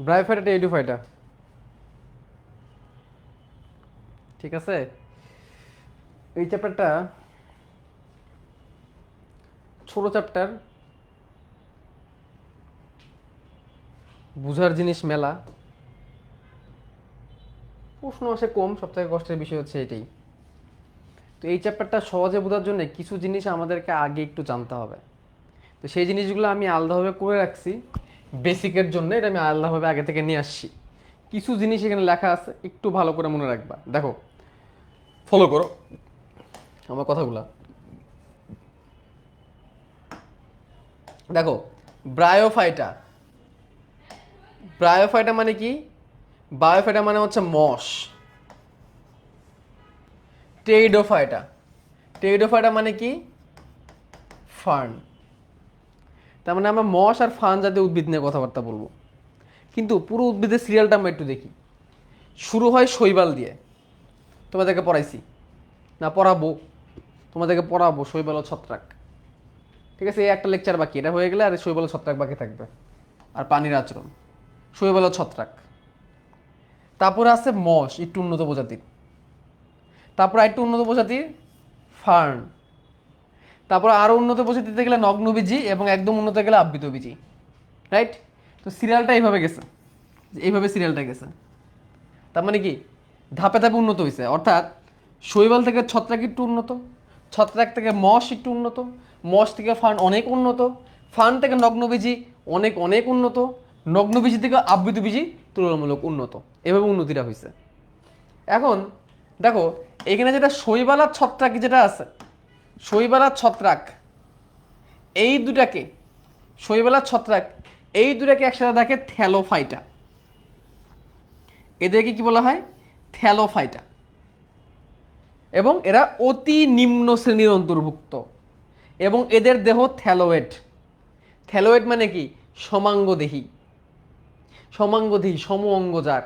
Bryophyta pteridophyta, ঠিক আছে। এই চ্যাপ্টারটা ছোট চ্যাপ্টার, বুঝার জিনিস মেলা, প্রশ্ন আসে কম, সবথেকে কষ্টের বিষয় হচ্ছে এটাই। তো এই চ্যাপ্টারটা সহজে বোঝার জন্য কিছু জিনিস আমাদেরকে আগে একটু জানতে হবে। তো সেই জিনিসগুলো আমি আলাদাভাবে করে রাখছি বেসিকের জন্য, এটা আমি আলাদাভাবে আগে থেকে নিয়ে আসছি। কিছু জিনিস এখানে লেখা আছে, একটু ভালো করে মনে রাখবা। দেখো, ফলো করো আমার কথাগুলা। দেখো, ব্রায়োফাইটা, ব্রায়োফাইটা মানে কি? বায়োফাইটা মানে হচ্ছে মশ। টেরিডোফাইটা, টেরিডোফাইটা মানে কি? ফার্ন। তার মানে আমরা মশ আর ফার্ন জাতীয় উদ্ভিদ নিয়ে কথাবার্তা বলবো। কিন্তু পুরো উদ্ভিদের সিরিয়ালটা আমরা একটু দেখি। শুরু হয় শৈবাল দিয়ে, তোমাদেরকে পড়াইছি না? পড়াবো, তোমাদেরকে পড়াবো শৈবাল ও ছত্রাক। ঠিক আছে, এই একটা লেকচার বাকি, এটা হয়ে গেলে আর শৈবাল ও ছত্রাক বাকি থাকবে, আর পানির আচরণ। শৈবাল ও ছত্রাক, তারপরে আছে মশ, একটু উন্নত প্রজাতির। তারপর একটু উন্নত প্রজাতির ফার্ন। তারপর আরো উন্নত প্রজাতিতে গেলে নগ্নবীজি, এবং একদম উন্নত গেলে আবৃতবীজি। রাইট? তো সিরিয়ালটা এইভাবে গেছে, এইভাবে সিরিয়ালটা গেছে। তার মানে কি ধাপে ধাপে উন্নত হয়েছে, অর্থাৎ শৈবাল থেকে ছত্রাক একটু উন্নত, ছত্রাক থেকে মশ একটু উন্নত, মশ থেকে ফার্ন অনেক উন্নত, ফার্ন থেকে নগ্নবীজি অনেক অনেক উন্নত, নগ্নবীজি থেকে আবৃতবীজি তুলনামূলক উন্নত। এভাবে উন্নতিটা হয়েছে। এখন দেখো, এখানে যেটা শৈবাল আর ছত্রাক যেটা আছে, শৈবাল আর ছত্রাক এই দুটাকে, শৈবাল আর ছত্রাক এই দুটাকে একসাথে দেখে থ্যালোফাইটা। এদেরকে কি বলা হয়? থ্যালোফাইটা। এবং এরা অতি নিম্ন শ্রেণীর অন্তর্ভুক্ত, এবং এদের দেহ থ্যালোয়েড। থ্যালোয়েড মানে কি? সমাঙ্গদেহী। সমাঙ্গদেহী, সম অঙ্গ যার,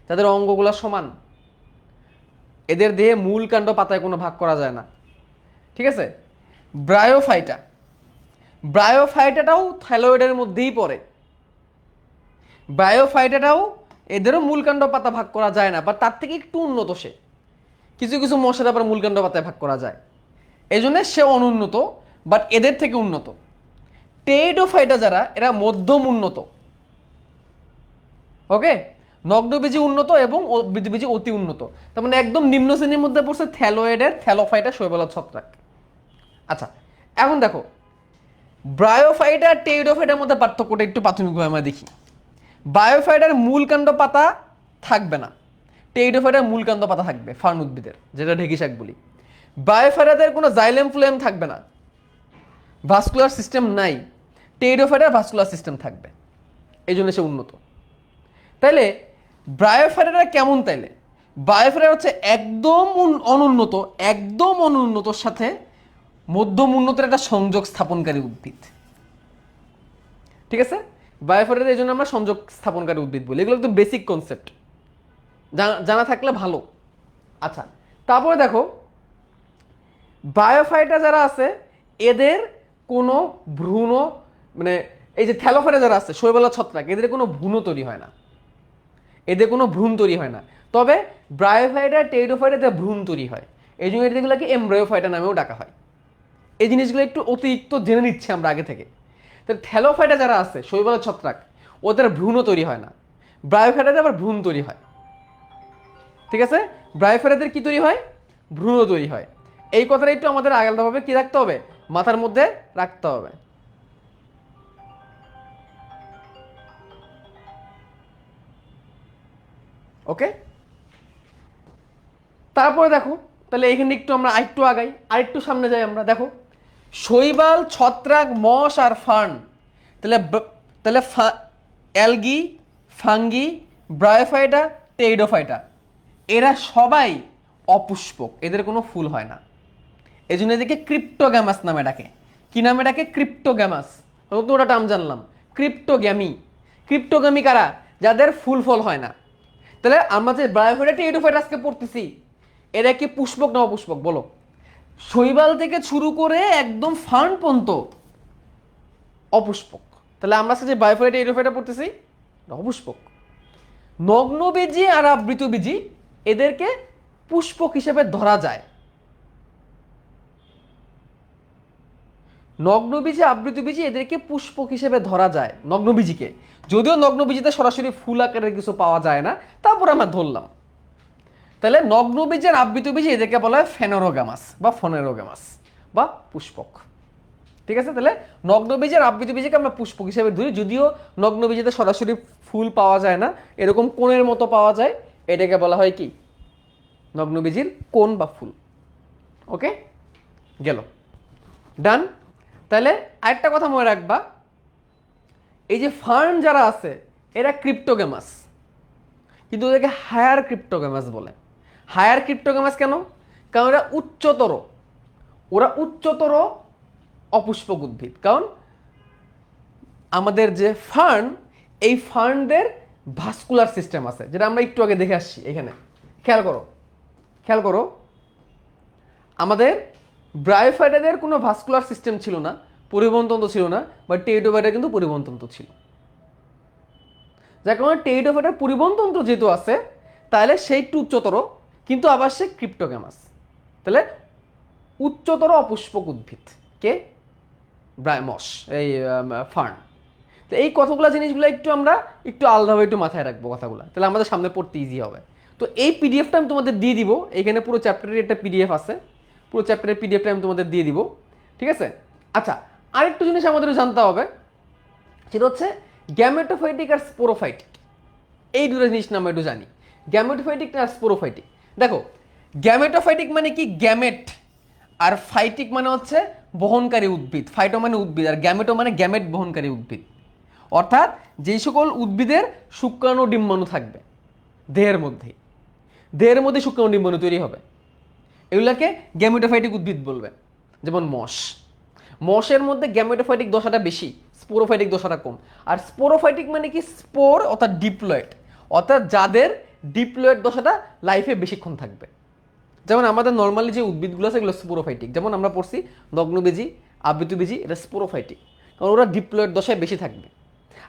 তাদের অঙ্গগুলো সমান। এদের দেহে মূল কাণ্ড পাতায় কোনো ভাগ করা যায় না। ঠিক আছে। ব্রায়োফাইটা, ব্রায়োফাইটাটাও থ্যালোয়েডের মধ্যেই পড়ে। ব্রায়োফাইটাটাও, এদেরও মূলকাণ্ড পাতা ভাগ করা যায় না, বা তার থেকে একটু উন্নত সে। কিছু কিছু মশার আবার মূলকাণ্ড পাতায় ভাগ করা যায়, এই জন্য সে অনুন্নত, বাট এদের থেকে উন্নত। টেরিডোফাইটা যারা, এরা মধ্যম উন্নত। ওকে, নগ্নবীজি উন্নত এবং বীজি অতি উন্নত। তার মানে একদম নিম্ন শ্রেণীর মধ্যে পড়ছে থ্যালোয়েডের থ্যালোফাইটা, শৈবাল ছত্রাক। আচ্ছা, এখন দেখো ব্রায়োফাইটা আর টেরিডোফাইটার মধ্যে পার্থক্যটা একটু প্রাথমিকভাবে আমরা দেখি। বায়োফাইটার মূলকাণ্ড পাতা থাকবে না, টেরিডোফাইটার মূলকাণ্ড পাতা থাকবে, ফার্ন উদ্ভিদের, যেটা ঢেকি শাক বলি। বায়োফাইটাদের কোনো জাইলেম ফ্লোয়েম থাকবে না, ভাস্কুলার সিস্টেম নাই। টেরিডোফাইটার ভাস্কুলার সিস্টেম থাকবে, এই জন্য সে উন্নত। তাইলে ব্রায়োফাইটারা কেমন? তাইলে বায়োফাইটা হচ্ছে একদম অনুন্নত, একদম অনুন্নতর সাথে মধ্যম উন্নতের একটা সংযোগ স্থাপনকারী উদ্ভিদ। ঠিক আছে, বায়োফাইটার এই জন্য আমরা সংযোগ স্থাপনকারী উদ্ভিদ বলি। এগুলো একদম বেসিক কনসেপ্ট, জানা থাকলে ভালো। আচ্ছা, তারপরে দেখো বায়োফাইটা যারা আছে, এদের কোনো ভ্রূণ, মানে এই যে থ্যালোফাইটা যারা আছে, শৈবাল ছত্রাক, এদের কোনো ভ্রূণ তৈরি হয় না, এদের কোনো ভ্রূণ তৈরি হয় না। তবে ব্রায়োফাইটা টেরিডোফাইটাতে ভ্রূণ তৈরি হয়, এই জন্য এগুলোকে এমব্রায়োফাইটা নামেও ডাকা হয়। এই জিনিসগুলো একটু অতিরিক্ত জেনে নিচ্ছে আমরা আগে থেকে। তাহলে থ্যালোফাইটা যারা আছে শৈবালের ছত্রাক, ওদের ভ্রূণও তৈরি হয় না। ব্রায়োফাইটাতে আবার ভ্রূণ তৈরি হয়। ঠিক আছে, ব্রায়োফাইটাদের কি তৈরি হয়? ভ্রূণ তৈরি হয়। এই কথাটা একটু আমাদের আলাদাভাবে কি রাখতে হবে, মাথার মধ্যে রাখতে হবে। ওকে, তারপরে দেখো, তাহলে এখানে একটু আমরা আরেকটু আগাই, আরেকটু সামনে যাই আমরা। দেখো শৈবাল, ছত্রাক, মশ আর ফার্ন, তাহলে তাহলে অ্যালগি, ফাঙ্গি, ব্রায়োফাইটা, টেইডোফাইটা, এরা সবাই অপুষ্পক, এদের কোনো ফুল হয় না। এই জন্য এদেরকে ক্রিপ্টোগ্যামাস নামে ডাকে। কি নামে ডাকে? ক্রিপ্টোগ্যামাস। নতুন ওটা টার্ম জানলাম, ক্রিপ্টোগ্যামি। ক্রিপ্টোগ্যামি কারা? যাদের ফুল ফল হয় না। তাহলে আমরা যে ব্রায়োফাইটা, টেইডোফাইটা আজকে পড়তেছি, এরা কি পুষ্পক না অপুষ্পক বলো? শৈবাল থেকে শুরু করে একদম ফার্ন পর্যন্ত অপুষ্পক। তাহলে আমরা যে ব্রায়োফাইটা, টেইডোফাইটা পড়তেছি, অপুষ্পক। নগ্নবীজি আর আবৃতবীজি এদেরকে পুষ্পক হিসেবে ধরা যায়। নগ্নবীজি, আবৃতবীজি এদেরকে পুষ্পক হিসেবে ধরা যায়, নগ্নবীজিকে। যদিও নগ্নবীজিতে সরাসরি ফুল আকারের কিছু পাওয়া যায় না, তারপর আমরা ধরলাম। তাহলে নগ্নবীজি আর আবৃতবীজি এদেরকে বলা হয় ফেনোরোগ্যামাস বা ফনেরোগ্যামাস বা পুষ্পক। ঠিক আছে, তাহলে নগ্নবীজি আর আবৃতবীজিকে আমরা পুষ্পক হিসেবে ধরি, যদিও নগ্নবীজিতে সরাসরি ফুল পাওয়া যায় না, এরকম কোণের মতো পাওয়া যায়, এটাকে বলা হয় কি? নগ্নবীজির কোণ বা ফুল। ওকে, গেল, ডান। তাহলে আরেকটা কথা মনে রাখবা, এই যে ফার্ন যারা আছে এরা ক্রিপ্টোগ্যামাস, কিন্তু ওদেরকে হায়ার ক্রিপ্টোগ্যামাস বলে। হায়ার ক্রিপ্টোগ্যামাস কেন? কারণ ওরা উচ্চতর অপুষ্পক উদ্ভিদ। কারণ আমাদের যে ফার্ন, এই ফার্নদের ভাস্কুলার সিস্টেম আছে, যেটা আমরা একটু আগে দেখে আসছি। এখানে খেয়াল করো, খেয়াল করো, আমাদের ব্রায়োফাইটাদের কোনো ভাস্কুলার সিস্টেম ছিল না, পরিবহনতন্ত্র ছিল না, বাট টেইডোফাইটার কিন্তু পরিবহনতন্ত্র ছিল। যার কারণে টেইডোফাইটার পরিবহনতন্ত্র যেহেতু আছে, তাহলে সেই একটু উচ্চতর, কিন্তু আবার সে ক্রিপ্টোগ্যামাস। তাহলে উচ্চতর অপুষ্পক উদ্ভিদ কে? ব্রায়োমস, এই ফার্ন। তো এই কতগুলো জিনিসগুলো একটু আমরা একটু আলাদাভাবে একটু মাথায় রাখবো কথাগুলো, তাহলে আমাদের সামনে পড়তে ইজি হবে। তো এই পিডিএফটা আমি তোমাদের দিয়ে দিব, এখানে পুরো চ্যাপ্টারের একটা পিডিএফ আছে, পুরো চ্যাপ্টারের পিডিএফটা আমি তোমাদের দিয়ে দিব। ঠিক আছে, আচ্ছা, আরেকটু জিনিস আমাদের জানতে হবে, সেটা হচ্ছে গ্যামেটোফাইটিক আর স্পোরোফাইটিক। এই দুটো জিনিস না আমরা একটু জানি, গ্যামেটোফাইটিক আর স্পোরোফাইটিক। দেখো, গ্যামেটোফাইটিক মানে কি? গ্যামেট। আর ফাইটিক মানে হচ্ছে বহনকারী উদ্ভিদ। ফাইটো মানে উদ্ভিদ, আর গ্যামেটো মানে গ্যামেট বহনকারী উদ্ভিদ। অর্থাৎ যেই সকল উদ্ভিদের শুক্রাণু ডিম্বাণু থাকবে দেহের মধ্যে, দেহের মধ্যে শুক্রাণু ডিম্বাণু তৈরি হবে, এগুলাকে গ্যামেটোফাইটিক উদ্ভিদ বলবে। যেমন মশের মধ্যে গ্যামেটোফাইটিক দশাটা বেশি, স্পোরোফাইটিক দশাটা কম। আর স্পোরোফাইটিক মানে কি? স্পোর অর্থাৎ ডিপ্লয়েড, অর্থাৎ যাদের ডিপ্লয়েড দশাটা লাইফে বেশিক্ষণ থাকবে। যেমন আমাদের নর্মালি যে উদ্ভিদগুলো আছে এগুলো স্পোরোফাইটিক, যেমন আমরা পড়ছি নগ্নবীজি, আবৃতবীজি, এটা স্পোরোফাইটিক, কারণ ওরা ডিপ্লয়েড দশায় বেশি থাকবে।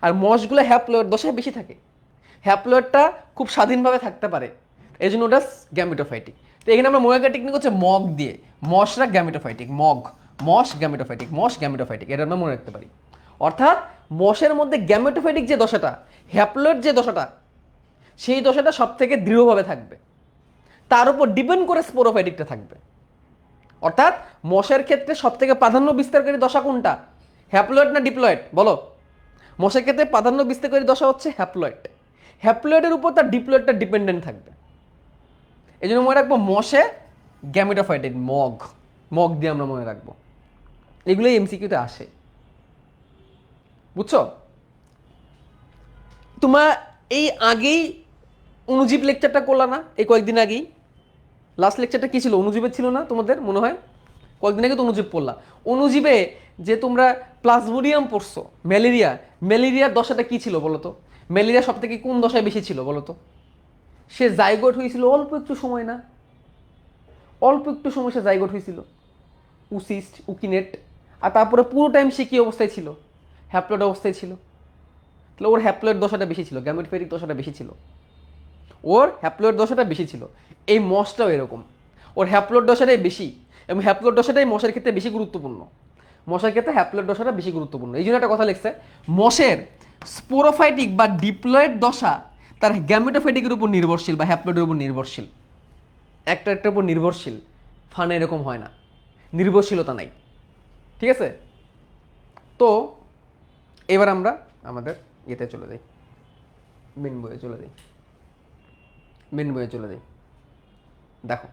আর মশগুলো হ্যাপ্লয়েড দশায় বেশি থাকে, হ্যাপ্লয়েডটা খুব স্বাধীনভাবে থাকতে পারে, এই জন্য ওটা গ্যামেটোফাইটিক। তো এখানে আমরা মনে রাখার টেকনিক হচ্ছে মগ দিয়ে, মশরা গ্যামেটোফাইটিক, মশ গ্যামেটোফাইটিক, মশ গ্যামেটোফাইটিক, এটা আমরা মনে রাখতে পারি। অর্থাৎ মশের মধ্যে গ্যামেটোফাইটিক যে দশাটা, হ্যাপ্লয়েড যে দশাটা, সেই দশাটা সব থেকে দৃঢ়ভাবে থাকবে, তার উপর ডিপেন্ড করে স্পোরোফাইটিকটা থাকবে। অর্থাৎ মশের ক্ষেত্রে সব থেকে প্রাধান্য বিস্তারকারী দশা কোনটা? হ্যাপ্লয়েড না ডিপ্লয়েড বলো? মশের ক্ষেত্রে প্রাধান্য বিস্তারকারী দশা হচ্ছে হ্যাপ্লয়েড। হ্যাপ্লয়েডের উপর তার ডিপ্লয়েডটা ডিপেন্ডেন্ট থাকবে। এই জন্য মনে রাখবো মশে গ্যামেটোফাইটিক, মগ দিয়ে আমরা মনে রাখবো। এগুলোই এমসিকিউতে আসে, বুঝছো? তোমার এই আগেই অনুজীব লেকচারটা করলা না? এই কয়েকদিন আগেই লাস্ট লেকচারটা কি ছিল? অনুজীবের ছিল না তোমাদের মনে হয়? কয়েকদিন আগে তো অনুজীব পড়লা। অনুজীবে যে তোমরা প্লাজমোডিয়াম পড়ছো, ম্যালেরিয়ার দশাটা কি ছিল বলো তো? ম্যালেরিয়া সব থেকে কোন দশায় বেশি ছিল বলো তো? সে জাইগোট হয়েছিল অল্প একটু সময়, না অল্প একটু সময় সে জাইগোট হয়েছিল, উসিস্ট, উকিনেট, আর তারপরে পুরো টাইম সে কি অবস্থায় ছিল? হ্যাপ্লয়েড অবস্থায় ছিল। তাহলে ওর হ্যাপ্লয়েড দশাটা বেশি ছিল, গ্যামেটোফাইটিক দশাটা বেশি ছিল, ওর হ্যাপ্লয়েড দশাটা বেশি ছিল। এই মশটাও এরকম, ওর হ্যাপ্লয়েড দশাটাই বেশি, এবং হ্যাপ্লয়েড দশাটাই মশের ক্ষেত্রে বেশি গুরুত্বপূর্ণ। মশের ক্ষেত্রে হ্যাপ্লয়েড দশাটা বেশি গুরুত্বপূর্ণ। এই জন্য একটা কথা লিখছে, মশের স্পোরোফাইটিক বা ডিপ্লয়েড দশা তার গ্যামেটোফাইটিকের উপর নির্ভরশীল বা হ্যাপ্লয়েডের উপর নির্ভরশীল, একটা একটার উপর নির্ভরশীল। ফানে এরকম হয় না, নির্ভরশীলতা নাই। ঠিক আছে, তো এবার আমরা আমাদের ইয়েতে চলে যাই, মেন বইয়ে চলে যাই, মেন বইয়ে চলে যাই। দেখো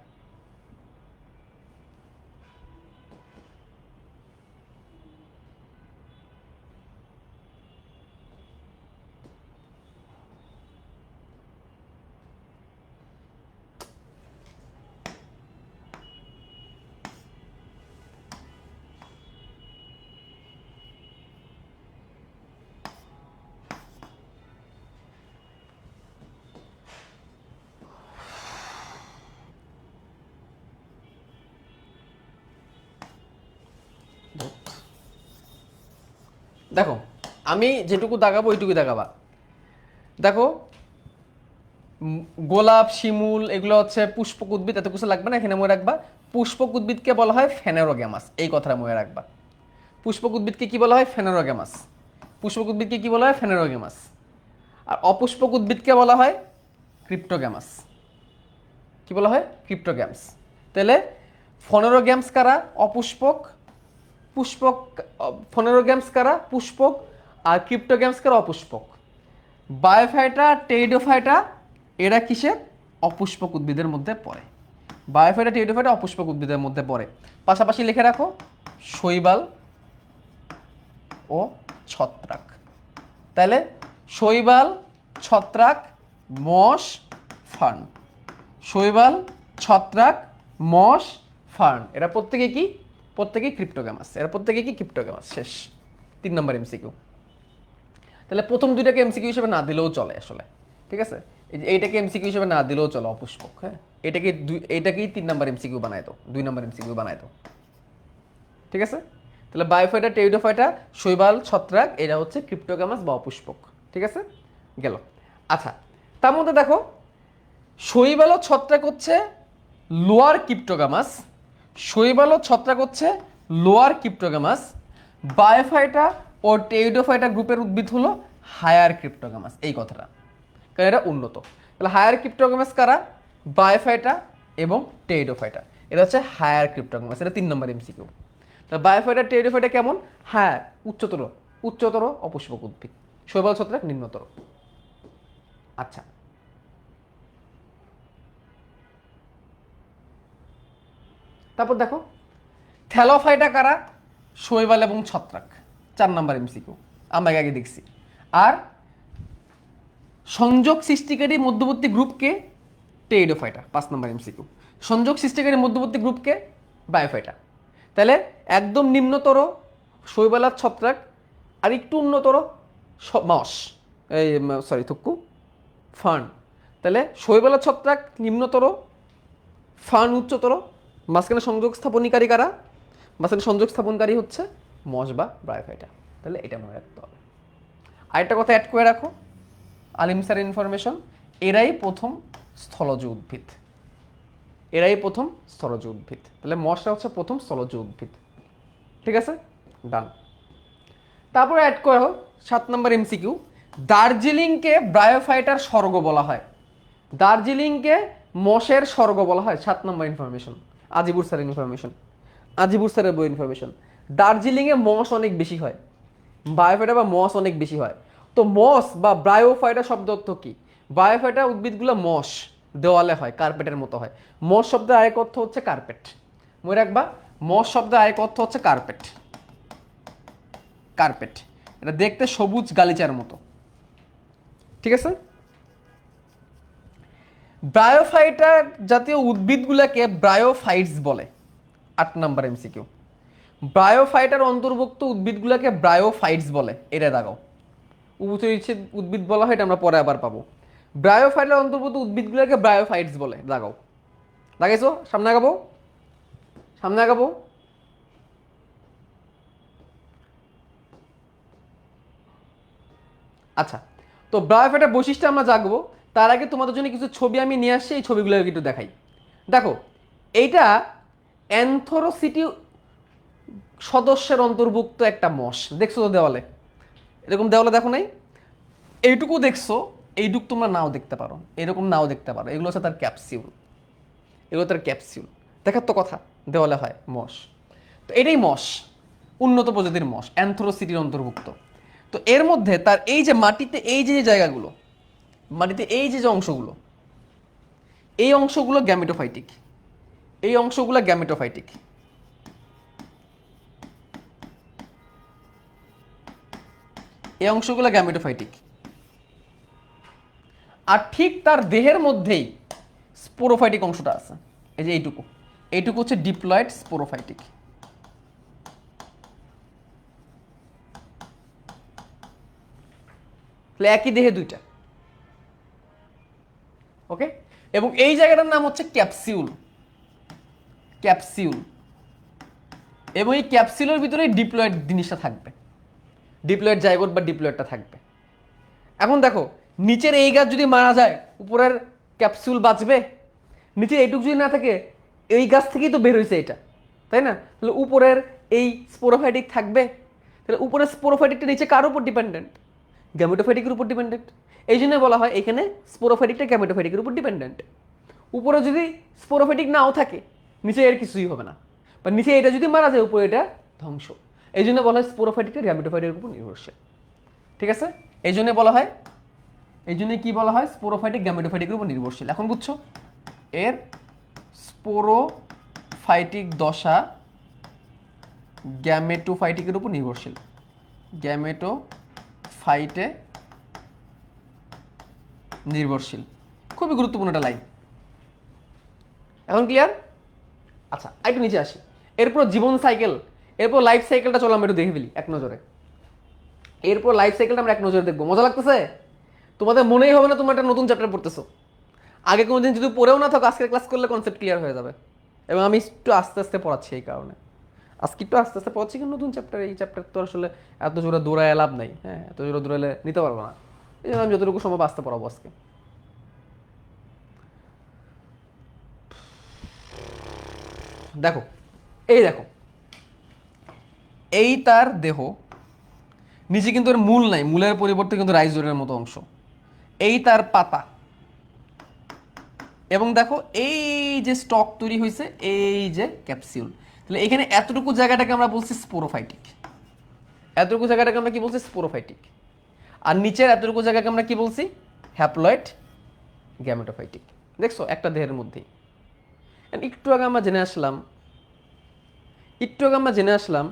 দেখো আমি যেটুকু দাগাবো ওইটুকুই দাগাবা। দেখো গোলাপ, শিমুল এগুলো হচ্ছে পুষ্পক উদ্ভিদ, এত কিছু লাগবে না, এখানে মনে রাখবা পুষ্পক উদ্ভিদকে বলা হয় ফেনেরোগ্যামাস, এই কথাটা মনে রাখবা। পুষ্পক উদ্ভিদকে কি বলা হয়? ফেনেরোগ্যামাস। পুষ্পক উদ্ভিদকে কি বলা হয়? ফেনেরোগ্যামাস। আর অপুষ্পক উদ্ভিদকে বলা হয় ক্রিপ্টোগ্যামাস। কি বলা হয়? ক্রিপ্টোগ্যামস। তাহলে ফনেরোগ্যামস কারা? অপুষ্পক। পুষ্পক ফনেরোগ্যামস কারা? পুষ্পক। আর ক্রিপ্টোগ্যামস কারা? অপুষ্পক। বায়োফাইটা, টেরিডোফাইটা এরা কিসের? অপুষ্পক উদ্ভিদের মধ্যে পড়ে। বায়োফাইটা, টেরিডোফাইটা অপুষ্পক উদ্ভিদের মধ্যে পড়ে। পাশাপাশি লিখে রাখো শৈবাল ও ছত্রাক। তাহলে শৈবাল, ছত্রাক, মশ, ফার্ন। শৈবাল, ছত্রাক, মশ, ফার্ন এরা প্রত্যেকে কি? প্রত্যেকেই ক্রিপ্টোগ্যামাস। এরা প্রত্যেকে কি? ক্রিপ্টোগ্যামাস। শেষ। 3 নম্বর এমসিকিউ। তাহলে প্রথম দুইটাকে এমসিকিউ হিসেবে না দিলেও চলে আসলে। ঠিক আছে, এই যে এইটাকে এমসিকিউ হিসেবে না দিলেও চলে, অপুষ্পক। হ্যাঁ, এইটাকেই 3 নম্বর এমসিকিউ বানায় তো, 2 নম্বর এমসিকিউ বানায় তো। ঠিক আছে, তাহলে বায়োফাইটা, টেরিডোফাইটা, শৈবাল, ছত্রাক এরা হচ্ছে ক্রিপ্টোগ্যামাস বা অপুষ্পক। ঠিক আছে, গেল। আচ্ছা, তার মধ্যে দেখো শৈবাল ও ছত্রাক হচ্ছে লোয়ার ক্রিপ্টোগ্যামাস, শৈবাল ও ছত্রাক হচ্ছে লোয়ার ক্রিপ্টোগ্যামাস। বায়োফাইটা ও টেরিডোফাইটা গ্রুপের উদ্ভিদ হলো হায়ার ক্রিপ্টোগ্যামাস। এই কথাটা, কারণ এটা উন্নত। তাহলে হায়ার ক্রিপ্টোগ্যামাস কারা? বায়োফাইটা এবং টেরিডোফাইটা, এটা হচ্ছে হায়ার ক্রিপ্টোগ্যামাস। এটা 3 নম্বর এমসিকিউ। তা বায়োফাইটা, টেরিডোফাইটা কেমন? হ্যাঁ, উচ্চতর, উচ্চতর অপুষ্পক উদ্ভিদ। শৈবাল, ছত্রাক নিম্নতর। আচ্ছা, তারপর দেখো থ্যালোফাইটা কারা? শৈবাল এবং ছত্রাক। 4 নম্বর এমসিকিউ, আমরা আগে দেখছি। আর সংযোগ সৃষ্টিকারী মধ্যবর্তী গ্রুপকে? টেরিডোফাইটা। 5 নম্বর এমসিকিউ। সংযোগ সৃষ্টিকারী মধ্যবর্তী গ্রুপকে? বায়োফাইটা। তাহলে একদম নিম্নতর শৈবাল আর ছত্রাক, আর একটু উন্নতর মশ, এই সরি থুক্কু, ফার্ন। তাহলে শৈবাল আর ছত্রাক নিম্নতর, ফার্ন উচ্চতর। মাঝখানে সংযোগ স্থাপনকারী কারা? মাঝখানে সংযোগ স্থাপনকারী হচ্ছে মশ বা বায়োফাইটা। তাহলে এটা মনে রাখতে হবে। আরেকটা কথা অ্যাড করে রাখো, আলিম স্যার ইনফরমেশন, এরাই প্রথম স্থলজ উদ্ভিদ। এরাই প্রথম স্থলজ উদ্ভিদ। তাহলে মশটা হচ্ছে প্রথম স্থলজ উদ্ভিদ। ঠিক আছে, ডান। তারপরে অ্যাড করো 7 নম্বর এমসিকিউ, দার্জিলিংকে বায়োফাইটার স্বর্গ বলা হয়। দার্জিলিংকে মশের স্বর্গ বলা হয়। 7 নম্বর ইনফরমেশন, আজিবুর স্যারের ইনফরমেশন, আজিবুর স্যারের বই ইনফরমেশন। দার্জিলিংয়ে মশ অনেক বেশি হয়, বায়োফাইটা বা মস অনেক বেশি হয়। তো মস বা বায়োফাইটা শব্দ অর্থ কি? বায়োফাইটা উদ্ভিদগুলো মস, দেওয়ালে হয়, কার্পেটের মতো হয়। মস শব্দের আরেক অর্থ হচ্ছে কার্পেট। মনে রাখবা, মস শব্দের আরেক অর্থ হচ্ছে কার্পেট। কার্পেট এটা দেখতে সবুজ গালিচার মতো। ঠিক আছে, ব্রায়োফাইটা জাতীয় উদ্ভিদগুলোকে ব্রায়োফাইটস বলে। 8 নম্বর এমসিকিউ, ব্রায়োফাইটার অন্তর্ভুক্ত উদ্ভিদগুলোকে ব্রায়োফাইটস বলে। এটা দাগাও, উভচরীচ্ছিদ উদ্ভিদ বলা হয়, এটা আমরা পরে আবার পাবো। ব্রায়োফাইটার অন্তর্ভুক্ত উদ্ভিদগুলোকে ব্রায়োফাইটস বলে। দাগাও, লাগাইছো? সামনে আগাবো, সামনে আগাবো। আচ্ছা, তো ব্রায়োফাইটার বৈশিষ্ট্য আমরা জাগবো, তার আগে তোমাদের জন্য কিছু ছবি আমি নিয়ে আসছি, এই ছবিগুলো একটু দেখাই। দেখো, এইটা অ্যানথোরোসিটি সদস্যের অন্তর্ভুক্ত একটা মশ। দেখছো তো দেওয়ালে, এরকম দেওয়ালে দেখো নাই? এইটুকু দেখছো, এইটুকু তোমরা নাও দেখতে পারো, এরকম নাও দেখতে পারো। এগুলো হচ্ছে তার ক্যাপসিউল, এগুলো তার ক্যাপসিউল। দেখার তো কথা, দেওয়ালে হয় মশ। তো এটাই মশ, উন্নত প্রজাতির মশ, অ্যানথ্রোসিটির অন্তর্ভুক্ত। তো এর মধ্যে তার এই যে মাটিতে এই যে জায়গাগুলো, মাটিতে এই যে অংশগুলো, এই অংশগুলো গ্যামেটোফাইটিক, এই অংশগুলো গ্যামেটোফাইটিক। এই অংশগুলো গ্যামেটোফাইটিক। আর ঠিক তার দেহের মধ্যেই স্পোরোফাইটিক অংশটা আছে, এই যে এইটুকু, এইটুকু হচ্ছে ডিপ্লয়েড স্পোরোফাইটিক। তাহলে একই দেহে দুইটা। ওকে, এবং এই জায়গাটার নাম হচ্ছে ক্যাপসিউল, ক্যাপসিউল। এবং এই ক্যাপসিউলের ভিতরেই ডিপ্লয়েড জিনিসটা থাকবে, ডিপ্লয়েড জাইগোট বা ডিপ্লয়েডটা থাকবে। এখন দেখো, নিচের এই গাছ যদি মারা যায়, উপরের ক্যাপসুল বাঁচবে? নিচে এইটুকু যদি না থাকে, এই গাছ থেকেই তো বের হয়েছে এটা, তাই না? তাহলে উপরের এই স্পোরোফাইটিক থাকবে। তাহলে উপরের স্পোরোফাইটিকটা নিচে কার উপর ডিপেন্ডেন্ট? গ্যামেটোফাইটিকের উপর ডিপেন্ডেন্ট। এই জন্য বলা হয় এখানে স্পোরোফাইটিকটা গ্যামেটোফাইটিকের উপর ডিপেন্ডেন্ট। উপরে যদি স্পোরোফাইটিক নাও থাকে, নিচে এর কিছুই হবে না, বা নিচে এটা যদি মারা যায়, উপরে এটা ধ্বংস। এই জন্য বলা হয় স্পোরোফাইটিকটা গ্যামেটোফাইটিকের উপর নির্ভরশীল। ঠিক আছে, এই জন্য বলা হয়, এই জন্য কি বলা হয়, স্পোরোফাইটিক গ্যামেটোফাইটিকের উপর নির্ভরশীল। এখন বুঝছো, এর স্পোরোফাইটিক দশা গ্যামেটোফাইটিকের উপর নির্ভরশীল, গ্যামেটোফাইটে নির্ভরশীল। খুবই গুরুত্বপূর্ণ একটা লাইন। এখন ক্লিয়ার? আচ্ছা, একটু নিচে আসি। এরপর জীবন সাইকেল, এরপর লাইফ সাইকেলটা চলো আমরা একটু দেখে ফেলি এক নজরে। এরপর লাইফ সাইকেলটা আমরা এক নজরে দেখবো। মজা লাগতেছে? তোমাদের মনেই হবে না তোমরা একটা নতুন চ্যাপ্টার পড়তেছো। আগে কোনোদিন যদি পড়েও না থাকো, আজকের ক্লাস করলে কনসেপ্ট ক্লিয়ার হয়ে যাবে। এবং আমি একটু আস্তে আস্তে পড়াচ্ছি এই কারণে, আজকে একটু আস্তে আস্তে পড়াচ্ছি, কিন্তু নতুন চ্যাপ্টার, এই চ্যাপ্টার তো আসলে এত জোরে দৌড়ায় লাভ নাই। হ্যাঁ, এত জোরে দৌড়ালে নিতে পারবো না। এই জন্য আমি যতটুকু সম্ভব আস্তে পড়াবো আজকে। দেখো, এই দেখো, এই তার দেহ, নিচে কিন্তু এর মূল নাই, মূলের পরিবর্তে কিন্তু রাইজোমের মতো অংশ। এই তার পাতা, এবং দেখো এই যে স্টক তৈরি হয়েছে, এই যে ক্যাপসিউল। তাহলে এখানে এতটুকু জায়গাটাকে আমরা বলছি স্পোরোফাইটিক, এতটুকু জায়গাটাকে আমরা কি বলছি, স্পোরোফাইটিক। আর নিচের এতটুকু জায়গাকে আমরা কি বলছি, হ্যাপ্লয়েড গ্যামেটোফাইটিক। দেখছো, একটা দেহের মধ্যেই। একটু আগে আমরা জেনে আসলাম, একটু আগে আমরা জেনে আসলাম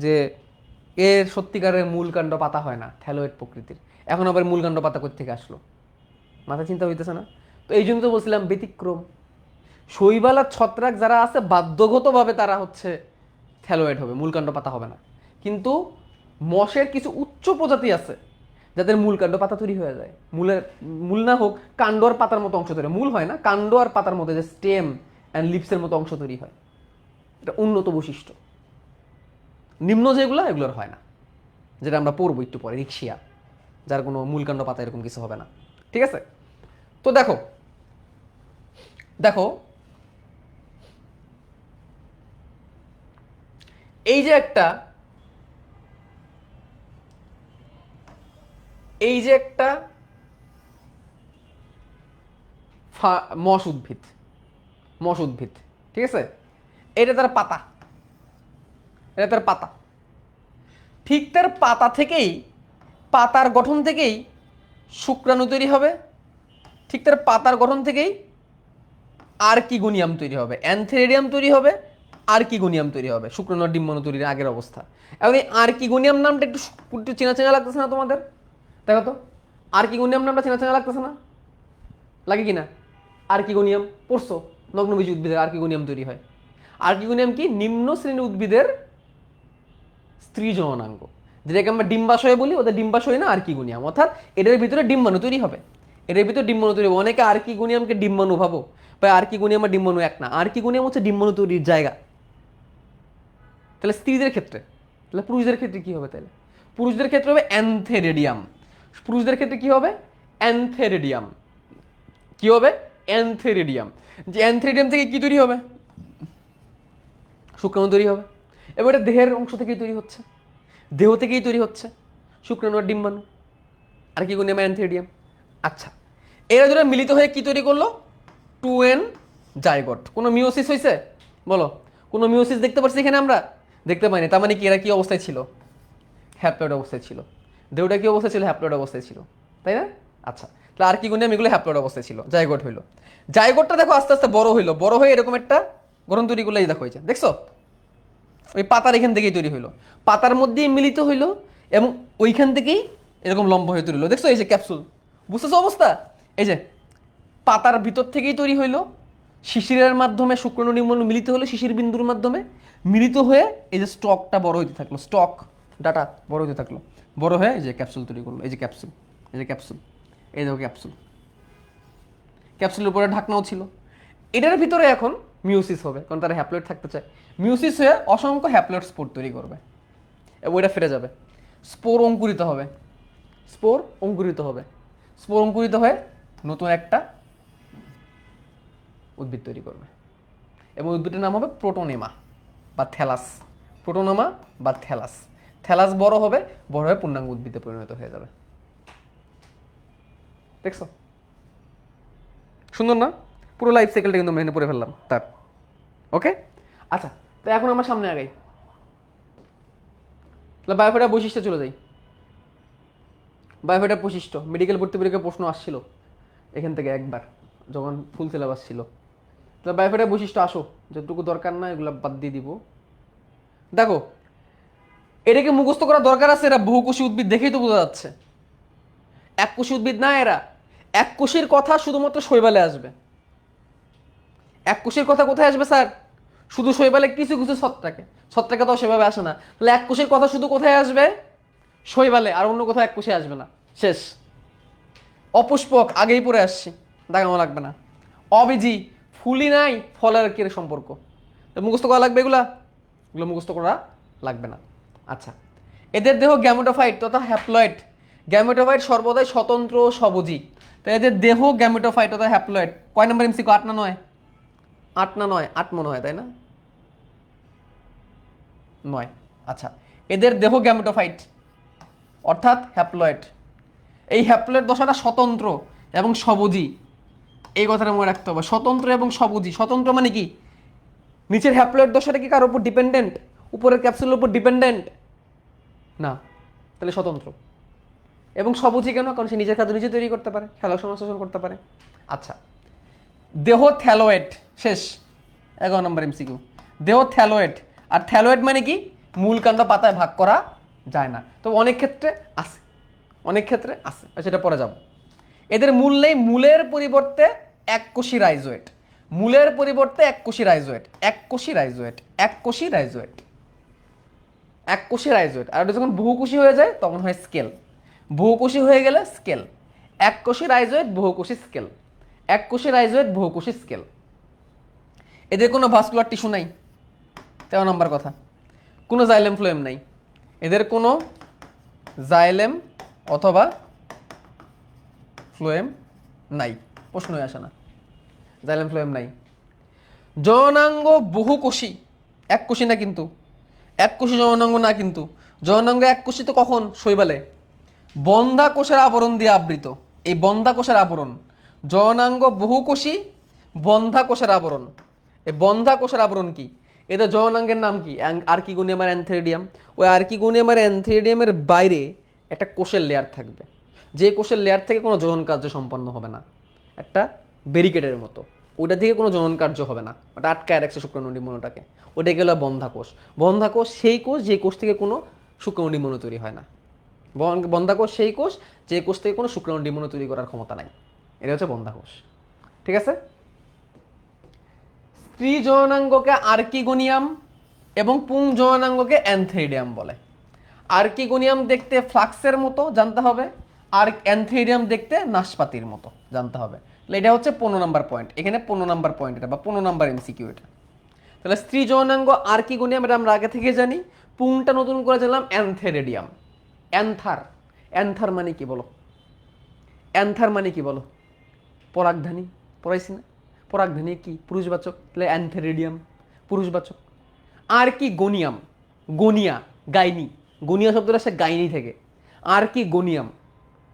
যে এর সত্যিকারের মূল কাণ্ড পাতা হয় না, থ্যালোয়েড প্রকৃতির। এখন আবার মূল কাণ্ড পাতা কোত্থেকে আসলো, মাথা চিন্তা হইতেছে না? তো এই জন্য তো বলছিলাম ব্যতিক্রম। শৈবাল আর ছত্রাক যারা আছে, বাধ্যগতভাবে তারা হচ্ছে থ্যালোয়েড হবে, মূলকাণ্ড পাতা হবে না। কিন্তু মশের কিছু উচ্চ প্রজাতি আছে যাদের মূলকাণ্ড পাতা তৈরি হয়ে যায়। মূলের, মূল না হোক, কাণ্ড আর পাতার মতো অংশ তৈরি, মূল হয় না, কাণ্ড আর পাতার মধ্যে যে স্টেম অ্যান্ড লিপসের মতো অংশ তৈরি হয়। এটা উন্নত বৈশিষ্ট্য। নিম্ন যেগুলো, এগুলোর হয় না, যেটা আমরা পড়বো একটু পরে, রিক্সিয়া, যার কোনো মূলকাণ্ড পাতা এরকম কিছু হবে না। ঠিক আছে? তো দেখো, দেখো এই যে একটা, এই যে একটা মশ উদ্ভিদ, মশ উদ্ভিদ, ঠিক আছে? এটা তার পাতা, এটা তার পাতা। ঠিক তার পাতা থেকেই, পাতার গঠন থেকেই শুক্রাণু তৈরি হবে। ঠিক তার পাতার গঠন থেকেই আর্কিগোনিয়াম তৈরি হবে, অ্যানথেরিডিয়াম তৈরি হবে, আর্কিগোনিয়াম তৈরি হবে, শুক্রাণু আর ডিম্বাণু তৈরির আগের অবস্থা। এবং এই আর্কিগোনিয়াম নামটা একটু একটু চেনা চেনা লাগতেছে না তোমাদের? দেখো তো, আর্কিগোনিয়াম নামটা চেনা চেনা লাগতেছে না? লাগে কি না? আর্কিগোনিয়াম পড়ছো, নগ্নবীজ উদ্ভিদের আর্কিগোনিয়াম তৈরি হয়। আর্কিগোনিয়াম কি, নিম্ন শ্রেণীর উদ্ভিদের স্ত্রী জননাঙ্গ, যেটাকে আমরা ডিম্বাশয় বলি। ওদের ডিম্বাশয় না আর্কিগোনিয়াম, অর্থাৎ এটার ভিতরে ডিম্বাণু তৈরি হবে, এটার ভিতরে ডিম্বাণু তৈরি হবে। অনেকে আর্কিগোনিয়ামকে ডিম্বাণু ভাবো, বা আর্কিগোনিয়াম আর ডিম্বাণু এক না। আর্কিগোনিয়াম হচ্ছে ডিম্বাণু তৈরির জায়গা। তাহলে স্ত্রীদের ক্ষেত্রে, তাহলে পুরুষদের ক্ষেত্রে কি হবে? তাহলে পুরুষদের ক্ষেত্রে হবে অ্যানথেরিডিয়াম। পুরুষদের ক্ষেত্রে কি হবে? অ্যানথেরিডিয়াম। কি হবে? অ্যানথেরিডিয়াম। যে অ্যানথেরিডিয়াম থেকে কি তৈরি হবে? শুক্রাণু তৈরি হবে। এবার এটা দেহের অংশ থেকেই তৈরি হচ্ছে, দেহ থেকেই তৈরি হচ্ছে শুক্রাণু আর ডিম্বাণু। আর কি গুণিয়াম অ্যান্থেরিডিয়াম। আচ্ছা, এরা দুটো মিলিত হয়ে কি তৈরি করলো? 2n zygote. কোনো মিওসিস হয়েছে? বলো, কোনো মিওসিস দেখতে পাচ্ছি এখানে আমরা? দেখতে পাইনি। তার মানে কি এরা কি অবস্থায় ছিল? হ্যাপ্লয়েড অবস্থায় ছিল। দেহটা কি অবস্থায় ছিল? হ্যাপ্লয়েড অবস্থায় ছিল, তাই না? আচ্ছা, তাহলে আর কি গুণিয়াম এগুলো হ্যাপ্লয়েড অবস্থায় ছিল, জাইগোট হইলো। জাইগোটটা দেখো আস্তে আস্তে বড় হইলো, বড় হয়ে এরকম একটা গঠন তৈরি করলে এই দেখো, হয়েছে দেখছো? ওই পাতার এখান থেকেই তৈরি হইলো, পাতার মধ্যেই মিলিত হইলো এবং ওইখান থেকেই এরকম লম্ব হয়ে তৈরি হলো। দেখছো এই যে ক্যাপসুল, বুঝতেছো অবস্থা? এই যে পাতার ভিতর থেকেই তৈরি হইলো, শিশিরের মাধ্যমে শুক্রাণু ডিম্বাণু মিলিত হলো, শিশির বিন্দুর মাধ্যমে মিলিত হয়ে এই যে স্টকটা বড় হইতে থাকলো, স্টক ডাটা বড় হইতে থাকলো, বড় হয়ে এই যে ক্যাপসুল তৈরি করলো। এই যে ক্যাপসুল, এই যে ক্যাপসুল, এই দেখো ক্যাপসুল, ক্যাপসুলের উপরে ঢাকনাও ছিল। এটার ভিতরে এখন মিউসিস হবে, কারণ তারা হ্যাপ্লয়েড থাকতে চায়। মিউসিস হয়ে অসংখ্য হ্যাপ্লয়েড স্পোর তৈরি করবে এবং ওইটা ফিরে যাবে। স্পোর অঙ্কুরিত হবে, স্পোর অঙ্কুরিত হবে, স্পোর অঙ্কুরিত হয়ে নতুন একটা উদ্ভিদ তৈরি করবে এবং উদ্ভিদের নাম হবে প্রোটোনেমা বা থ্যালাস। প্রোটোনেমা বা থ্যালাস। থ্যালাস বড় হবে, বড় হয়ে পূর্ণাঙ্গ উদ্ভিদে পরিণত হয়ে যাবে। দেখছো সুন্দর না? পুরো লাইফ সাইকেলটা কিন্তু আমরা এখানে পড়ে ফেললাম তার। ওকে, আচ্ছা, তো এখন আমরা সামনে আগাই, তাহলে বায়োফাইটার বৈশিষ্ট্য চলে যাই। বায়োফাইটার বৈশিষ্ট্য মেডিকেল ভর্তি পরীক্ষায় প্রশ্ন আসছিল এখান থেকে একবার, যখন ফুল সিলেবাস ছিল। তাহলে বায়োফাইটার বৈশিষ্ট্য আসো, যতটুকু দরকার না এগুলো বাদ দিয়ে দিব। দেখো, এটাকে মুখস্থ করা দরকার আছে? এরা বহুকোষী উদ্ভিদ দেখেই তো বোঝা যাচ্ছে। এককোষী উদ্ভিদ না এরা। এককোষীর কথা শুধুমাত্র শৈবালে আসবে। এককোষীর কথা কোথায় আসবে স্যার? শুধু শৈবালে, কিছু কিছু ছত্রাকে, ছত্রাকে তো সেভাবে আসে না। তাহলে এককোষীর কথা শুধু কোথায় আসবে? শৈবালে, আর অন্য কোথাও এককোষে আসবে না। শেষ। অপুষ্পক আগেই পড়ে আসছি, দেখানো লাগবে না। অবীজি, ফুলই নাই, ফলের কি সম্পর্ক? মুখস্থ করা লাগবে এগুলা? এগুলো মুখস্থ করা লাগবে না। আচ্ছা, এদের দেহ গ্যামেটোফাইট তথা হ্যাপ্লয়েড। গ্যামেটোফাইট সর্বদাই স্বতন্ত্র ও সবুজি। তো এদের দেহ গ্যামেটোফাইট তথা হ্যাপ্লয়েড। কয় নম্বর এমসিকিউ? 8 না 9? 8 না 9? 8 মনে হয়, তাই না? 9। আচ্ছা, এদের দেহ গ্যামেটোফাইট অর্থাৎ হ্যাপ্লয়েড। এই হ্যাপ্লয়েড দশাটা স্বতন্ত্র এবং সবুজি, এই কথাটা মনে রাখতে হবে। স্বতন্ত্র এবং সবুজি। স্বতন্ত্র মানে কি? নিচের হ্যাপ্লয়েড দশাটা কি কারোর উপর ডিপেন্ডেন্ট? উপরের ক্যাপসুলের উপর ডিপেন্ডেন্ট না, তাহলে স্বতন্ত্র। এবং সবুজি কেন? কারণ সে নিজের খাদ্য নিজে তৈরি করতে পারে, খেলা সংশ্লেষণ করতে পারে। আচ্ছা, দেহ থ্যালোয়েড। শেষ, 11 নম্বর এমসিকিউ। দেহ থ্যালোয়েড। আর থ্যালোয়েড মানে কি? মূল কাণ্ড পাতায় ভাগ করা যায় না, তবে অনেক ক্ষেত্রে আছে, অনেক ক্ষেত্রে আছে, সেটা পরে যাব। এদের মূল নেই, মূলের পরিবর্তে এককোষী রাইজোয়েট। মূলের পরিবর্তে এককোষী রাইজোয়েট, এককোষী রাইজোয়েট, এককোষী রাইজোয়েট, এককোষী রাইজোয়েট। আর যখন বহুকোষী হয়ে যায় তখন হয় স্কেল। বহুকোষী হয়ে গেলে স্কেল। এককোষী রাইজোয়েট, বহুকোষী স্কেল, এককোষী রাইজোয়েট, বহুকোষী স্কেল। এদের কোনো ভাস্কুলার টিস্যু নাই, 13 নম্বর কথা। কোনো জাইলেম ফ্লোয়েম নাই, এদের কোনো জাইলেম অথবা ফ্লোয়েম নাই, প্রশ্নই আসে না, জাইলেম ফ্লোয়েম নাই। যৌনাঙ্গ বহুকোষী, এককোষী না কিন্তু, এককোষী যৌনাঙ্গ না কিন্তু। যৌনাঙ্গ এককোষী তো কখন? শৈবালে। বন্ধা কোষের আবরণ দিয়ে আবৃত, এই বন্ধা কোষের আবরণ। যৌনাঙ্গ বহুকোষী, বন্ধা কোষের আবরণ। এই বন্ধা কোষের আবরণ কি? এদের যৌনাঙ্গের নাম কি? আর্কিগোনিয়াম আর অ্যানথেরিডিয়াম। ওই আর্কিগোনিয়াম আর অ্যানথেরিডিয়ামের বাইরে একটা কোষের লেয়ার থাকবে, যে কোষের লেয়ার থেকে কোনো যৌন কার্য সম্পন্ন হবে না, একটা ব্যারিকেডের মতো। ওটা থেকে কোনো যৌন কার্য হবে না, ওটা আটকায় রাখছে শুক্রাণু ডিম্বাণুটাকে। ওটা গেল বন্ধা কোষ। বন্ধা কোষ সেই কোষ যে কোষ থেকে কোনো শুক্রাণু ডিম্বাণু তৈরি হয় না। বন্ধা কোষ সেই কোষ যে কোষ থেকে কোনো শুক্রাণু ডিম্বাণু তৈরি করার ক্ষমতা নাই, এটা হচ্ছে বন্ধা কোষ। ঠিক আছে? স্ত্রী যৌনাঙ্গকে আর্কিগোনিয়াম এবং পুং যৌনাঙ্গকে অ্যানথেরিডিয়াম বলে। আর্কিগোনিয়াম দেখতে ফ্লাক্সের মতো জানতে হবে, আর অ্যানথেরিডিয়াম দেখতে নাশপাতির মতো জানতে হবে। তাহলে এটা হচ্ছে 15 নম্বর পয়েন্ট, এখানে 15 নম্বর পয়েন্ট এটা, বা 15 নম্বর এমসিকিউ এটা। তাহলে স্ত্রী যৌনাঙ্গ আর্কিগোনিয়াম এটা আমরা আগে থেকে জানি। পুংটা নতুন করে জানলাম অ্যানথেরিডিয়াম। অ্যান্থার, অ্যান্থার মানে কি বলো? অ্যান্থার মানে কি বলো? পরাগধানী, পড়াইছি না? পরাগধানী কি? পুরুষবাচক, তাহলে অ্যানথেরিডিয়াম পুরুষবাচক। আর কি গনিয়াম, গনিয়া, গাইনি, গনিয়া শব্দটা আসে গাইনি থেকে। আর কি গনিয়াম,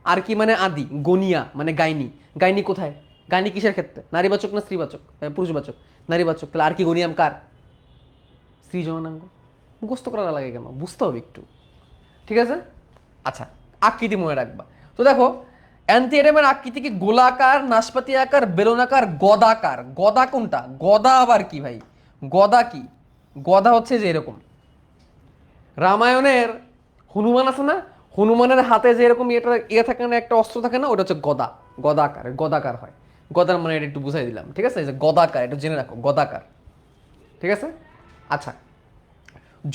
আর কি মানে আদি, গনিয়া মানে গাইনি। গাইনি কোথায়? গাইনি কিসের ক্ষেত্রে? নারীবাচক না স্ত্রীবাচক? পুরুষবাচক। নারীবাচক। তাহলে আর কি গনিয়াম কার? স্ত্রী যৌনাঙ্গ। মুখস্থ করা লাগে কেন? বুঝতে হবে একটু। ঠিক আছে? আচ্ছা, আকৃতি মনে রাখবা। তো দেখো, অ্যান্থিএডেমের আকৃতি কি গোলাকার, নাশপাতি আকার, বেলুনাকার, গদাকার। গদা কোনটা? গদা আবার কি ভাই? গদা কি? গদা হচ্ছে যে এরকম। রামায়ণের হনুমান আছে না, হনুমানের হাতে যে এরকম ইয়ে থাকে না, একটা অস্ত্র থাকে না, ওটা হচ্ছে গদা। গদাকার, গদাকার হয়। গদার মানে এটা একটু বুঝাই দিলাম, ঠিক আছে? যে গদাকার, এটা জেনে রাখো, গদাকার। ঠিক আছে? আচ্ছা,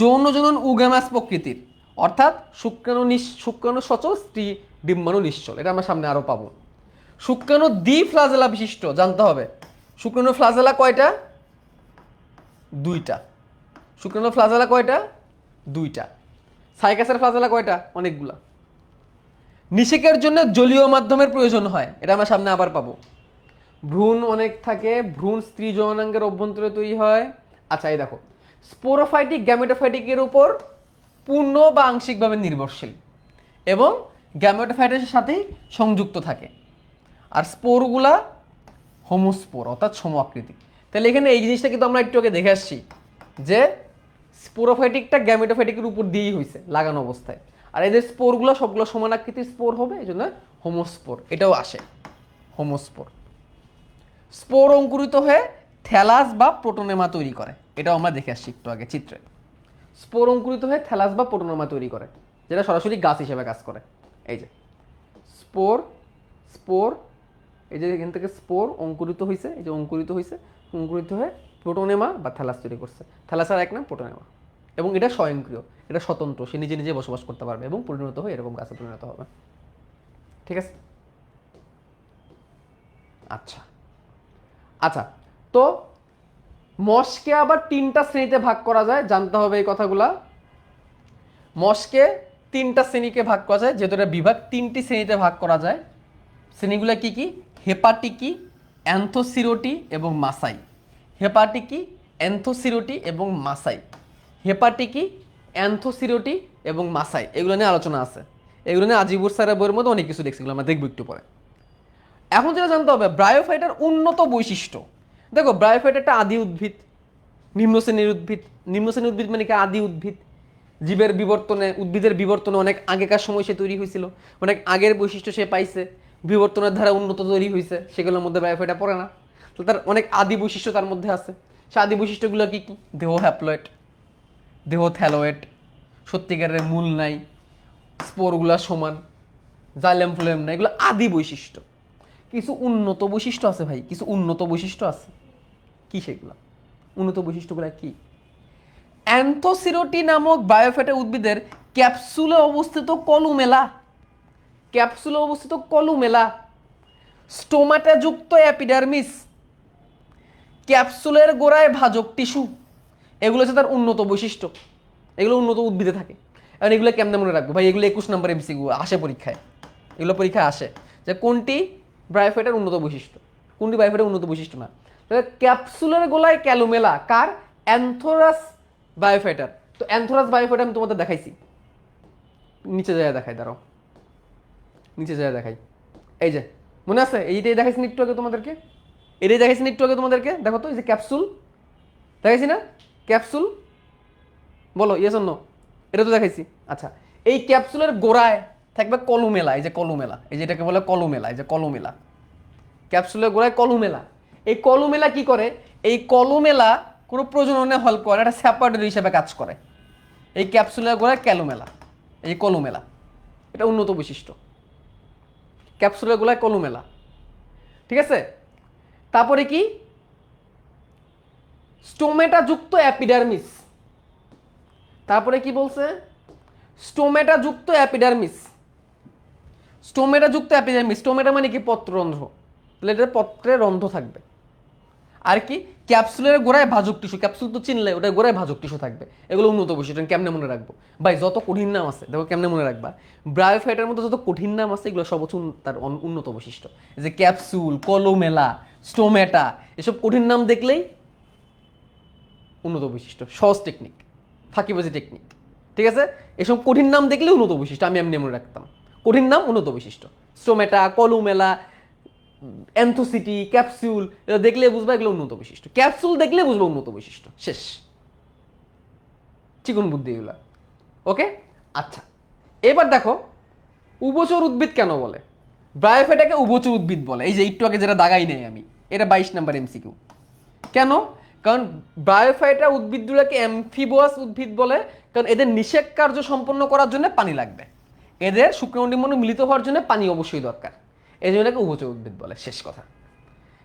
যৌন জনন উগ্যামাস প্রকৃতির, অর্থাৎ শুক্রাণু সচল, স্ত্রী ডিম্বাণু নিশ্চল। এটা আমরা সামনে আরো পাবো। শুক্রাণু দ্বি ফ্লাজেলা বিশিষ্ট, জানতে হবে। শুক্রাণু ফ্লাজেলা কয়টা? দুইটা। শুক্রাণু ফ্লাজেলা কয়টা? দুইটা। সাইকাসের ফ্লাজেলা কয়টা? অনেকগুলা। নিষেকের জন্য জলীয় মাধ্যমের প্রয়োজন হয়, এটা আমরা সামনে আবার পাবো। ভ্রূণ অনেক থাকে, ভ্রূণ স্ত্রী যৌনাঙ্গের অভ্যন্তরে তৈরি হয়। আচ্ছা, এই দেখো, স্পোরোফাইটিক গ্যামেটোফাইটিকের উপর পূর্ণ বা আংশিকভাবে নির্ভরশীল এবং গ্যামেটোফাইটাসের সাথেই সংযুক্ত থাকে। আর স্পোরগুলা হোমোস্পোর, অর্থাৎ সম আকৃতি। তাহলে এখানে এই জিনিসটা কিন্তু আমরা একটু আগে দেখে আসছি যে স্পোরোফাইটিকটা গ্যামেটোফাইটিকের উপর দিয়েই হয়েছে লাগানো অবস্থায়। আর এই যে স্পোরগুলো সবগুলো সমান আকৃতির স্পোর হবে, এই জন্য হোমোস্পোর এটাও আসে, হোমোস্পোর। স্পোর অঙ্কুরিত হয়ে থ্যালাস বা প্রোটোনেমা তৈরি করে, এটাও আমরা দেখে আসছি একটু আগে চিত্রে। স্পোর অঙ্কুরিত হয়ে থ্যালাস বা প্রোটোনেমা তৈরি করে, যেটা সরাসরি গাছ হিসেবে কাজ করে। এই যে স্পোর, স্পোর, এই যে এখান থেকে স্পোর অঙ্কুরিত হয়েছে, এই যে অঙ্কুরিত হয়েছে, অঙ্কুরিত হয়ে প্রোটোনেমা বা থ্যালাস তৈরি করছে। থ্যালাসের এক নাম প্রোটোনেমা। এবং এটা স্বয়ংক্রিয়, এটা স্বতন্ত্র, সে নিজে নিজে বসবাস করতে পারবে এবং পরিণত হয়ে এরকম গাছে পরিণত হবে। ঠিক আছে? আচ্ছা আচ্ছা, তো মশকে আবার তিনটা শ্রেণীতে ভাগ করা যায়, জানতে হবে এই কথাগুলা। মশকে তিনটা শ্রেণীকে ভাগ করা যায়, যেহেতু এটা বিভাগ, তিনটি শ্রেণীতে ভাগ করা যায়। শ্রেণীগুলো কি কি? হেপাটিকি, অ্যান্থোসিরোটি এবং মাসাই। হেপাটিকি, অ্যান্থোসিরোটি এবং মাসাই। হেপাটিকি, অ্যান্থোসিরোটি এবং মাসাই, এগুলো নিয়ে আলোচনা আছে। এগুলো নিয়ে আজিবুর স্যারের বইয়ের মধ্যে অনেক কিছু দেখছি, এগুলো আমরা দেখবো একটু পরে। এখন যেটা জানতে হবে, ব্রায়োফাইটার উন্নত বৈশিষ্ট্য। দেখো, ব্রায়োফাইট একটা আদি উদ্ভিদ, নিম্ন শ্রেণীর উদ্ভিদ। নিম্ন শ্রেণীর উদ্ভিদ মানে কি? আদি উদ্ভিদ। জীবের বিবর্তনে, উদ্ভিদের বিবর্তনে অনেক আগেকার সময় সে তৈরি হয়েছিল, অনেক আগের বৈশিষ্ট্য সে পাইছে, বিবর্তনের ধারা উন্নত তৈরি হয়েছে, সেগুলোর মধ্যে ব্রায়োফাইটা পড়ে না। তো তার অনেক আদি বৈশিষ্ট্য তার মধ্যে আছে। সে আদি বৈশিষ্ট্যগুলো কি কি? দেহ হ্যাপ্লয়েড, দেহ থ্যালোয়েড, সত্যিকারের মূল নাই, স্পোরগুলা সমান, জাইলেম ফ্লোয়েম নাই, এগুলো আদি বৈশিষ্ট্য। কিছু উন্নত বৈশিষ্ট্য আছে ভাই, কিছু উন্নত বৈশিষ্ট্য আছে। কি সেগুলো উন্নত বৈশিষ্ট্যগুলো? কি? অ্যান্থোসিরোটি নামক বায়োফাইটা উদ্ভিদের ক্যাপসুলে অবস্থিত কলুমেলা, ক্যাপসুলে অবস্থিত কলুমেলা, স্টোমাটাযুক্ত অ্যাপিডার্মিস, ক্যাপসুলের গোড়ায় ভাজক টিস্যু, এগুলো হচ্ছে তার উন্নত বৈশিষ্ট্য। এগুলো উন্নত উদ্ভিদে থাকে। এখন এগুলো কেমনে মনে রাখবো ভাই? এগুলো 21 নম্বর এমসিকিউ আসে পরীক্ষায়, এগুলো পরীক্ষায় আসে যে কোনটি ব্রায়োফাইটার উন্নত বৈশিষ্ট্য, কোনটি ব্রায়োফাইটার উন্নত বৈশিষ্ট্য না। ক্যাপসুলের গোলায় ক্যালুমেলা কার? অ্যান্থোরাস বায়োফাইটার। তো অ্যান্থোরাস বায়োফাইটার আমি তোমাদের দেখাইছি, নিচে যায় দেখাই, দাঁড়াও, নিচে যায় দেখাই। এই যে মনে আছে, এইটাই দেখাইছি একটু আগে তোমাদেরকে, এটাই দেখাইছি একটু আগে তোমাদেরকে। দেখো তো, এই যে ক্যাপসুল দেখাইছি না? ক্যাপসুল বলো, ইয়েস অর নো? এটা তো দেখাইছি। আচ্ছা, এই ক্যাপসুলের গোড়ায় থাকবে কলুমেলা, এই যে কলুমেলা, এই যে এটাকে বলে কলুমেলা, এই যে কলুমেলা, ক্যাপসুলের গোড়ায় কলুমেলা। এই কলুমেলা কি করে? এই কলুমেলা কোনো প্রজননে হেল্প করে, এটা স্যাপারেটর হিসেবে কাজ করে। এই ক্যাপসুলের গোড়ায় ক্যালুমেলা, এই কলুমেলা, এটা উন্নত বৈশিষ্ট্য। ক্যাপসুলের গোড়ায় কলুমেলা, ঠিক আছে? তারপরে কি? স্টোমেটাযুক্ত অ্যাপিডার্মিস। তারপরে কি বলছে? স্টোমেটাযুক্ত অ্যাপিডার্মিস। স্টোমেটাযুক্ত অ্যাপিডার্মিস, স্টোমেটা মানে কি? পত্ররন্ধ্র। তাহলে এটা পত্রে রন্ধ্র থাকবে। আর কি? ক্যাপসুলের গোড়ায় ভাজক টিস্যু, ক্যাপসুল তো চিনলে, ওটার গোড়ায় ভাজক টিস্যু থাকবে। এগুলো উন্নত বৈশিষ্ট্য। কেমনে মনে রাখবো ভাই? যত কঠিন নাম আছে দেখো, কেমনে মনে রাখবা? ব্রায়োফাইটার মধ্যে যত কঠিন নাম আছে, এগুলো সব হচ্ছে তার উন্নত বৈশিষ্ট্য। এই যে ক্যাপসুল, কলোমেলা, স্টোমেটা, এসব কঠিন নাম দেখলেই উন্নত বৈশিষ্ট্য, সহজ টেকনিক, ফাঁকিবাজি টেকনিক। ঠিক আছে, এসব কঠিন নাম দেখলে উন্নত বৈশিষ্ট্য, আমি এমনি মনে রাখতাম। কঠিন নাম উন্নত বৈশিষ্ট্য, স্টোমেটা, কলুমেলা, অ্যান্থোসিটি, ক্যাপসুল, এটা দেখলে বুঝবা এগুলো উন্নত বৈশিষ্ট্য। ক্যাপসুল দেখলে বুঝবো উন্নত বৈশিষ্ট্য, শেষ। চিকন বুদ্ধি এগুলা। ওকে, আচ্ছা এবার দেখো উভচর উদ্ভিদ কেন বলে? ব্রায়োফাইটাকে উভচর উদ্ভিদ বলে, এই যে একটু আগে যেটা দাগাই নেই আমি, এটা 22 নাম্বার এমসিকিউ। কেন? কারণ ব্রায়োফাইটা উদ্ভিদগুলোকে অ্যামফিবোয়াস উদ্ভিদ বলে, কারণ এদের নিষেক কার্য সম্পন্ন করার জন্য পানি লাগবে, এদের শুক্রাণুডিম্বাণু মিলিত হওয়ার জন্য পানি অবশ্যই দরকার, এই জন্য এটাকে উভচর উদ্ভিদ বলে, শেষ কথা।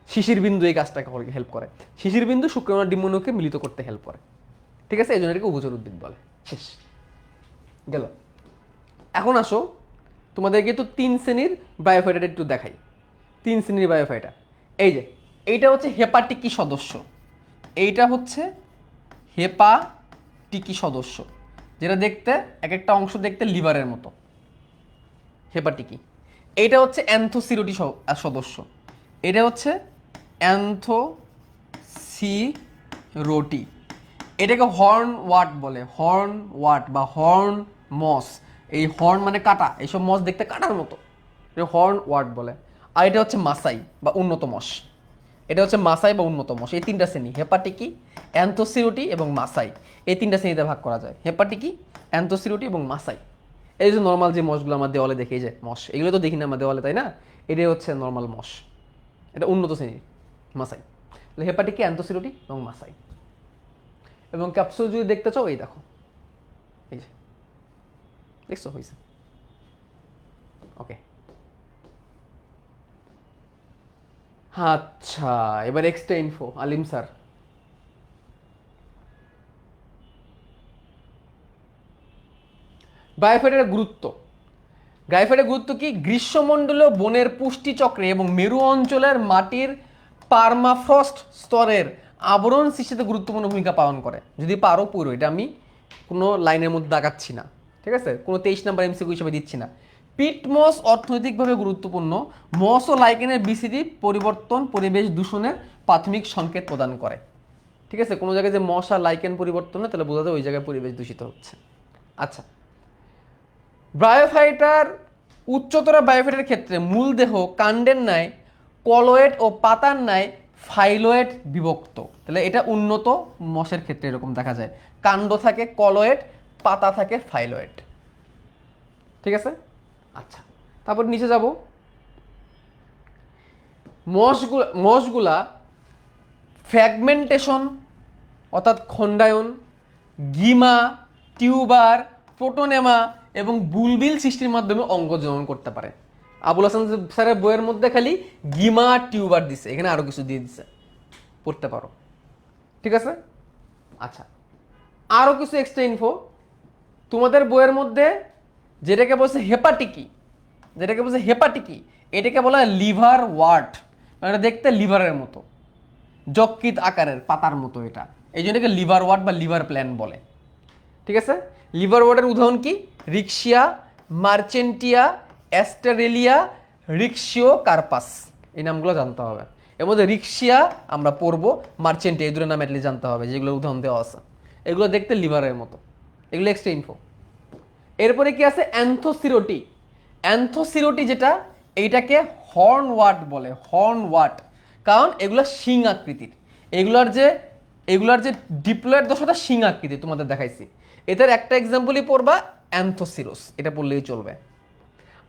শিশির বিন্দু এই কাজটাকে হেল্প করে, শিশির বিন্দু শুক্রাণুডিম্বাণুকে মিলিত করতে হেল্প করে। ঠিক আছে, এই জন্য এটাকে উভচর উদ্ভিদ বলে, শেষ গেল। এখন আসো তোমাদেরকে তো 3 শ্রেণীর বায়োফাইটার একটু দেখাই। 3 শ্রেণীর বায়োফাইটা, এই যে এইটা হচ্ছে হেপাটিকি সদস্য, এইটা হচ্ছে হেপাটিকি সদস্য, যেটা দেখতে এক একটা অংশ দেখতে লিভারের মতো, হেপাটিকি। এইটা হচ্ছে অ্যান্থোসিরোটি সদস্য, এটা হচ্ছে অ্যান্থোসিরোটি। এটাকে হর্ন ওয়াট বলে, হর্ন ওয়াট বা হর্ন মস। এই হর্ন মানে কাটা, এইসব মস দেখতে কাটার মতো, এটা হর্ন ওয়াট বলে। আর এটা হচ্ছে মাসাই বা উন্নত মস, এটা হচ্ছে মাসাই বা উন্নত মস। এই 3টা শ্রেণী, হেপাটিকি, অ্যান্থোসিরোটি এবং মাসাই, এই 3টা শ্রেণীতে ভাগ করা যায়, হেপাটিকি, অ্যান্থোসিরোটি এবং মাসাই। এই যে নর্মাল যে মসগুলো আমার দেওয়ালে দেখি, এই যে মস, এগুলো তো দেখি না আমার দেওয়ালে, তাই না? এটাই হচ্ছে নর্মাল মস, এটা উন্নত শ্রেণীর মাসাই। হেপাটিকি, অ্যান্থোসিরোটি এবং মাসাই। এবং ক্যাপসুল যদি দেখতে চাও, এই দেখো, এই যে দেখছো হয়েছে। ওকে, আচ্ছা এবার এক্সট্রা ইনফো আলিম স্যার। বায়োফাইটের গুরুত্ব, গ্রাইফাইটের গুরুত্ব কি? গ্রীষ্মমণ্ডলীয় বনের পুষ্টি চক্রে এবং মেরু অঞ্চলের মাটির পারমাফ্রস্ট স্তরের আবরণ সৃষ্টিতে গুরুত্বপূর্ণ ভূমিকা পালন করে। যদি পারো পুরো, এটা আমি কোনো লাইনের মধ্যে দাগাচ্ছি না, ঠিক আছে, কোনো 23 নাম্বার এমসিকিউ হিসেবে দিচ্ছি না। পিটমস অর্থনৈতিকভাবে গুরুত্বপূর্ণ, মস ও লাইকেনের বিস্তৃতি পরিবর্তন পরিবেশ দূষণের প্রাথমিক সংকেত প্রদান করে। ঠিক আছে, কোনো জায়গায় যে মস আর লাইকেন পরিবর্তন হয়, তাহলে বোঝা যায় ওই জায়গায় পরিবেশ দূষিত হচ্ছে। আচ্ছা, ব্রায়োফাইটার উচ্চতর বায়োফাইটের ক্ষেত্রে মূল দেহ কাণ্ডের ন্যায় কলয়েড ও পাতার ন্যায় ফাইলয়েড বিভক্ত। তাহলে এটা উন্নত মসের ক্ষেত্রে এরকম দেখা যায়, কাণ্ড থাকে কলয়েড, পাতা থাকে ফাইলয়েড। ঠিক আছে, আচ্ছা তারপর নিচে যাব। মসগুলা ফ্র্যাগমেন্টেশন অর্থাৎ খণ্ডায়ন, গিমা, টিউবার, প্রোটোনেমা এবং বুলবিল সৃষ্টির মাধ্যমে অঙ্গ জনন করতে পারে। আবুল হাসান স্যারের বইয়ের মধ্যে খালি গিমা টিউবার দিছে, এখানে আরো কিছু দিয়ে দিছে, পড়তে পারো। ঠিক আছে, আচ্ছা আরো কিছু এক্সট্রা ইনফো তোমাদের বইয়ের মধ্যে, যেটাকে বলছে হেপাটিকি, যেটাকে বলছে হেপাটিকি, এটাকে বলা হয় লিভার ওয়ার্ট, এটা দেখতে লিভারের মতো, যকৃৎ আকারের পাতার মতো এটা, এই জন্য এটাকে লিভার ওয়ার্ট বা লিভার প্ল্যান বলে। ঠিক আছে, লিভার ওয়ার্টের উদাহরণ কি? রিক্সিয়া, মার্চেন্টিয়া, অ্যাস্টারেলিয়া, রিক্সিও কার্পাস, এই নামগুলো জানতে হবে। এর মধ্যে রিক্সিয়া আমরা পড়বো, মার্চেন্টিয়া, এই দুটো নাম এটলি জানতে হবে, যেগুলো উদাহরণ দেওয়া আছে। এগুলো দেখতে লিভারের মতো, এগুলো এক্সট্রা ইনফো। এরপরে কি আছে? অ্যান্থোসিরোটি। অ্যান্থোসিরোটি যেটা, এইটাকে হর্ন ওয়াট বলে, হর্ন ওয়াট, কারণ এগুলো শিং আকৃতির। এগুলার যে ডিপ্লয়েড দশাটা শিং আকৃতির তোমাদের দেখাইছি। এটার একটা এক্সাম্পলই পড়বা অ্যান্থোসিরোস, এটা পড়লেই চলবে।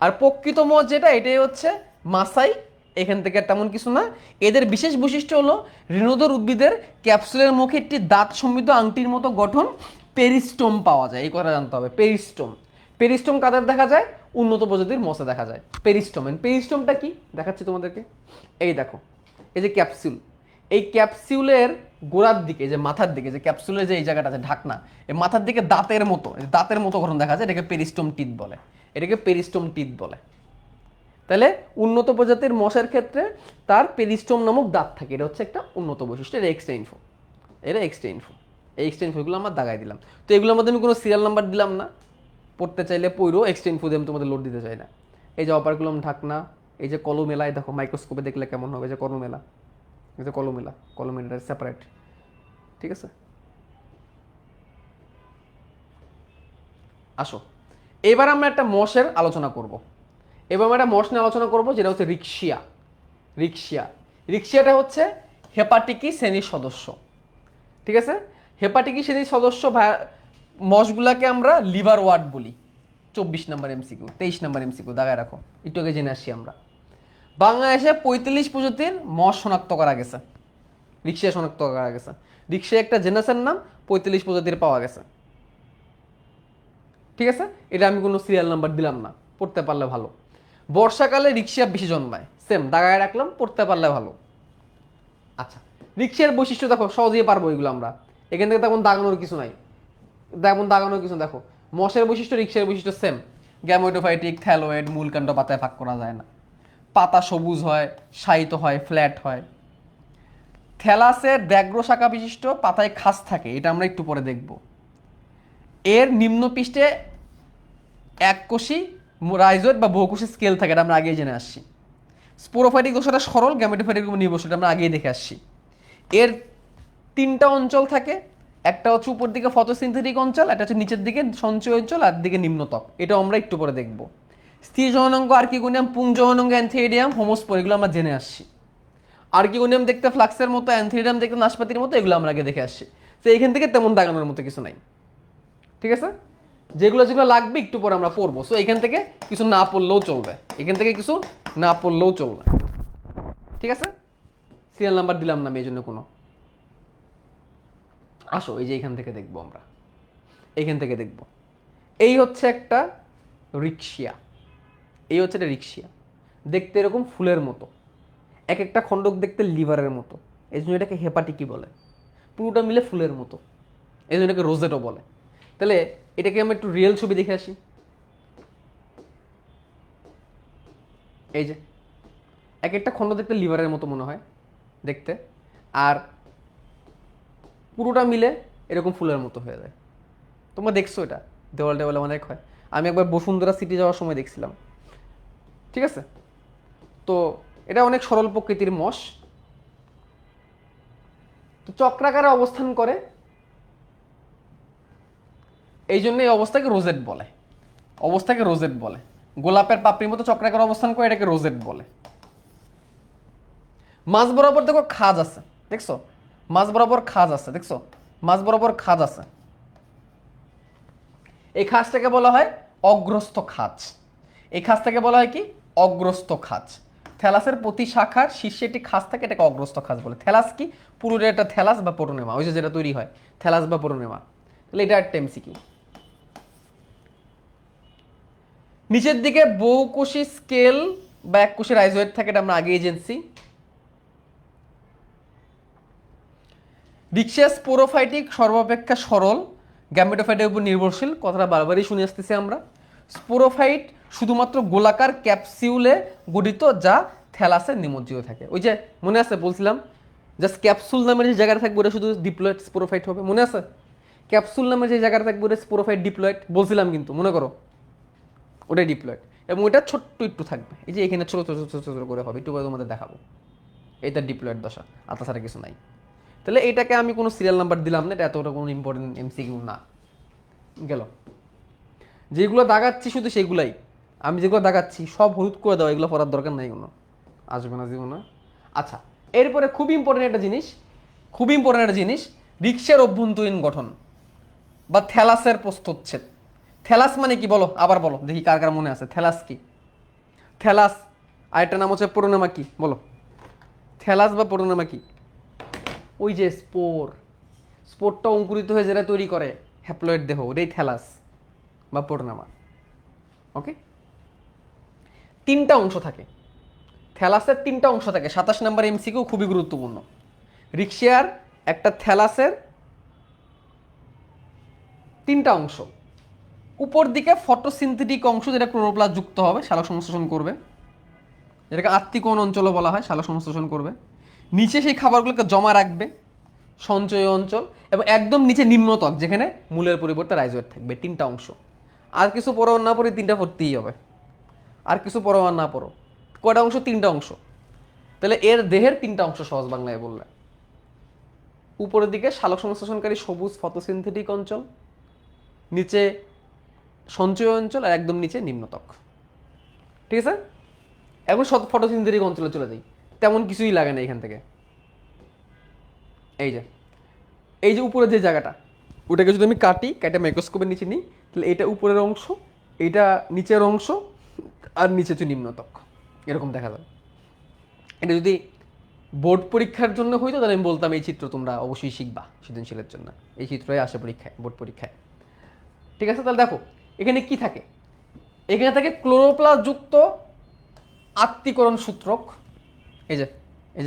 আর প্রকৃত মস যেটা, এটাই হচ্ছে মাসাই, এখান থেকে তেমন কিছু না। এদের বিশেষ বৈশিষ্ট্য হলো ঋণোদর উদ্ভিদের ক্যাপসুলের মুখে একটি দাঁত সমৃদ্ধ আংটির মতো গঠন, পেরিস্টোম পাওয়া যায়, এই কথা জানতে হবে। পেরিস্টোম, পেরিস্টোম কাদের দেখা যায়? উন্নত প্রজাতির মসে দেখা যায় পেরিস্টোম। পেরিস্টোমটা কি দেখাচ্ছি তোমাদেরকে, এই দেখো, এই যে ক্যাপসুল, এই ক্যাপসুলের গোড়ার দিকে, যে মাথার দিকে, যে ক্যাপসুলের যে এই জায়গাটা আছে ঢাকনা, এই মাথার দিকে দাঁতের মতো গঠন দেখা যায়, এটাকে পেরিস্টোম টিথ বলে, এটাকে পেরিস্টোম টিথ বলে। তাহলে উন্নত প্রজাতির মশের ক্ষেত্রে তার পেরিস্টোম নামক দাঁত থাকে, এটা হচ্ছে একটা উন্নত বৈশিষ্ট্য। এটা এক্সট্রা ইনফো, এটা এক্সট্রা ইনফো, এই এক্সট্রা ইনফোগুলো আমার দাগাই দিলাম। তো এগুলোর মধ্যে আমি কোনো সিরিয়াল নাম্বার দিলাম না, পড়তে চাইলে পড়ো, এক্সট্রা ইনফো দিয়ে আমি তোমাদের লোড দিতে চাই না। এই যে অপারকুলাম ঢাকনা, এই যে কলোমেলা, দেখো মাইক্রোস্কোপে দেখলে কেমন হবে, যে কলোমেলা, এই যে কলোমেলা, কলোমেলাটা সেপারেট। ঠিক আছে, আসো এবার আমরা একটা মশের আলোচনা করব। এবার আমরা একটা মশ নিয়ে আলোচনা করব, যেটা হচ্ছে রিক্সিয়া। রিক্সিয়া রিক্সিয়াটা হচ্ছে হেপাটিকি শ্রেণীর সদস্য। ঠিক আছে, হেপাটিকি শ্রেণীর সদস্য মশগুলাকে আমরা লিভার ওয়ার্ড বলি। 24 নম্বর এমসিকিউ, 23 নম্বর এমসিকিউ দাগায় রাখো, একটু আগে জেনে আসছি আমরা। বাংলাদেশে 45 প্রজাতির মশ শনাক্ত করা গেছে, রিক্সিয়া শনাক্ত করা গেছে। রিক্সিয়া একটা জেনাসের নাম, 45 প্রজাতির পাওয়া গেছে। ঠিক আছে, এটা আমি কোনো সিরিয়াল নাম্বার দিলাম না, পড়তে পারলে ভালো। বর্ষাকালে রিক্সিয়া বেশি জন্মায়, সেম দাগায় রাখলাম, পড়তে পারলে ভালো। আচ্ছা, রিক্সিয়ার বৈশিষ্ট্য দেখো, সহজেই পারবো এগুলো আমরা, এখান থেকে তেমন দাগানোর কিছু নাই। তেমন দাগানোর কিছু, দেখো মশের বৈশিষ্ট্য রিক্সিয়ার বৈশিষ্ট্য সেম। গ্যামেটোফাইটিক, থ্যালোয়েড, মূলকাণ্ড পাতায় ভাগ করা যায় না। পাতা সবুজ হয়, শায়িত হয়, ফ্ল্যাট হয়। থ্যালাসের ব্যাঘ্র শাখা বিশিষ্ট, পাতায় খাস থাকে, এটা আমরা একটু পরে দেখব। এর নিম্ন পৃষ্ঠে এককোষী রাইজোইড বা বহুকোষী স্কেল থাকে, এটা আমরা আগেই জেনে আসছি। স্পোরোফাইটিক দশাটা সরল, গ্যামেটোফাইটিক নির্ভরশীল, এটা আমরা আগেই দেখে আসছি। এর 3টা অঞ্চল থাকে, একটা হচ্ছে উপর দিকে ফটোসিনথেটিক অঞ্চল, একটা হচ্ছে নিচের দিকে সঞ্চয় অঞ্চল, আর দিকে নিম্নত্বক, এটা আমরা একটু পরে দেখব। স্থির জননাঙ্গ, আর্কিগোনিয়াম, পুং জননাঙ্গ, অ্যান্থিরিডিয়াম, হোমোস্পোর, এগুলো আমরা জেনে আসছি। আর্কিগোনিয়াম দেখতে ফ্লাক্সের মতো, অ্যান্থিরিডিয়াম দেখতে নাশপাতির মতো, এগুলো আমরা আগে দেখে আসছি। তো এইখান থেকে তেমন দাগানোর মতো কিছু নাই। ঠিক আছে, যেগুলো যেগুলো লাগবে একটু পরে আমরা পড়বো। সো এখান থেকে কিছু না পড়লেও চলবে, এখান থেকে কিছু না পড়লেও চলবে। ঠিক আছে, সিরিয়াল নাম্বার দিলাম না আমি এই জন্য কোনো। আসো এই যে এখান থেকে দেখবো আমরা, এইখান থেকে দেখব। এই হচ্ছে একটা রিক্সিয়া, এই হচ্ছে একটা রিক্সিয়া, দেখতে এরকম ফুলের মতো, এক একটা খণ্ডক দেখতে লিভারের মতো, এই জন্য এটাকে হেপাটিকি বলে। পুরোটা মিলে ফুলের মতো, এই জন্য এটাকে রোজেটো বলে। তাহলে এটাকে আমরা একটু রিয়েল ছবি দেখে আসি। এই যে এক একটা খণ্ড দেখতে লিভারের মতো মনে হয় দেখতে, আর পুরোটা মিলে এরকম ফুলের মতো হয়ে যায়। তোমরা দেখছো এটা, দেওয়াল টেওয়ালে অনেক হয়। আমি একবার বসুন্ধরা সিটি যাওয়ার সময় দেখছিলাম। ঠিক আছে, তো এটা অনেক সরল প্রকৃতির মশ। তো চক্রাকারে অবস্থান করে, এই জন্য এই অবস্থাকে রোজেট বলে। অবস্থাকে রোজেট বলে, গোলাপের পাপড়ির মতো চক্রাকারে অবস্থান করে, এটাকে রোজেট বলে। মাঝ বরাবর দেখো খাজ আছে, দেখছো? মাঝ বরাবর খাজ আছে, দেখছো? মাঝ বরাবর খাজ আছে। এই খাজটাকে বলা হয় অগ্রস্থ খাজ। এই খাজটাকে বলা হয় কি? অগ্রস্থ খাজ। থ্যালাসের প্রতি শাখার শীর্ষে একটি খাজ থাকে, এটাকে অগ্রস্থ খাজ বলে। থ্যালাস কি? পুরোটা একটা থ্যালাস বা পোটোনেমা, ওই যে যেটা তৈরি হয় থ্যালাস বা পোটোনেমা। তাহলে এটা একটা এমসিকিউ। নিচের দিকে বহুকোষী স্কেল বা এককোষী রাইজোয়েড থাকে, এটা আমরা আগেই জেনেছি। রিক্সিয়া স্পোরোফাইটিক, সর্বাপেক্ষা সরল, গ্যামেটোফাইটের উপর নির্ভরশীল, কথাটা বারবারই শুনে আসতেছি আমরা। স্পোরোফাইট শুধুমাত্র গোলাকার ক্যাপসিউলে গঠিত, যা থ্যালাসে নিমজ্জিত থাকে। ওই যে মনে আছে বলছিলাম, জাস্ট ক্যাপসুল নামের যে জায়গাটা থাকবে ওটা শুধু ডিপ্লয়েড স্পোরোফাইট হবে, মনে আছে? ক্যাপসুল নামের যে জায়গাটা থাকবে ওটা স্পোরোফাইট ডিপ্লয়েড বলছিলাম, কিন্তু মনে করো ওটাই ডিপ্লয়েড, এবং ওটা ছোট্ট একটু থাকবে, এই যে এখানে ছোট ছোট ছোট ছোট করে হবে, একটু পরে তোমাদের দেখাবো। এটা ডিপ্লয়েড দশা, আর তাছাড়া কিছু নাই। তাহলে এইটাকে আমি কোনো সিরিয়াল নাম্বার দিলাম না, এটা এতটা কোনো ইম্পর্টেন্ট এমসিকিউ না। গেল, যেগুলো দাগাচ্ছি শুধু সেগুলাই, আমি যেগুলো দাগাচ্ছি সব হলুদ করে দাও, এগুলো পড়ার দরকার নাই কোনো, আসবে না জীবনে। আচ্ছা, এরপরে খুব ইম্পর্টেন্ট একটা জিনিস, খুব ইম্পর্টেন্ট একটা জিনিস, রিক্সের অভ্যন্তরীণ গঠন বা থ্যালাসের প্রস্থচ্ছেদ। থ্যালাস মানে কি বলো, আবার বলো দেখি কার কার মনে আছে থ্যালাস কি? থ্যালাস আরেকটা নাম হচ্ছে পোটোনেমা, কি বলো? থ্যালাস বা পোটোনেমা কি? ওই যে স্পোর, স্পোরটা অঙ্কুরিত হয়ে যেটা তৈরি করে হ্যাপ্লয়েড দেহ, ওটাই থ্যালাস বা পোটোনেমা। ওকে, 3টা অংশ থাকে থ্যালাসের, 3টা অংশ থাকে। 27 নম্বর এমসিকিউ খুবই গুরুত্বপূর্ণ। রিক্সিয়ার একটা থ্যালাসের 3টা অংশ। উপর দিকে ফটোসিনথেটিক অংশ, যেটা ক্লোরোপ্লাস্ট যুক্ত হবে, সালোক সংশ্লেষণ করবে, যেটাকে আত্তিকোণ অঞ্চলও বলা হয়, সালোক সংশ্লেষণ করবে। নিচে সেই খাবারগুলোকে জমা রাখবে, সঞ্চয় অঞ্চল, এবং একদম নিচে নিম্নতক, যেখানে মূলের পরিবর্তে রাইজোয়েড থাকবে। 3টা অংশ। আর কিছু পড়ো না পড়ি, 3টা পড়তেই হবে। আর কিছু পড়ো আর না পড়ো, কয়টা অংশ? 3টা অংশ। তাহলে এর দেহের 3টা অংশ সহজ বাংলায় বললে, উপরের দিকে সালোক সংশ্লেষণকারী সবুজ ফটোসিনথেটিক অঞ্চল, নিচে সঞ্চয় অঞ্চল আর একদম নিচে নিম্নত্বক। ঠিক আছে, এখন ফটোসিনথেটিক অঞ্চলে চলে যাই। তেমন কিছুই লাগে না এখান থেকে। এই যে উপরের যে জায়গাটা, ওটাকে যদি আমি কেটে মাইক্রোস্কোপের নিচে নিই, তাহলে এটা উপরের অংশ, এটা নিচের অংশ, আর নিচে হচ্ছে নিম্নত্বক, এরকম দেখা যাবে। এটা যদি বোর্ড পরীক্ষার জন্য হইতো তাহলে আমি বলতাম এই চিত্র তোমরা অবশ্যই শিখবা সৃজনশীলের জন্য, এই চিত্রই আসে পরীক্ষায়, বোর্ড পরীক্ষায়। ঠিক আছে, তাহলে দেখো এখানে কি থাকে। এখানে থাকে ক্লোরোপ্লাস্টযুক্ত আত্তীকরণ সূত্রক। এই যে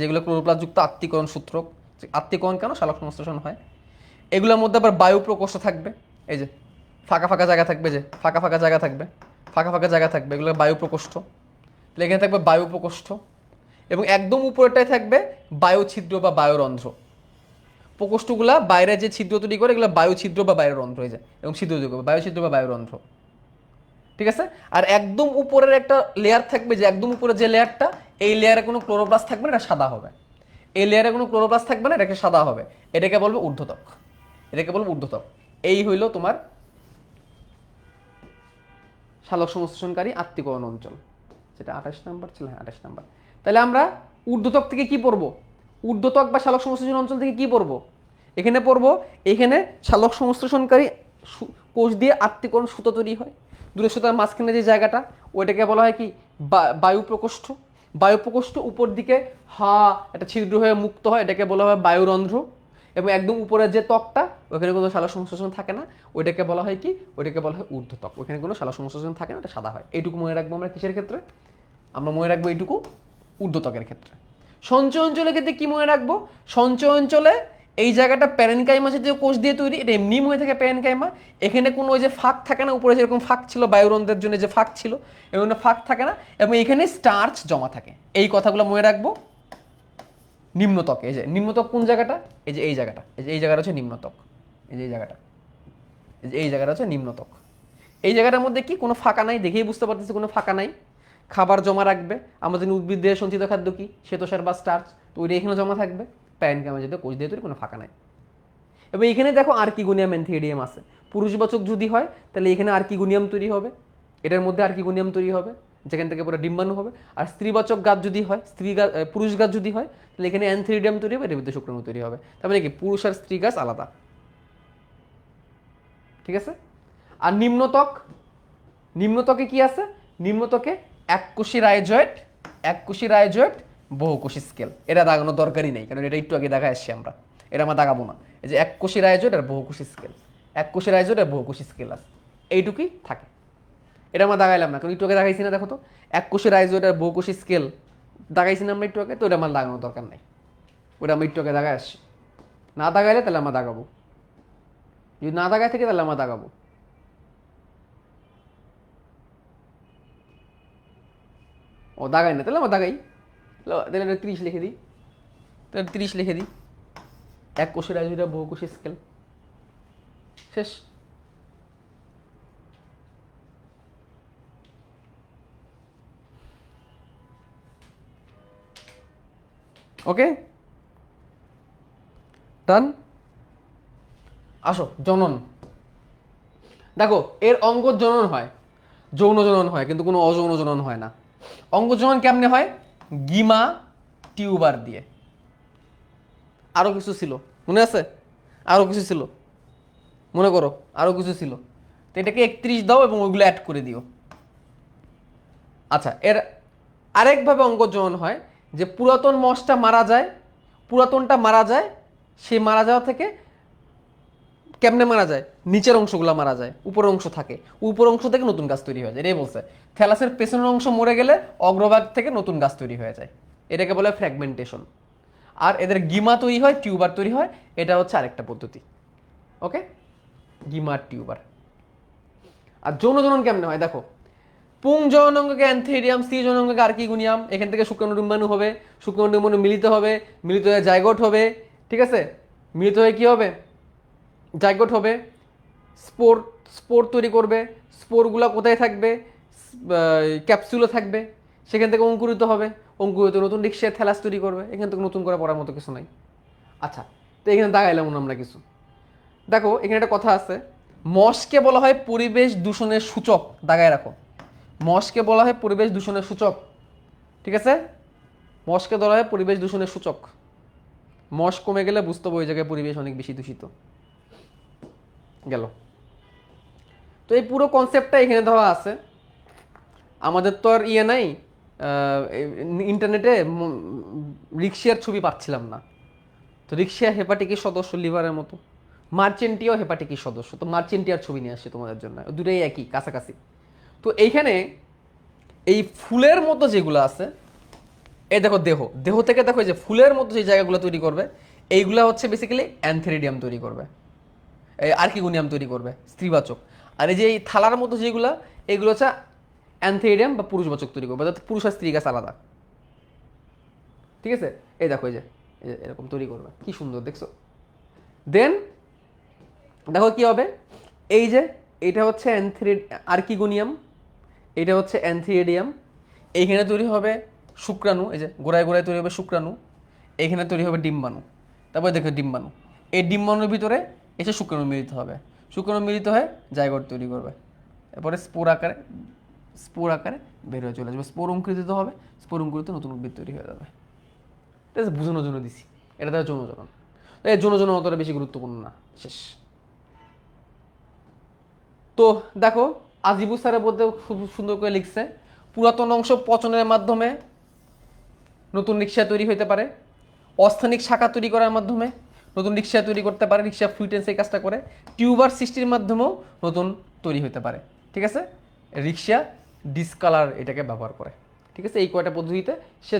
যেগুলো ক্লোরোপ্লাস্টযুক্ত আত্তীকরণ সূত্রক। আত্তীকরণ কেন? সালোক সংশ্লেষণ হয়। এগুলোর মধ্যে আবার বায়ু প্রকোষ্ঠ থাকবে। এই যে ফাঁকা ফাঁকা জায়গা থাকবে, যে ফাঁকা ফাঁকা জায়গা থাকবে, ফাঁকা ফাঁকা জায়গা থাকবে, এগুলো বায়ু প্রকোষ্ঠ। তাহলে এখানে থাকবে বায়ু প্রকোষ্ঠ, এবং একদম উপরেটাই থাকবে বায়ু ছিদ্র বা বায়ুরন্ধ্র। প্রকোষ্ঠগুলা বাইরে যে ছিদ্র তৈরি করে এগুলো বায়ু ছিদ্র বা বায়ুরন্ধ্র হয়ে যায়, এবং ছিদ্র তৈরি করবে বায়ু ছিদ্র বা বায়ুরন্ধ্র। ঠিক আছে, আর একদম উপরের একটা লেয়ার থাকবে, যে একদম উপরের যে লেয়ারটা, এই লেয়ারে কোনো ক্লোরোপ্লাস্ট থাকবে না, এটা সাদা হবে। এই লেয়ারে কোনো ক্লোরোপ্লাস্ট থাকবে না, এটাকে সাদা হবে, এটাকে বলবে ঊর্ধ্বত্বক। এটাকে বলবে ঊর্ধ্বত্বক। এই হইল তোমার সালোক সংশ্লেষণকারী আত্তীকরণ অঞ্চল, যেটা 28 নাম্বার ছিল। হ্যাঁ, 28 নাম্বার। তাহলে আমরা ঊর্ধ্বত্বক থেকে কি পড়বো? ঊর্ধ্বত্বক বা সালোক সংশ্লেষণ অঞ্চল থেকে কি পড়বো? এখানে পড়বো, এখানে সালোক সংশ্লেষণকারী কোষ দিয়ে আত্তীকরণ সুতো তৈরি হয়। দূরের সুতার মাঝখানে যে জায়গাটা, ওইটাকে বলা হয় কি? বায়ু প্রকোষ্ঠ। বায়ু প্রকোষ্ঠ উপর দিকে একটা ছিদ্র হয়ে মুক্ত হয়, এটাকে বলা হয় বায়ুরন্ধ্র। এবং একদম উপরের যে ত্বকটা, ওখানে কোনো সালোক সংশ্লেষণ থাকে না, ওইটাকে বলা হয় কি? ওইটাকে বলা হয় ঊর্ধ্বত্বক। ওখানে কোনো সালোক সংশ্লেষণ থাকে না, এটা সাদা হয়। এইটুকু মনে রাখবো আমরা কিসের ক্ষেত্রে? আমরা মনে রাখবো এইটুকু ঊর্ধ্বত্বকের ক্ষেত্রে। সঞ্চয় অঞ্চলের ক্ষেত্রে কি মনে রাখবো? সঞ্চয় অঞ্চলে এই জায়গাটা প্যারেনকাইমা যে কোষ দিয়ে তৈরি, এটা এমনি হয়ে থাকে প্যারেনকাইমা। এখানে কোনো ওই যে ফাঁক থাকে না, উপরে যেরকম ফাঁক ছিল বায়ুরন্ধ্রের জন্য যে ফাঁক ছিল, এখানে ফাঁক থাকে না, এবং এখানে স্টার্চ জমা থাকে। এই কথাগুলো মনে রাখবো। নিম্নত্বক, এই যে নিম্নত্বক কোন জায়গাটা? এই যে এই জায়গাটা, এই জায়গাটা হচ্ছে নিম্নত্বক। এই যে এই জায়গাটা, এই জায়গাটা হচ্ছে নিম্নত্বক। এই জায়গাটার মধ্যে কি কোনো ফাঁকা নাই, দেখেই বুঝতে পারতেছি কোনো ফাঁকা নাই। খাবার জমা রাখবে, আমাদের উদ্ভিদের সঞ্চিত খাদ্য কি? শ্বেতসার বা স্টার্চ, তো ওইটা এখানে জমা থাকবে। প্যারেনকাইমা যেটা কোষ দিয়ে তৈরি, কোনো ফাঁকা নাই। এবং এখানে দেখো আর্কিগোনিয়াম এনথেরিডিয়াম আছে। পুরুষবাচক যদি হয় তাহলে এখানে আর্কিগোনিয়াম তৈরি হবে, এটার মধ্যে আর্কিগোনিয়াম তৈরি হবে, যেখান থেকে পুরো ডিম্বাণু হবে। আর স্ত্রীবাচক গাছ যদি হয়, পুরুষ গাছ যদি হয়, তাহলে এখানে অ্যানথেরিডিয়াম তৈরি হবে, এর ভিতরে শুক্রাণু তৈরি হবে। তার মানে কি পুরুষ আর স্ত্রী গাছ আলাদা। ঠিক আছে। আর নিম্নত্বকে কি আছে? নিম্নত্বকে এককোষী রাইজয়েড বহুকোষী স্কেল। এটা দাগানোর দরকারই নেই, কারণ এটা একটু আগে দেখা আসছি আমরা, এটা আমরা দাগাবো না। এই যে এককোষী রাইজয়েড আর বহুকোষী স্কেল, এককোষী রাইজয়েড আর বহুকোষী স্কেল আছে, এইটুকুই থাকে। এটা আমরা দাগাইলাম না, কারণ একটু আগে দাগাইছি না, দেখো তো এককোষী রাইজয়েড আর বহুকোষী স্কেল দাগাইছি না আমরা একটু আগে, তো এটা আমার দাগানোর দরকার নেই। ওটা আমরা একটু আগে দাগাই আসছি। না দাগাইলে তাহলে আমরা দাগাবো, যদি না দাগাই থাকে তাহলে আমরা দাগাবো। ও দাগাই না, তাহলে আমরা দাগাই, তাহলে 30 লিখে দিই, তাহলে 30 লিখে দিই। এককোষী রাইজয়েড আর বহুকোষী স্কেল, শেষ। ওকে, ডান। আসো জনন। দেখো এর অঙ্গ জনন হয়, যৌন জনন হয়, কিন্তু কোনো অযৌন জনন হয় না। অঙ্গ জনন কেমনে হয়? গিমা টিউবার দিয়ে। আরো কিছু ছিল, মনে আছে? আরো কিছু ছিল, মনে করো আরো কিছু ছিল, তো এটাকে 31 দাও এবং ওইগুলো অ্যাড করে দিও। আচ্ছা, এর আরেকভাবে অঙ্গ জনন হয়, যে পুরাতন মশটা মারা যায়, পুরাতনটা মারা যায়, সেই মারা যাওয়া থেকে কেমনে মারা যায়? নিচের অংশগুলো মারা যায়, উপরের অংশ থাকে, উপর অংশ থেকে নতুন গাছ তৈরি হয়ে যায়। এটাই বলছে থ্যালাসের পেছনের অংশ মরে গেলে অগ্রভাগ থেকে নতুন গাছ তৈরি হয়ে যায়, এটাকে বলে ফ্র্যাগমেন্টেশন। আর এদের গিমা তৈরি হয়, টিউবার তৈরি হয়, এটা হচ্ছে আরেকটা পদ্ধতি। ওকে, গিমা টিউবার। আর যৌন জনন কেমনে হয় দেখো, পুং জননাঙ্গকে অ্যানথেরিয়াম, স্ত্রী জননাঙ্গকে আর্কিগোনিয়াম। এখান থেকে শুক্রাণু ডিম্বাণু হবে, শুক্রাণু ডিম্বাণু মিলিত হবে, মিলিত হয়ে জাইগোট হবে। ঠিক আছে, মিলিত হয়ে কি হবে? জাইগোট হবে। স্পোর স্পোর তৈরি করবে। স্পোরগুলো কোথায় থাকবে? ক্যাপসুলে থাকবে, সেখান থেকে অঙ্কুরিত হবে। অঙ্কুরিত নতুন ডিক্সের থ্যালাস তৈরি করবে। এখান থেকে নতুন করে পড়ার মতো কিছু নাই। আচ্ছা, তো এখানে দাগাইলাম আমরা কিছু। দেখো এখানে একটা কথা আছে, মশকে বলা হয় পরিবেশ দূষণের সূচক, দাগায় রাখো। মশকে বলা হয় পরিবেশ দূষণের সূচক, ঠিক আছে? মশকে বলা হয় পরিবেশ দূষণের সূচক। মশ কমে গেলে বুঝতে হবে ওই জায়গায় পরিবেশ অনেক বেশি দূষিত। গেল। তো এই পুরো কনসেপ্টটা এখানে দেওয়া আছে। আমাদের তো আর ইয়ে নাই, ইন্টারনেটে রিক্সিয়ার ছবি পাচ্ছিলাম না। তো রিক্সিয়া হেপাটিকের সদস্য লিভারের মতো, মার্চেন্টিয়াও হেপাটিকের সদস্য। তো মার্চেন্টিয়ার ছবি নিয়ে আসছে তোমাদের জন্য, দুটোই একই কাছাকাছি। তো এইখানে এই ফুলের মতো যেগুলো আছে, এই দেখো দেহ, দেহ থেকে দেখো যে ফুলের মতো যে জায়গাগুলো তৈরি করবে, এইগুলা হচ্ছে বেসিক্যালি অ্যানথেরিডিয়াম তৈরি করবে, আর্কিগোনিয়াম তৈরি করবে, স্ত্রীবাচক। আর এই যে এই থালার মতো যেগুলো, এইগুলো হচ্ছে অ্যানথেরিডিয়াম বা পুরুষবাচক তৈরি করবে, অর্থাৎ পুরুষ আর স্ত্রী গাছ আলাদা, ঠিক আছে? এই দেখো এই যে এরকম তৈরি করবে, কি সুন্দর দেখছো। দেন দেখো কি হবে, এই যে এটা হচ্ছে আর্কিগোনিয়াম, এটা হচ্ছে অ্যানথেরিডিয়াম। এইখানে তৈরি হবে শুক্রাণু, এই যে গোড়ায় গোড়ায় তৈরি হবে শুক্রাণু, এইখানে তৈরি হবে ডিম্বাণু। তারপরে দেখো ডিম্বাণু, এই ডিম্বাণুর ভিতরে এসে শুক্রাণু মিলিত হবে, শুক্রাণু মিলিত হয়ে জাইগোট তৈরি করবে। এরপরে স্পোর আকারে বের হয়ে চলে আসবে, স্পোর অঙ্কুরিত হবে, স্পোর অঙ্কুরিত নতুন উদ্ভিদ তৈরি হয়ে যাবে। ঠিক আছে, বোঝানোর জন্য দিছি, এটা তার যৌনজনন। এই যৌনজনন অতটা বেশি গুরুত্বপূর্ণ না, শেষ। তো দেখো আজিবু স্যারের বলতে খুব সুন্দর করে লিখছে, পুরাতন অংশ পচনের মাধ্যমে নতুন রিক্সা তৈরি হতে পারে, অস্থানিক শাখা তৈরি করার মাধ্যমে নতুন রিক্সা তৈরি করতে পারে, রিক্সা ফ্লুইটেন্স এই কাজটা করে, টিউবার সৃষ্টির মাধ্যমেও নতুন তৈরি হতে পারে, ঠিক আছে? রিক্সা ডিসকালার এটাকে ব্যবহার করে, ঠিক আছে? এই কয়টা পদ্ধতিতে সে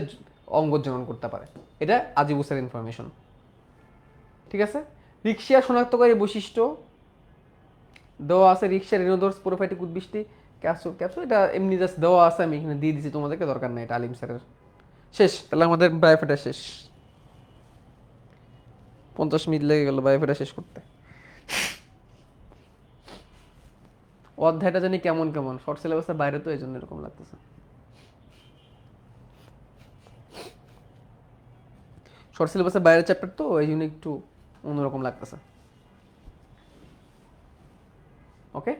অঙ্গ জনন করতে পারে, এটা আজিবু স্যারের ইনফরমেশন, ঠিক আছে? রিক্সা শনাক্তকারী বৈশিষ্ট্য দেওয়া আছে, রিক্সা রেনোদোর স্পোরোফাইটিক উদ্ভিষ্টি ক্যাপসুল ক্যাপসুল, এটা এমনি জাস্ট দেওয়া আছে, আমি এখানে দিয়ে দিচ্ছি, তোমাদেরকে দরকার নেই, এটা আলিম স্যারের। শেষ, তাহলে আমাদের বায়োফেটা শেষ। 50 মিনিট লেগে গেল বায়োফেটা শেষ করতে। অধ্যায়টা জানি কেমন কেমন, শর্ট সিলেবাসের বাইরে তো এই জন্য এরকম লাগতেছে। শর্ট সিলেবাসের বাইরের চ্যাপ্টার তো এই জন্য একটু অন্যরকম লাগতেছে। ওকে,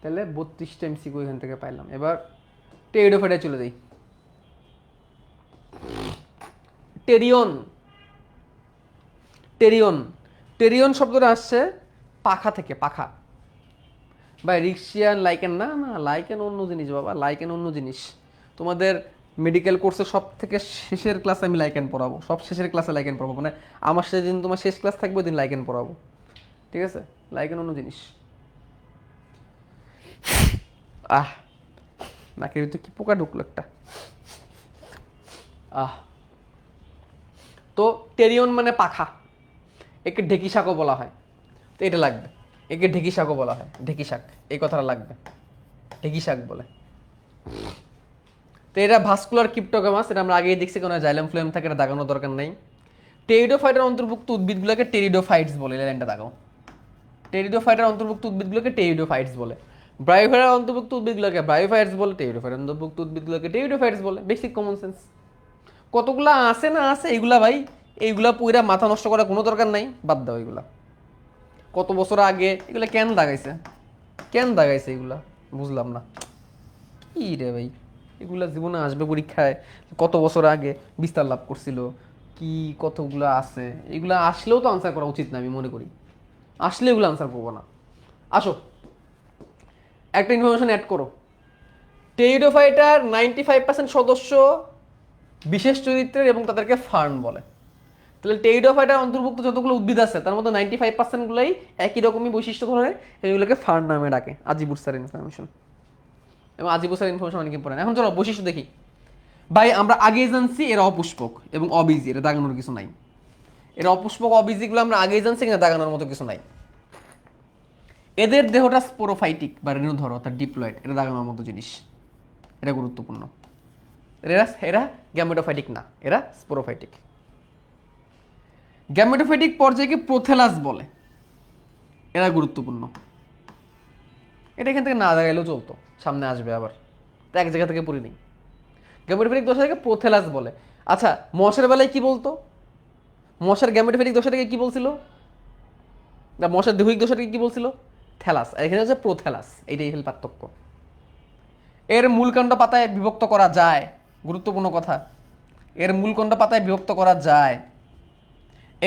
তাহলে 32টা এমসিকিউ এখান থেকে পাইলাম। এবার টেরিডোফাইটায় চলে যাই। টেরিয়ন, টেরিয়ন, টেরিয়ন শব্দটা আসছে পাখা থেকে, পাখা। ভাই রিক্সিয়ান লাইকেন না, না লাইকেন অন্য জিনিস বাবা, লাইকেন অন্য জিনিস। তোমাদের মেডিকেল কোর্সের সব থেকে শেষের ক্লাসে আমি লাইকেন পড়াবো, সব শেষের ক্লাসে লাইকেন পড়াবো, মানে আমার সেদিন তোমার শেষ ক্লাস থাকবে, ওই দিন লাইকেন পড়াবো, ঠিক আছে? লাইকেন অন্য জিনিস। আহ, নাকের ভিতরে কি পোকা ঢুকলো একটা। আহ, তো টেরিয়ন মানে পাখা, একে ঢেকি শাকও বলা হয়, তো এটা লাগবে। একে ঢেকি শাকও বলা হয়, ঢেকি শাক, এই কথাটা লাগবে, ঢেকি শাক বলে। তো এটা ভাস্কুলার ক্রিপ্টোগামাস, এটা আমরা আগেই দেখছি, কোনো জাইলাম ফ্লোয়েম থাকে, এটা দাগানোর দরকার নেই। টেরিডোফাইটের অন্তর্ভুক্ত উদ্ভিদগুলোকে টেরিডোফাইটস বলে, এই লাইনটা দাগাও। টেরিডোফাইটের অন্তর্ভুক্ত উদ্ভিদগুলোকে টেরিডোফাইটস বলে, ব্রায়োফাইটের অন্তর্ভুক্ত উদ্ভিদগুলোকে ব্রায়োফাইটস বলে, টেরিডোফাইটের অন্তর্ভুক্ত উদ্ভিদগুলোকে টেরিডোফাইটস বলে। Basic common sense. কতগুলা আছে না আছে এইগুলা ভাই, এইগুলা পুরা মাথা নষ্ট করার কোনো দরকার নাই, বাদ দাও এগুলা। কত বছর আগে এগুলা কেন দাগাইছে, কেন দাগাইছে এগুলা, বুঝলাম না। কি রে ভাই, এগুলা জীবনে আসবে পরীক্ষায়, কত বছর আগে বিস্তার লাভ করছিল, কি কতগুলো আছে, এগুলা আসলেও তো আনসার করা উচিত না, আমি মনে করি। আসলে এগুলো আনসার করবো না। আসো একটা ইনফরমেশন অ্যাড করো। টেরিডোফাইটার 95% সদস্য বিশেষ চরিত্রের এবং তাদেরকে ফার্ন বলে। তাহলে টেরিডোফাইটার অন্তর্ভুক্ত যতগুলো উদ্ভিদ আছে তার মধ্যে 95% গুলোই একই রকমই বৈশিষ্ট্য ধরে, এগুলোকে ফার্ন নামে ডাকে। আজিবুর স্যার ইনফরমেশন, এবং আজিবুর স্যার ইনফরমেশন অনেক ইম্পর্টেন্ট। এখন চলো বৈশিষ্ট্য দেখি। ভাই আমরা আগেই জানছি এরা অপুষ্পক এবং অবিজি, এটা দাগানোর কিছু নাই। এরা অপুষ্পক অবিজিগুলো আমরা আগেই জানছি, কিনা দাগানোর মতো কিছু নাই। এদের দেহটা স্পোরোফাইটিক বা রেণুধর অর্থাৎ ডিপ্লয়েড, এটা দাগানোর মতো জিনিস, এটা গুরুত্বপূর্ণ। এরা এরা গ্যামেটোফাইটিক না, এরা স্পোরোফাইটিক। গ্যামেটোফাইটিক পর্যায়কে প্রোথেলাস বলে, এরা গুরুত্বপূর্ণ। এটা এখান থেকে না দাগাইলেও চলতো, সামনে আসবে আবার, তো এক জায়গা থেকে পড়ি নেই। গ্যামেটোফাইটিক দশাকে প্রোথেলাস বলে। আচ্ছা মশের বেলায় কি বলতো? মশার গ্যামেটোফাইটিক দশাটাকে কি বলছিল, না মশার দৈহিক দশাটাকে কি বলছিল, থ্যালাস, আর এখানে হচ্ছে প্রোথ্যালাস, এইটাই হল পার্থক্য। এর মূলকাণ্ড পাতায় বিভক্ত করা যায়, গুরুত্বপূর্ণ কথা, এর মূলকাণ্ড পাতায় বিভক্ত করা যায়।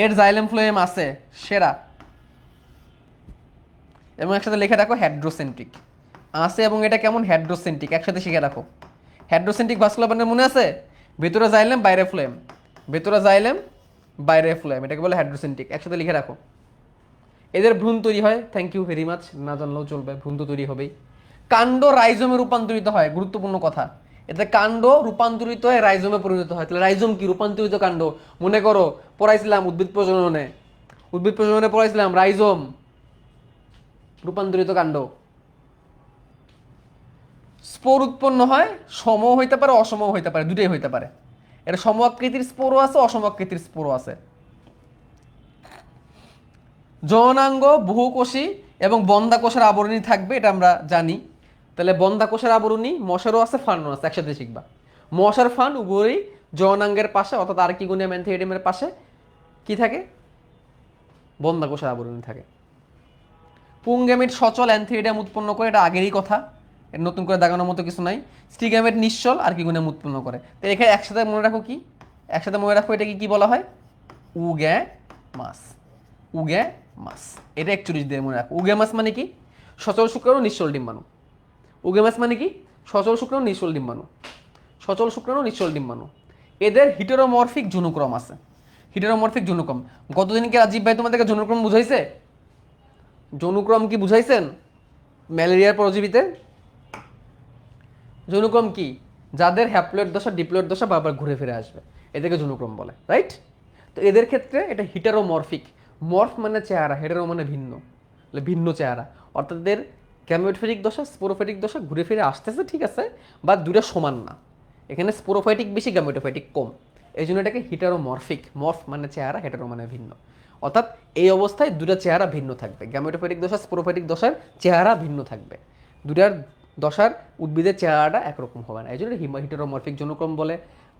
এর জাইলেম ফ্লোয়েম আছে সেরা, এবং একসাথে লিখে রাখো হেড্রোসেন্ট্রিক আছে, এবং এটা কেমন হেড্রোসেন্ট্রিক একসাথে শিখে রাখো। হেড্রোসেন্ট্রিক ভাস্কুলার বান্ডেল মনে আছে, ভেতরে জাইলেম বাইরে ফ্লোয়েম, ভেতরে জাইলেম বাইরে ফ্লোয়েম, এটাকে বলে হেড্রোসেন্ট্রিক, একসাথে লিখে রাখো। এদের ভ্রূণ তৈরি হয়, থ্যাংক ইউ ভেরি মাচ, না জানলেও চলবে, ভ্রূণ তো তৈরি হবেই। কাণ্ড রাইজোমে রূপান্তরিত হয়, গুরুত্বপূর্ণ কথা, এতে কাণ্ড রূপান্তরিত হয়ে রাইজোমে পরিণত হয়। তাহলে রাইজোম কি, রূপান্তরিত কাণ্ড। মনে করো পড়াইছিলাম উদ্ভিদ প্রজননে, উদ্ভিদ প্রজননে পড়াইছিলাম রাইজোম রূপান্তরিত কাণ্ড। স্পোর উৎপন্ন হয়, সম হইতে পারে অসম হইতে পারে, দুটোই হইতে পারে। এর সম আকৃতির স্পোরও আছে, অসম আকৃতির স্পোরও আছে। যৌনাঙ্গ বহুকোষী এবং বন্ধাকোষের আবরণী থাকবে, এটা আমরা জানি। তাহলে বন্ধাকোষের আবরণী মশারও আছে, ফানও আছে, একসাথে শিখবা। মশার ফান উভয়ই যৌনাঙ্গের পাশে, অর্থাৎ আর্কিগোনিয়াম অ্যান্থিওইডিয়ামের পাশে কি থাকে, বন্ধাকোষের আবরণী থাকে। পুংগ্যামেট সচল অ্যান্থিওইডিয়াম উৎপন্ন করে, এটা আগেরই কথা, এর নতুন করে দাগানোর মতো কিছু নাই। স্টিগ্যামেট নিশ্চল আর্কিগোনিয়াম উৎপন্ন করে। তো এখানে একসাথে মনে রাখো কি, একসাথে মনে রাখো এটাকে কি বলা হয়, উগ্যামাস, উগ্যামাস, এটা 41 দিয়ে মনে রাখো। উগ্যামাস মানে কি, সচল শুক্রাণু নিশ্চল ডিম্বাণু। উগ্যামাস মানে কি, সচল শুক্রাণু নিশ্চল ডিম্বাণু, সচল শুক্রাণু নিশ্চল ডিম্বাণু। এদের হিটেরোমরফিক জনুক্রম আছে, হিটেরোমরফিক জনুক্রম। গতদিনকে রাজীব ভাই তোমাদেরকে জনুক্রম বুঝাইছে, জনুক্রম কি বুঝাইছেন ম্যালেরিয়ার পরজীবীতে? জনুক্রম কি, যাদের হ্যাপ্লয়েড দশা ডিপ্লয়েড দশা বারবার ঘুরে ফিরে আসবে, এদেরকে জনুক্রম বলে, রাইট? তো এদের ক্ষেত্রে এটা হিটেরোমরফিক, মর্ফ মানে চেহারা, হেটেরো মানে ভিন্ন, ভিন্ন চেহারা, অর্থাৎ এদের গ্যামেটোফাইটিক দশা স্পোরোফাইটিক দশা ঘুরে ফিরে আসতেছে, ঠিক আছে, বা দুটা সমান না, এখানে স্পোরোফাইটিক বেশি গ্যামেটোফাইটিক কম, এই জন্য এটাকে হিটেরোমরফিক, মর্ফ মানে চেহারা, হেটেরো মানে ভিন্ন, অর্থাৎ এই অবস্থায় দুটা চেহারা ভিন্ন থাকবে। গ্যামেটোফাইটিক দশা স্পোরোফাইটিক দশার চেহারা ভিন্ন থাকবে, দুটার দশার উদ্ভিদের চেহারাটা একরকম হবে না, এই জন্য হিটেরোমরফিক জনুক্রম বলে,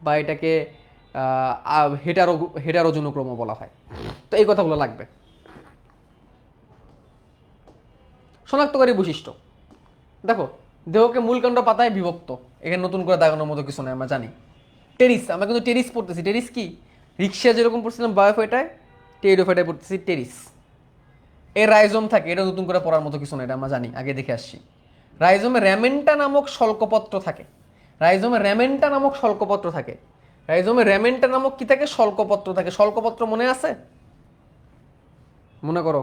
বা এটাকে হেটারো জনুক্রমও বলা হয়। তো এই কথাগুলো লাগবে। শনাক্তকারী বৈশিষ্ট্য দেখো, দেহকে মূলকাণ্ড পাতায় বিভক্ত, এখানে নতুন করে দাগানোর মতো কিছু নয়, আমরা জানি। টেরিস, আমরা কিন্তু টেরিস পড়তেছি, টেরিস কি, রিক্সা যেরকম পড়ছিলাম বায়োফাইটায়, টেরিডোফাইটায় পড়তেছি টেরিস। এর রাইজোম থাকে, এটা নতুন করে পড়ার মতো কিছু নয়, এটা আমরা জানি, আগে দেখে আসছি। রাইজোমে র্যামেন্টা নামক শল্কপত্র থাকে, রাইজোমে র্যামেন্টা নামক শল্কপত্র থাকে, রাইজোমে র্যামেন্টা নামক কি থাকে, শল্কপত্র থাকে। শল্কপত্র মনে আছে, মনে করো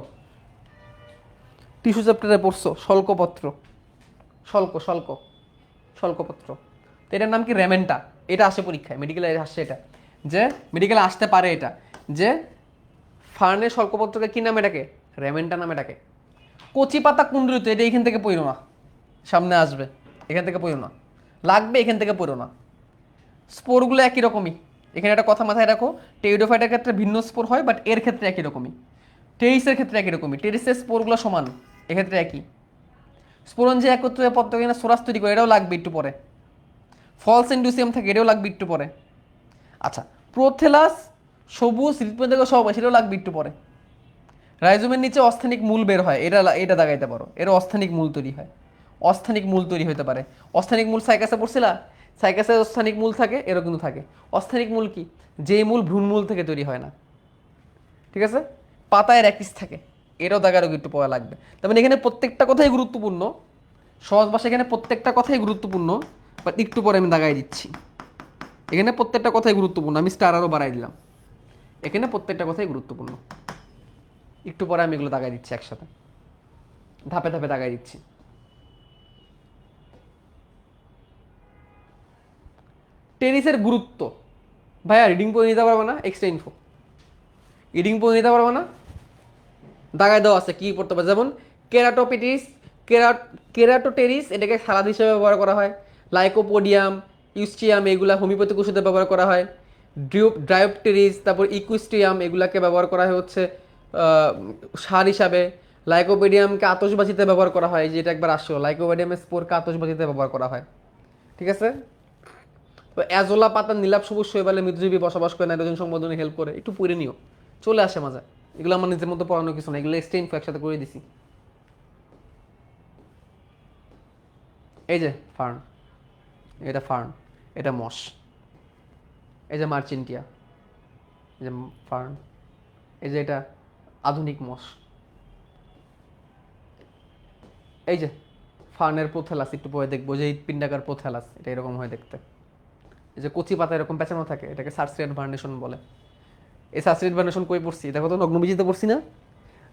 টিস্যু চ্যাপ্টারে পড়ছো শল্কপত্র, শল্ক শল্ক শল্কপত্র, তো এটার নাম কি, র্যামেন্টা। এটা আসে পরীক্ষায়, মেডিকেলে আসছে এটা, যে মেডিকেলে আসতে পারে এটা, যে ফার্নের শল্কপত্রকে কি নামে ডাকে, র্যামেন্টা নামে ডাকে। কচি পাতা কুণ্ডলিত, এটা এখান থেকে পড়ো না, সামনে আসবে, এখান থেকে পড়ো না, লাগবে এখান থেকে পড়ো না। স্পোরগুলো একই রকমই, এখানে একটা কথা মাথায় রাখো, টেরিডোফাইটার ক্ষেত্রে ভিন্ন স্পোর হয়, বাট এর ক্ষেত্রে একই রকমই। টেরিসের ক্ষেত্রে একই রকমই, টেরিসের স্পোরগুলো সমান, এক্ষেত্রে একই। স্পোরন যে একত্রে পত্র কিনা সোরাস তৈরি করে, এটাও লাগবে একটু পরে। ফলস ইন্ডুসিয়াম থাকে, এটাও লাগবে একটু পরে। আচ্ছা, প্রোথেলাস সবুজ হৃদপিণ্ড সব, সেটাও লাগবে একটু পরে। রাইজোমের নিচে অস্থানিক মূল বের হয়, এটা দাগাইতে পারো, এর অস্থানিক মূল তৈরি হয়, অস্থানিক মূল তৈরি হতে পারে। অস্থানিক মূল সাইকাসে পড়ছিলা, সাইকাসে অস্থানিক মূল থাকে, এরও কিন্তু থাকে। অস্থানিক মূল কি, যেই মূল ভ্রূণমূল থেকে তৈরি হয় না, ঠিক আছে। পাতায় র্যাকিস থাকে, এটাও দাগারও একটু পড়া লাগবে। তার মানে এখানে প্রত্যেকটা কথাই গুরুত্বপূর্ণ, সহজ ভাষা, এখানে প্রত্যেকটা কথাই গুরুত্বপূর্ণ, বাট একটু পরে আমি দাগাই দিচ্ছি। এখানে প্রত্যেকটা কথাই গুরুত্বপূর্ণ, আমি স্টার আরও বাড়াই দিলাম, এখানে প্রত্যেকটা কথাই গুরুত্বপূর্ণ, একটু পরে আমি এগুলো দাগাই দিচ্ছি একসাথে, ধাপে ধাপে দাগাই দিচ্ছি। টেনিসের গুরুত্ব, ভাইয়া রিডিং পড়ে নিতে পারবে না, এক্সট্রা ইনফো, রিডিং পড়ে নিতে পারবে না, দাগায় দেওয়া আছে কি পড়তে পারে, যেমন কেরাটোপিটিস, কেরাটোটেরিস, এটাকে সালাদ হিসেবে ব্যবহার করা হয়। লাইকোপোডিয়াম, ইউস্টিয়াম, এগুলা হোমিওপ্যাথিক ওষুধে ব্যবহার করা হয়। ড্রায়োপটেরিস, তারপর ইকুইস্টিয়াম, এগুলাকে ব্যবহার করা হয় হচ্ছে সার হিসাবে। লাইকোপেডিয়ামকে আতশবাজিতে ব্যবহার করা হয়, যেটা একবার আসলো, লাইকোপেডিয়ামের স্পোরকে আতশবাজিতে ব্যবহার করা হয়, ঠিক আছে। তো অ্যাজোলা পাতা নীলাভ সবুজ শৈবালে মৃতজীবী বসবাস করে, নাইট্রোজেন সংবর্ধনে হেল্প করে, একটু পড়ে নিও, চলে আসে মাঝে। এগুলো আমার নিজের মতো পড়ানো কিছু না, এগুলো এক্সট্রা ইনফো একসাথে করে দিছি। এই যে ফার্ন, এটা ফার্ন, এটা মস, এই যে মার্চেন্টিয়া, এই যে ফার্ন, এই যে এটা আধুনিক মস, এই যে ফার্নের পোথেলাস, একটু পরে দেখবো যে পিন্ডাকার পোথেলাস, এটা এরকম হয় দেখতে। এই যে কচি পাতা এরকম পেঁচানো থাকে, এটাকে সার্সিয়েট ভার্নেশন বলে। এই সার্সিয়েট ভার্নেশন কই পড়ছি দেখো তো, নগ্নবীজিতে পড়ছি না?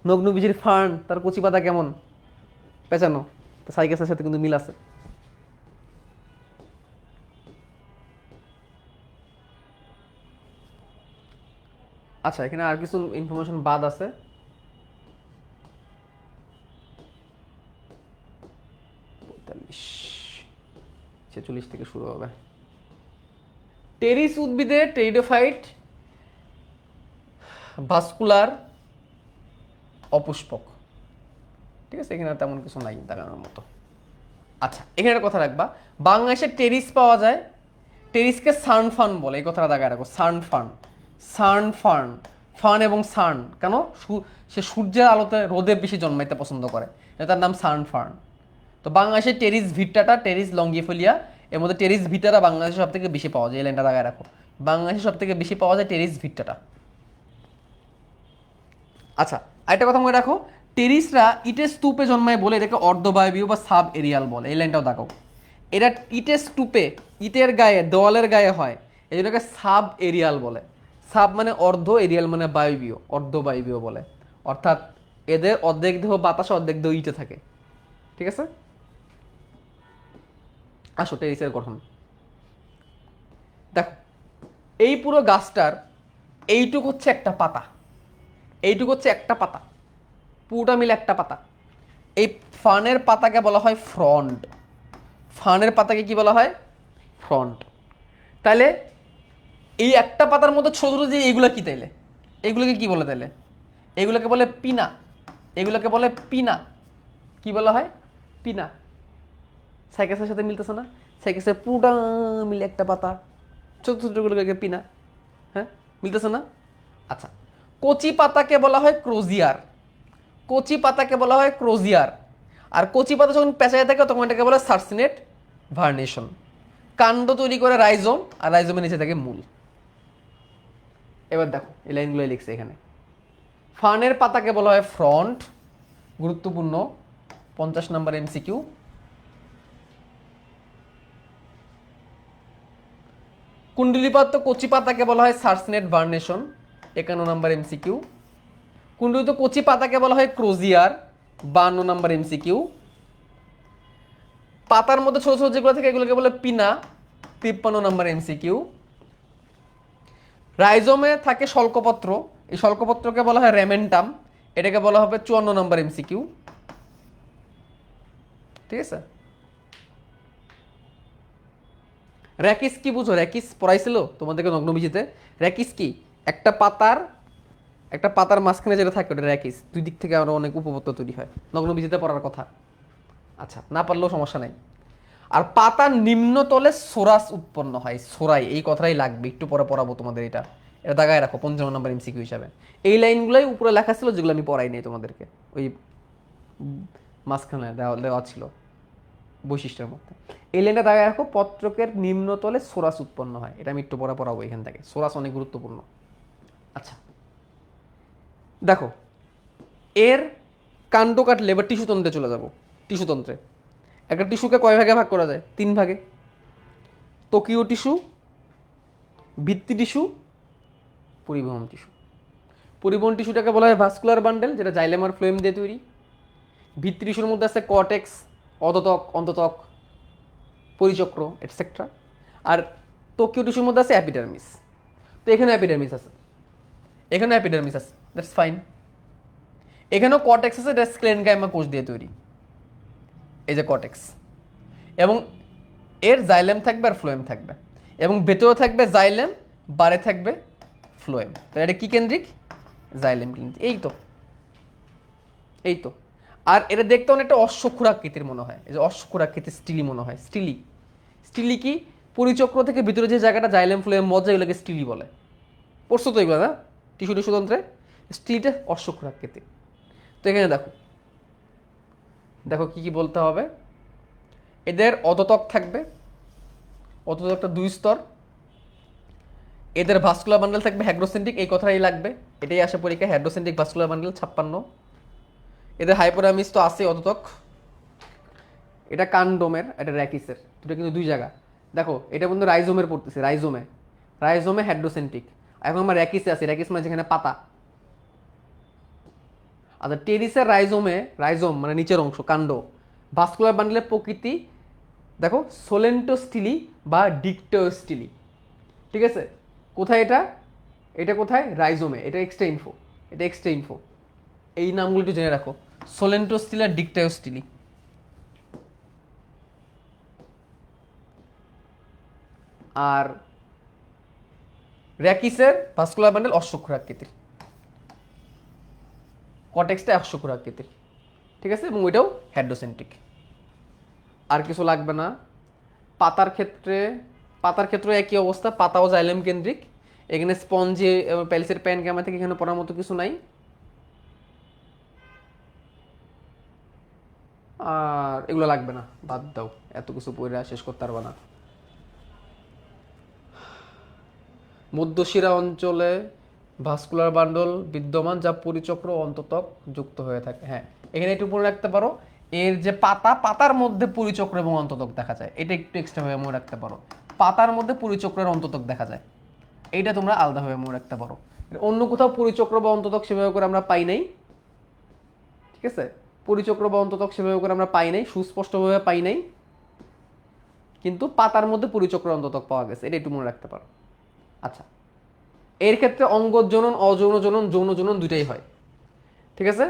নগ্নবীজির ফার্ন তার কচি পাতা কেমন পেঁচানো, তো সাইকাসের সাথে কিন্তু মিল আছে। আচ্ছা, এখানে আর কিছু ইনফরমেশন বাদ আছে। 46 থেকে শুরু হবে। টেরিস উদ্ভিদে টেরিডোফাইট ভাস্কুলার অপুষ্পক। ঠিক আছে, এখানে তেমন কিছু নাই দেখানোর মতো। আচ্ছা, এখানে একটা কথা রাখবা, বাংলাদেশে টেরিস পাওয়া যায়, টেরিসকে সানফান বলে, এই কথাটা দেখায় রাখো, সানফান। সানফান, ফান এবং সান কেন? সে সূর্যের আলোতে রোদে বেশি জন্মাইতে পছন্দ করে, তার নাম সানফান। তো বাংলাদেশে টেরিস ভিটাটা, টেরিস লঙ্গিফোলিয়া, এর মধ্যে টেরিস ভিটাটা বাংলাদেশে সব থেকে বেশি পাওয়া যায়, এই লাইনটা দেখায় রাখো, বাংলাদেশে সব থেকে বেশি পাওয়া যায় টেরিস ভিটাটা। আচ্ছা, আরেকটা কথা মনে রাখো, টেরিসরা ইটের স্তূপে জন্মায় বলে এটাকে অর্ধবায়বীয় বা সাব এরিয়াল বলে, এই লাইনটাও দেখাও। এটা ইটের স্তূপে, ইটের গায়ে, দেওয়ালের গায়ে হয়, এই জন্য সাব এরিয়াল বলে। সাব মানে অর্ধ, এরিয়াল মানে বায়বীয়, অর্ধবায়বীয় বলে। অর্থাৎ এদের অর্ধেক দেহ বাতাসে, অর্ধেক দেহ ইটে থাকে। ঠিক আছে, আসো টেরিসের গঠন দেখো। এই পুরো গাছটার এইটুক হচ্ছে একটা পাতা, এইটুক হচ্ছে একটা পাতা, পুরোটা মিলে একটা পাতা। এই ফানের পাতাকে বলা হয় ফ্রন্ট। ফানের পাতাকে কি বলা হয়? ফ্রন্ট। তাহলে এই একটা পাতার মধ্যে ছোট ছোট যে এইগুলো কি, তাইলে এগুলোকে কি বলে? তাইলে এগুলোকে বলে পিনা, এগুলোকে বলে পিনা। কি বলা হয়? পিনা। সাইকাসের সাথে মিলতেছে না? সাইকাসের পুরোটা মিলে একটা পাতা, ছোট ছোটগুলোকে পিনা। হ্যাঁ, মিলতেছে না? আচ্ছা, কচি পাতাকে বলা হয় ক্রোজিয়ার, কচি পাতাকে বলা হয় ক্রোজিয়ার। আর কচি পাতা যখন পেঁচায় থাকে তখন এটাকে বলে সার্সিনেট ভার্নেশন। কাণ্ড তৈরি করে রাইজোম, আর রাইজোমের নিচে থাকে মূল। এবার দেখো এই লাইনগুলো লিখছে এখানে। ফানের পাতাকে বলা হয় ফ্রন্ট, গুরুত্বপূর্ণ, 50 নম্বর এমসিকিউ। কুণ্ডলিপাত কচি পাতাকে বলা হয় সার্সিনেট ভার্নেশন, 51 নম্বর এমসিকিউ। কুণ্ডলিত কচি পাতাকে বলা হয় ক্রোজিয়ার, 52 নম্বর এমসিকিউ। পাতার মধ্যে ছোট ছোট যেগুলো থাকে এগুলোকে বলে পিনা, 53 নম্বর এমসিকিউ। রাইজোমে থাকে শল্কপত্র, এই শল্কপত্রকে বলা হয় রেমেন্টাম, এটাকে বলা হবে 54 নম্বর এমসিকিউ। ঠিক আছে, র্যাকিস কি বুঝো? র্যাকিস পড়াইছিল তোমাদেরকে নগ্নবীজিতে। র্যাকিস কি? একটা পাতার, একটা পাতার মাঝখানে যেটা থাকে ওটা র্যাকিস, দুই দিক থেকে আরো অনেক উপপত্র তৈরি হয়, নগ্নবীজিতে পড়ার কথা। আচ্ছা, না পারলেও সমস্যা নাই। আর পাতার নিম্নতলে সোরাস উৎপন্ন হয়, সোরাই, এই কথাই লাগবে, একটু পরে পড়াবো তোমাদের এটা, এটা দাগায় রাখো 55 নম্বর এমসিকিউ হিসাবে। এই লাইনগুলোই উপরে লেখা ছিল যেগুলো আমি পড়াই নাই তোমাদেরকে, ওই মাঝখানে দেওয়া দেওয়া ছিল বৈশিষ্ট্যের মধ্যে। এই লাইনটা দাগায় রাখো, পত্রকের নিম্নতলে সোরাস উৎপন্ন হয়, এটা আমি একটু পরে পড়াবো এখান থেকে, সোরাস অনেক গুরুত্বপূর্ণ। আচ্ছা দেখো, এর কাণ্ড কাটলে এবার টিস্যুতন্ত্রে চলে যাব। টিস্যুতন্ত্রে একটা টিস্যুকে কয় ভাগে ভাগ করা যায়? 3 ভাগে। ত্বকীয় টিস্যু, ভিত্তি টিস্যু, পরিবহন টিস্যু। পরিবহন টিস্যুটাকে বলা হয় ভাস্কুলার বান্ডেল, যেটা জাইলেম আর ফ্লোয়েম দিয়ে তৈরি। ভিত্তি টিস্যুর মধ্যে আছে কর্টেক্স, অধতক, অন্ততক, পরিচক্র, এটসেট্রা। আর ত্বকীয় টিস্যুর মধ্যে আছে অ্যাপিডার্মিস। তো এখানে অ্যাপিডার্মিস আছে, এখানে অ্যাপিডার্মিস আছে, দ্যাটস ফাইন। এখানেও কর্টেক্স আছে, দ্যাটস স্ক্লেনকাইমা কোষ দিয়ে তৈরি, এই যে কর্টেক্স। এবং এর জাইলেম থাকবে আর ফ্লোয়েম থাকবে, এবং ভেতরে থাকবে জাইলেম, বারে থাকবে ফ্লোয়েম। তো এটা কি কেন্দ্রিক? জাইলেম কেন্দ্রিক। এই তো, এই তো। আর এটা দেখতে অনেকটা অশ্বক্ষুরাকৃতির মনে হয়, এই যে অশ্বক্ষুরাকৃতির স্টিলি মনে হয়। স্টিলি, স্টিলি কি? পরিচক্র থেকে ভিতরে যে জায়গাটা জাইলেম ফ্লোয়েম মজ্জা, এগুলোকে স্টিলি বলে। পড়ছো তো এগুলো না টিস্যু টিস্যুতন্ত্রে? স্টিলটা অশ্বক্ষুর আকৃতি। তো এখানে দেখো দেখো কি কি বলতে হবে। এদের অধতক থাকবে, অধতকটা 2 স্তর। এদের ভাস্কুলার বান্ডেল থাকবে হ্যাড্রোসেন্ট্রিক, এই কথাটাই লাগবে, এটাই আসে পরীক্ষায়, হ্যাড্রোসেন্ট্রিক ভাস্কুলার বান্ডেল 56। এদের হাইপোরামিস তো আছে অধতক। এটা কান্ডোমের, এটা র্যাকিসের, দুটো কিন্তু 2 জায়গা। দেখো এটা কিন্তু রাইজোমের পড়তেছে, রাইজোমে, রাইজোমে হ্যাড্রোসেন্ট্রিক। এখন আমরা র্যাকিসে আছি, র্যাকিস মানে যেখানে পাতা। আচ্ছা টেরিসের রাইজোমে, রাইজোম মানে নিচের অংশ, কাণ্ড। ভাস্কুলার বান্ডেলের প্রকৃতি দেখো সোলেন্টোস্টিলি বা ডিকটোস্টিলি। ঠিক আছে, কোথায় এটা, এটা কোথায়, রাইজোমে, এটা এক্সট্রা ইনফো, এটা এক্সট্রা ইনফো। এই নামগুলো একটু জেনে রাখো, সোলেন্টোস্টিলি আর ডিকটোস্টিলি। আর র্যাকিসের ভাস্কুলার বান্ডেল অশ্বক্ষুর আকৃতির, কটেক্সটা অশ্বক্ষুর আকৃতির। ঠিক আছে, এবং ওইটাও হ্যাড্রোসেন্ট্রিক। আর কিছু লাগবে না। পাতার ক্ষেত্রে, পাতার ক্ষেত্রে একই অবস্থা, পাতাও জাইলেম কেন্দ্রিক। এখানে স্পঞ্জে প্যালিসের প্যান ক্যামা থেকে এখানে পড়ার মতো কিছু নাই। আর এগুলো লাগবে না, বাদ দাও, এত কিছু পড়ে শেষ করতে পারবা না। মধ্যশিরা অঞ্চলে ভাস্কুলার বান্ডল বিদ্যমান যা পরিচক্র অন্ততক যুক্ত হয়ে থাকে। হ্যাঁ, এখানে একটু মনে রাখতে পারো, এর যে পাতা, পাতার মধ্যে পরিচক্র এবং অন্ততক দেখা যায়, এটা একটু এক্সট্রা ভাবে মনে রাখতে পারো। পাতার মধ্যে পরিচক্রের অন্ততক দেখা যায়, এইটা তোমরা আলাদাভাবে মনে রাখতে পারো। অন্য কোথাও পরিচক্র বা অন্ততক সেভাবে করে আমরা পাই নাই। ঠিক আছে, পরিচক্র বা অন্ততক সেভাবে করে আমরা পাই নাই, সুস্পষ্টভাবে পাই নাই, কিন্তু পাতার মধ্যে পরিচক্র অন্ততক পাওয়া গেছে, এটা একটু মনে রাখতে পারো। আচ্ছা, এর ক্ষেত্রে অঙ্গজ জনন, অযৌন জনন, যৌন জনন দুইটাই হয়। ঠিক আছে,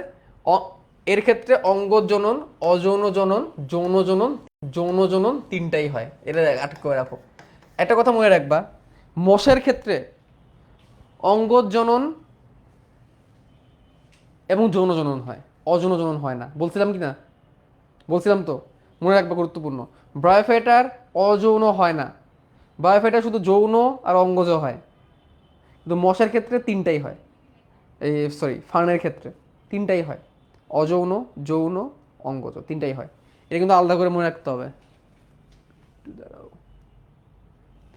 এর ক্ষেত্রে অঙ্গজ জনন, অযৌন জনন, যৌন জনন, যৌন জনন তিনটাই হয়, এটা আটক করে রাখো। একটা কথা মনে রাখবা, মশের ক্ষেত্রে অঙ্গজ জনন এবং যৌন জনন হয়, অযৌন জনন হয় না। বলছিলাম কি না, বলছিলাম তো, মনে রাখবা, গুরুত্বপূর্ণ। ব্রায়োফাইটার অযৌন হয় না, ব্রায়োফাইটার শুধু যৌন আর অঙ্গজ হয়। কিন্তু মশের ক্ষেত্রে তিনটাই হয়, এই সরি ফার্নের ক্ষেত্রে তিনটাই হয়, অযৌন, যৌন, অঙ্গজ, তিনটাই হয়। এটা কিন্তু আলাদা করে মনে রাখতে হবে,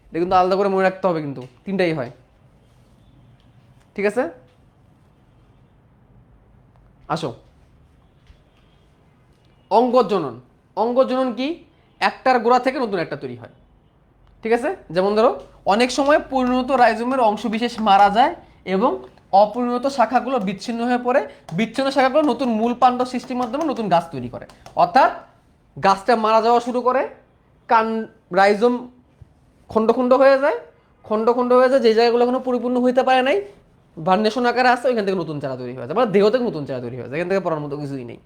এটা কিন্তু আলাদা করে মনে রাখতে হবে, কিন্তু তিনটাই হয়। ঠিক আছে, আসো। অঙ্গজ জনন, অঙ্গজ জনন কি, একটার গোড়া থেকে নতুন একটা তৈরি হয়। ঠিক আছে, যেমন ধরো অনেক সময় পরিণত রাইজোমের অংশ বিশেষ মারা যায় এবং অপরিণত শাখাগুলো বিচ্ছিন্ন হয়ে পড়ে, বিচ্ছিন্ন শাখাগুলো নতুন মূল পাণ্ড সৃষ্টির মাধ্যমে নতুন গাছ তৈরি করে। অর্থাৎ গাছটা মারা যাওয়া শুরু করে, কান রাইজোম খণ্ড খণ্ড হয়ে যায়, খণ্ড খণ্ড হয়ে যায়, যে জায়গাগুলো এখনো পরিপূর্ণ হইতে পারে নাই, ভার্নেশন আকারে আসছে, ওইখান থেকে নতুন চারা তৈরি হয়ে যায়, মানে দেহ থেকে নতুন চারা তৈরি হয়ে যায়, এখান থেকে পড়ার মতো কিছুই নেই।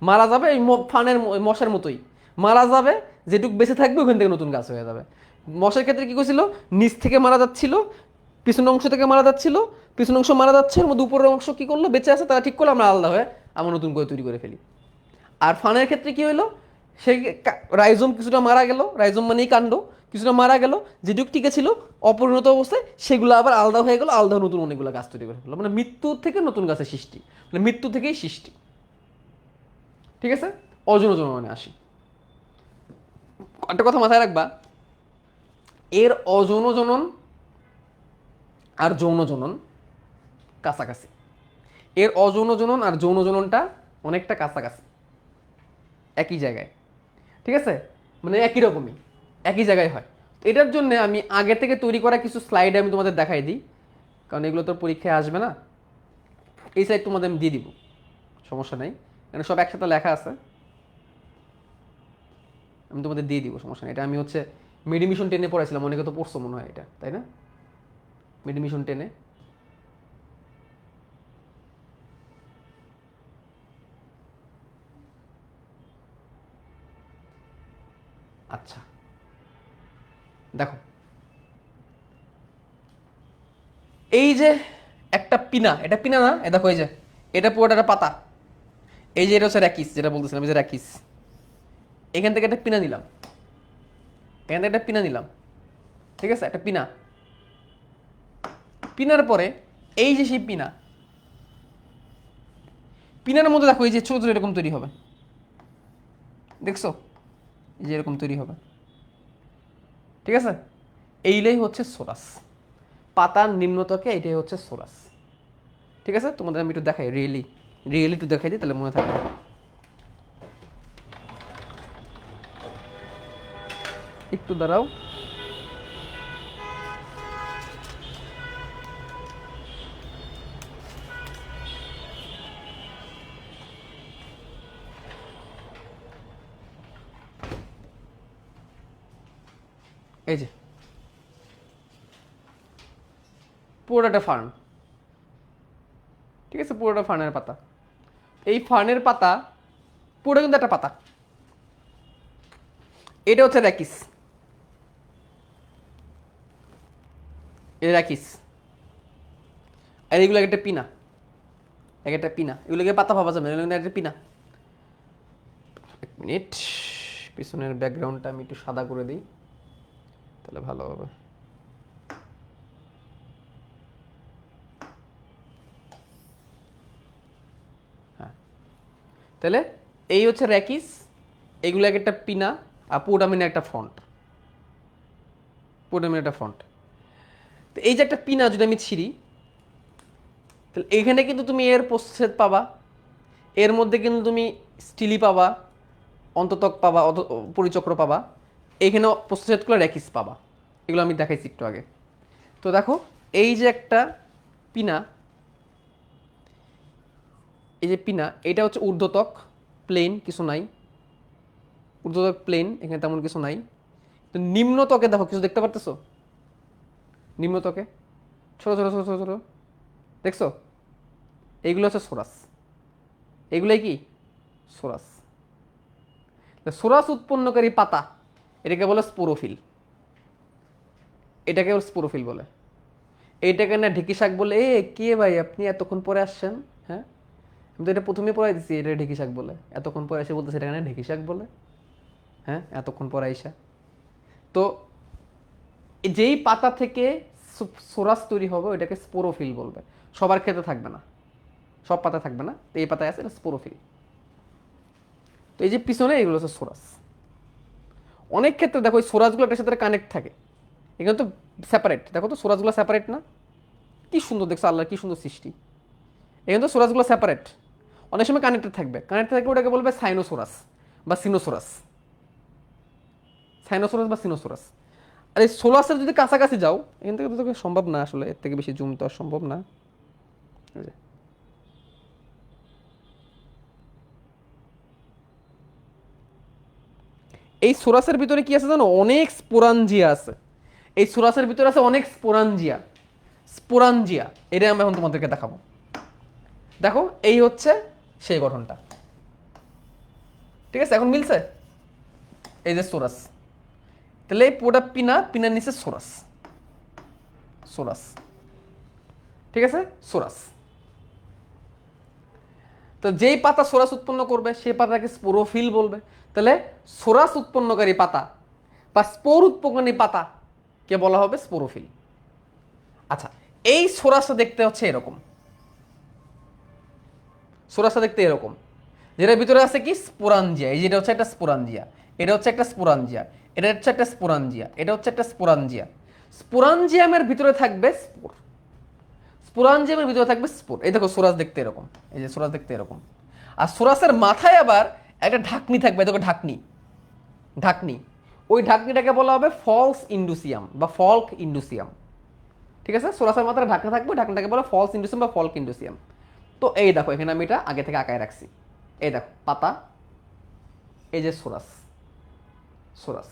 মারা যাবে, এই ফানের মশার মতোই মারা যাবে, যেটুক বেঁচে থাকবে ওখান থেকে নতুন গাছ হয়ে যাবে। মশার ক্ষেত্রে কি করছিল, নিচ থেকে মারা যাচ্ছিল, পিছনের অংশ থেকে মারা যাচ্ছিল, পিছনের অংশ মারা যাচ্ছে, এর মধ্যে উপরের অংশ কি করলো, বেঁচে আছে, তারা ঠিক করলো, আমরা আলাদা হয়ে আমরা নতুন করে তৈরি করে ফেলি। আর ফানের ক্ষেত্রে কি হইলো, সেই রাইজোম কিছুটা মারা গেল, রাইজোম মানেই কাণ্ড, কিছুটা মারা গেল, যেটুক টিকে ছিল অপরিণত অবস্থায়, সেগুলো আবার আলাদা হয়ে গেল, আলাদা নতুন অনেকগুলো গাছ তৈরি করে ফেললো, মানে মৃত্যু থেকে নতুন গাছের সৃষ্টি, মানে মৃত্যু থেকেই সৃষ্টি। ঠিক আছে, অযৌন জননে আসি। একটা কথা মাথায় রাখবা, এর অযৌন জনন আর যৌন জনন কাছাকাছি, এর অযৌন জনন আর যৌন জননটা অনেকটা কাছাকাছি, একই জায়গায়। ঠিক আছে, মানে একই রকমই, একই জায়গায় হয়। এটার জন্য আমি আগে থেকে তৈরি করা কিছু স্লাইড আমি তোমাদের দেখাই দিই, কারণ এগুলো তো পরীক্ষায় আসবে না। এই স্লাইড তোমাদের আমি দিয়ে দিব, সমস্যা নেই, কারণ সব একসাথে লেখা আছে, আমি তোমাদের দিয়ে দিব, সমস্যা নেই। এটা আমি হচ্ছে মিডিমিশন 10-এ পড়াইছিলাম, অনেকে তো পড়ছো মনে হয় এটা, তাই না, মিডিমিশন 10-এ। আচ্ছা দেখো, এই যে একটা পিনা, এটা পিনা না, এ দেখো এই যে এটা পুরোটা একটা পাতা, এই যে এটা হচ্ছে র্যাকিস, যেটা বলতেছিলাম, এই যে র্যাকিস, এখান থেকে একটা পিনা নিলাম, এখান থেকে একটা পিনা নিলাম। ঠিক আছে, একটা পিনা, পিনার পরে এই যে সেই পিনা, পিনার মধ্যে দেখো এই যে ছোট ছোট এরকম তৈরি হবে, দেখছো এই যে এরকম তৈরি হবে, ঠিক আছে? এইটাই হচ্ছে সোরাস, পাতার নিম্নতকে এটাই হচ্ছে সোরাস, ঠিক আছে? তোমাদের আমি একটু দেখাই, রিয়েলি রিয়েলি একটু দেখাই দিই, তাহলে মনে থাকবে। একটু দাঁড়াও। এই যে পুরোটা ফার্ন, ঠিক আছে? পুরোটা ফার্নের পাতা। এই ফার্নের পাতা পুরো কিন্তু একটা পাতা। এটা হচ্ছে র্যাকিস, এটা র্যাকিস। আর এগুলো একটা পিনা, এক একটা পিনা, এগুলোকে পাতা ভাবা যাবে না, এগুলো একটা পিনা। এক মিনিট, পিছনের ব্যাকগ্রাউন্ডটা আমি একটু সাদা করে দিই, তাহলে ভালো হবে। হ্যাঁ, তাহলে এই হচ্ছে র্যাকিস, এগুলো এক একটা পিনা, আর পোডামিনের একটা ফ্রন্ট, পোডামিনের একটা ফ্রন্ট। তো এই যে একটা পিনা যদি আমি ছিঁড়ি, তাহলে এখানে কিন্তু তুমি এর প্রচ্ছেদ পাবা, এর মধ্যে কিন্তু তুমি স্টিলি পাবা, অন্ততক পাবা, পরিচক্র পাবা, এইখানে প্রচ্ছেদগুলো র্যাকিস পাবা। এগুলো আমি দেখাইছি একটু আগে। তো দেখো এই যে একটা পিনা, এই যে পিনা, এটা হচ্ছে ঊর্ধ্বতক, প্লেন, কিছু নাই, ঊর্ধ্বতক প্লেন, এখানে তেমন কিছু নাই। তো নিম্নতকে দেখো কিছু দেখতে পারতেছো? নিম্নতকে ছোট ছোট ছোট ছোট ছোট, দেখছো? এইগুলো হচ্ছে সোরাস, এগুলোই কি সোরাস। সোরাস উৎপন্নকারী পাতা, এটাকে বলে স্পোরোফিল, এটাকে স্পোরোফিল বলে। এইটাকে না ঢেকি শাক বলে। এ কে ভাই আপনি এতক্ষণ পরে আসছেন? হ্যাঁ, আমি তো এটা প্রথমে পড়াই দিচ্ছি, এটা ঢেকি শাক বলে। এতক্ষণ পরে এসে বলতেছে এটা ঢেকি শাক বলে? হ্যাঁ, এতক্ষণ পরে আইসা। তো যেই পাতা থেকে সোরাস তৈরি হবে ওইটাকে স্পোরোফিল বলবে। সবার ক্ষেত্রে থাকবে না, সব পাতা থাকবে না, তো এই পাতায় আছে এটা স্পোরোফিল। তো এই যে পিছনে এগুলো হচ্ছে সোরাস। অনেক ক্ষেত্রে দেখো ওই সোরাসগুলো একটা সাথে কানেক্ট থাকে, এখানে তো সেপারেট, দেখো তো সোরাসগুলো সেপারেট না? কি সুন্দর দেখছো, আল্লাহ কি সুন্দর সৃষ্টি। এখানে তো সোরাসগুলো সেপারেট, অনেক সময় কানেক্টেড থাকবে, কানেক্টেড থাকবে ওটাকে বলবে সাইনোসোরাস বা সিনোসোরাস, সাইনোসোরাস বা সিনোসোরাস। আর এই সোলাসের যদি কাছাকাছি যাও, এখান থেকে তো সম্ভব না আসলে, এর থেকে বেশি জুম তো আর সম্ভব না। এই সোরাসের ভিতরে কি আছে জানো? অনেক স্পোরাঞ্জিয়া আছে। এই সোরাসের ভিতরে আছে অনেক স্পোরাঞ্জিয়া, স্পোরাঞ্জিয়া, এটা আমি এখন তোমাদেরকে দেখাবো। দেখো এই হচ্ছে সেই গঠনটা, ঠিক আছে? এখন মিলছে? এই যে সোরাস, তাহলে এই পুরোটা পিনা, পিনার নিচে সোরাস, সোরাস, ঠিক আছে? সোরাস। তো যেই পাতা সোরাস উৎপন্ন করবে সেই পাতাকে স্পোরোফিল বলবে। তাহলে সোরাস উৎপন্নকারী পাতা বা স্পোর উৎপন্নকারী পাতা কে বলা হবে? স্পোরোফিল। আচ্ছা, এই সোরাসটা দেখতে হচ্ছে এরকম, সোরাসটা দেখতে এরকম, যেটার ভিতরে আছে কি স্পোরাঞ্জিয়া। এই যেটা হচ্ছে একটা স্পোরাঞ্জিয়া, এটা হচ্ছে একটা স্পোরাঞ্জিয়া, এটা হচ্ছে একটা স্পোরাঞ্জিয়া, এটা হচ্ছে একটা স্পোরাঞ্জিয়া। স্পোরাঞ্জিয়ামের ভিতরে থাকবে স্পোর, স্পোরাঞ্জিয়ামের ভিতরে থাকবে স্পোর। এই দেখো সোরাস দেখতে এরকম, এই যে সোরাস দেখতে এরকম। আর সোরাসের মাথায় আবার একটা ঢাকনি থাকবে, দেখো ঢাকনি, ঢাকনি। ওই ঢাকনিটাকে বলা হবে ফলস ইন্ডুসিয়াম বা ফল্ক ইন্ডুসিয়াম, ঠিক আছে? সোরাসের মাথায় ঢাকনা থাকবে, ঢাকনাটাকে বলা ফলস ইন্ডুসিয়াম বা ফল্ক ইন্ডুসিয়াম। তো এই দেখো এখানে আমি এটা আগে থেকে আঁকায় রাখছি। এই দেখো পাতা, এই যে সোরাস, সোরাস।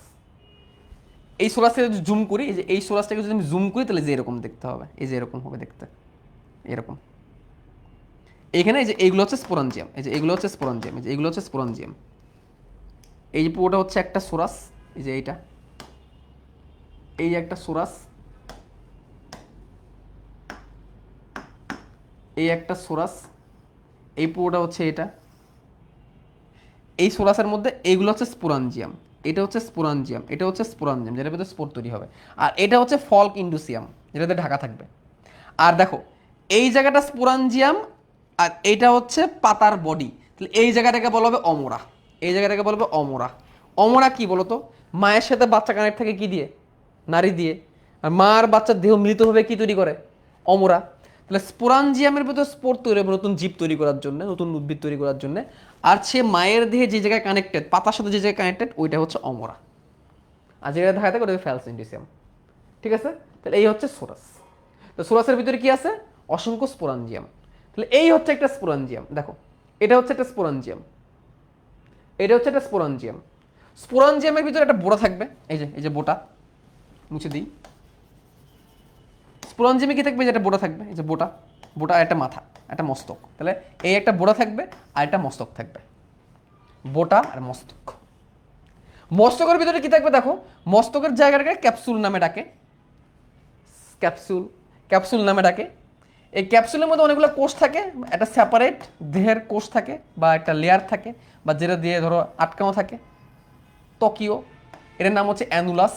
এই সোরাসকে যদি জুম করি, এই যে এই সোরাসটাকে যদি আমি জুম করি, তাহলে যে এরকম দেখতে হবে, এই যে এরকম হবে দেখতে, এরকম। এইখানে এই যে এইগুলো হচ্ছে স্পোরাঞ্জিয়াম, এই যে এইগুলো হচ্ছে স্পোরাঞ্জিয়াম, এই যে এইগুলো হচ্ছে স্পোরাঞ্জিয়াম। এই যে পুরোটা হচ্ছে একটা সোরাস, এই যে এইটা, এই যে একটা সোরাস, এই একটা সোরাস, এই পুরোটা হচ্ছে এটা। এই সোরাসের মধ্যে এইগুলো হচ্ছে স্পোরাঞ্জিয়াম, এটা হচ্ছে স্পোরাঞ্জিয়াম, এটা হচ্ছে স্পোরাঞ্জিয়াম, যেটার ভিতরে স্পোর তৈরি হবে। আর এটা হচ্ছে ফল্ক ইন্ডুসিয়াম, যেটাতে ঢাকা থাকবে। আর দেখো এই জায়গাটা স্পোরাঞ্জিয়াম, আর এইটা হচ্ছে পাতার বডি। তাহলে এই জায়গাটাকে বলা হবে অমরা, এই জায়গাটাকে বলা হবে অমরা। অমরা কি বলতো? মায়ের সাথে বাচ্চা কানেক্ট থাকে কি দিয়ে? নারী দিয়ে। আর মা আর বাচ্চার দেহ মিলিত হবে কি তৈরি করে? অমরা। তাহলে স্পোরাঞ্জিয়ামের ভিতরে স্পোর তৈরি হবে নতুন জীব তৈরি করার জন্য, নতুন উদ্ভিদ তৈরি করার জন্য। আর সে মায়ের দেহে যে জায়গায় কানেক্টেড, পাতার সাথে যে জায়গায় কানেক্টেড, ওইটা হচ্ছে অমরা। আর যেটা দেখা থাকে ওটা ফ্যালসিন্ডিসিয়াম। ঠিক আছে? তাহলে এই হচ্ছে সোরাস। তো সোরাসের ভিতরে কি আছে? অসংখ্য স্পোরাঞ্জিয়াম। তাহলে এই হচ্ছে একটা স্পোরাঞ্জিয়াম। দেখো, এটা হচ্ছে একটা স্পোরাঞ্জিয়াম, এটা হচ্ছে একটা স্পোরাঞ্জিয়াম। স্পোরাঞ্জিয়ামের ভিতরে একটা বোটা থাকবে, এই যে বোটা, মুছে দিই। স্পোরাঞ্জিয়ামে কি থাকবে? যেটা বোটা থাকবে, এই যে বোটা, বোটা একটা মাথা, একটা মস্তক। তাহলে এই একটা বোটা থাকবে আর একটা মস্তক থাকবে, বোটা আর মস্তক। মস্তকের ভিতরে কি থাকবে? দেখো, মস্তকের জায়গাটাকে ক্যাপসুল নামে ডাকে, ক্যাপসুল, ক্যাপসুল নামে ডাকে। এই ক্যাপসুলের মধ্যে অনেকগুলো কোষ থাকে, একটা সেপারেট দেহের কোষ থাকে বা একটা লেয়ার থাকে, বা যেটা দিয়ে ধরো আটকানো থাকে, ত্বকীয়। এটার নাম হচ্ছে অ্যানুলাস।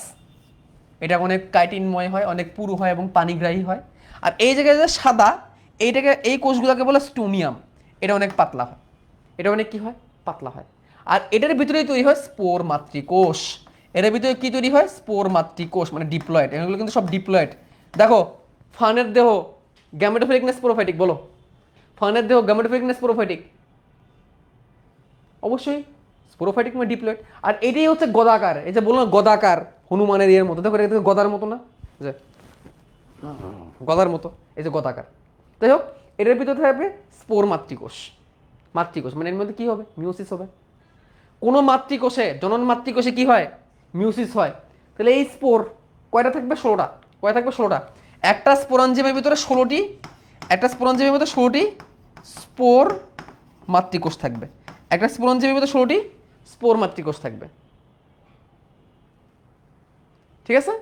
এটা অনেক কাইটিনময় হয়, অনেক পুরু হয় এবং পানিগ্রাহী হয়। আর এই জায়গায় যে সাদা, এইটাকে, এই কোষগুলোকে বলে স্টোমিয়াম। এটা অনেক পাতলা হয়, এটা অনেক কি হয়? পাতলা হয়। আর এটার ভিতরেই তৈরি হয় স্পোর মাতৃকোষ। এটার ভিতরে কি তৈরি হয়? স্পোর মাতৃকোষ, মানে ডিপ্লয়েড। এগুলো কিন্তু সব ডিপ্লয়েড। দেখো, ফানের দেহ গ্যামেটোফিলিক না স্পোরোফাইটিক? বলো, ফানের দেহ গ্যামেটোফিলিক না স্পোরোফাইটিক? অবশ্যই স্পোরোফাইটিক মানে ডিপ্লয়েড। আর এটাই হচ্ছে গদাকার। এই যে বললাম গদাকার, হনুমানের ইয়ের মতো। দেখো, এটা গদার মতো না? যে গদার মতো, এই যে গদাকার। যাই হোক, এটার ভিতরে থাকবে স্পোর মাতৃকোষ। মাতৃকোষ মানে এর মধ্যে কি হবে? মিউসিস হবে। কোনো মাতৃকোষে, জনন মাতৃকোষে কি হয়? মিউসিস হয়। তাহলে এই স্পোর কয়টা থাকবে? 16টা। কয়টা থাকবে? 16টা। একটা স্পোরাঞ্জিমের ভিতরে 16টি, একটা স্পোরাঞ্জিমের ভিতরে 16টি স্পোর মাতৃকোষ থাকবে। একটা স্পোরাঞ্জিমের ভিতরে 16টি স্পোর মাতৃকোষ থাকবে। ঠিক আছে?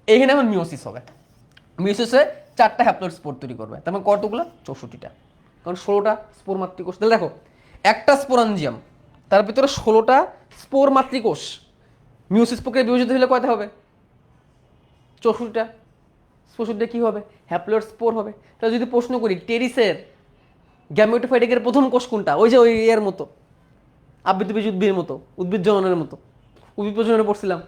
এইখানে এখন মিওসিস হবে। মিওসিসে 4টা হ্যাপ্লয়েড স্পোর তৈরি করবে। তার মানে কতগুলো? 64টা। কারণ 16টা স্পোর মাতৃকোষ। তাহলে দেখো, একটা স্পোরাঞ্জিয়াম, তার ভিতরে 16টা স্পোর মাতৃকোষ। মিওসিস প্রক্রিয়া বিভাজিত হলে কয়টা হবে? 64টা। 64টা কি হবে? হ্যাপ্লয়েড স্পোর হবে। তাহলে যদি প্রশ্ন করি, টেরিসের গ্যামেটোফাইটিকের প্রথম কোষ কোনটা? ওই যে ওই এর মতো, আবৃতবীজ উদ্ভিদের মতো, উদ্ভিদ জননের মতো, উদ্ভিদ প্রজননে পড়ছিলাম।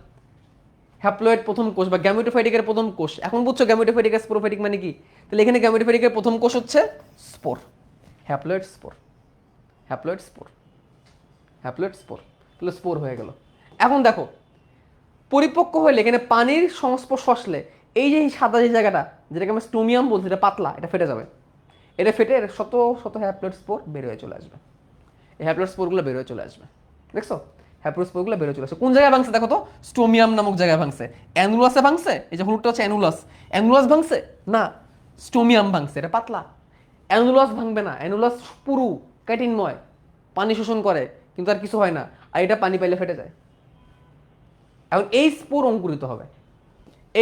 হ্যাপ্লয়েড প্রথম কোষ বা গ্যামেটোফাইটিকের প্রথম কোষ। এখন বুঝছো গ্যামেটোফাইটিক আর স্পোরোফাইটিক মানে কি? তাহলে এখানে গ্যামেটোফাইটিকের প্রথম কোষ হচ্ছে spore, haploid spore, haploid spore, haploid spore. তাহলে স্পোর হয়ে গেল। এখন দেখো, পরিপক্ক হলে এখানে পানির সংস্পর্শ আসলে এই যে সাদা যে জায়গাটা, যেটাকে আমরা স্টোমিয়াম বলছি, এটা পাতলা, এটা ফেটে যাবে। এটা ফেটে শত শত হ্যাপ্লয়েড স্পোর বের হয়ে চলে আসবে। এই হ্যাপ্লয়েড স্পোরগুলো বের হয়ে চলে আসবে। দেখছো, হ্যাপ্লয়েড স্পোরগুলো বের হয়ে চলে আসবে। কোন জায়গায় ভাঙছে দেখো তো? স্টোমিয়াম নামক জায়গায় ভাঙছে। অ্যানুলাসে ভাঙছে, এই যে হলুদটা হচ্ছে অ্যানুলাস। অ্যানুলাস ভাঙছে না, স্টোমিয়াম ভাঙছে। এটা পাতলা। অ্যানুলাস ভাঙবে না, অ্যানুলাস পুরু, কাঠিনময়, পানি শোষণ করে, কিন্তু আর কিছু হয় না। আর এটা পানি পাইলে ফেটে যায়। এখন এই স্পোর অঙ্কুরিত হবে,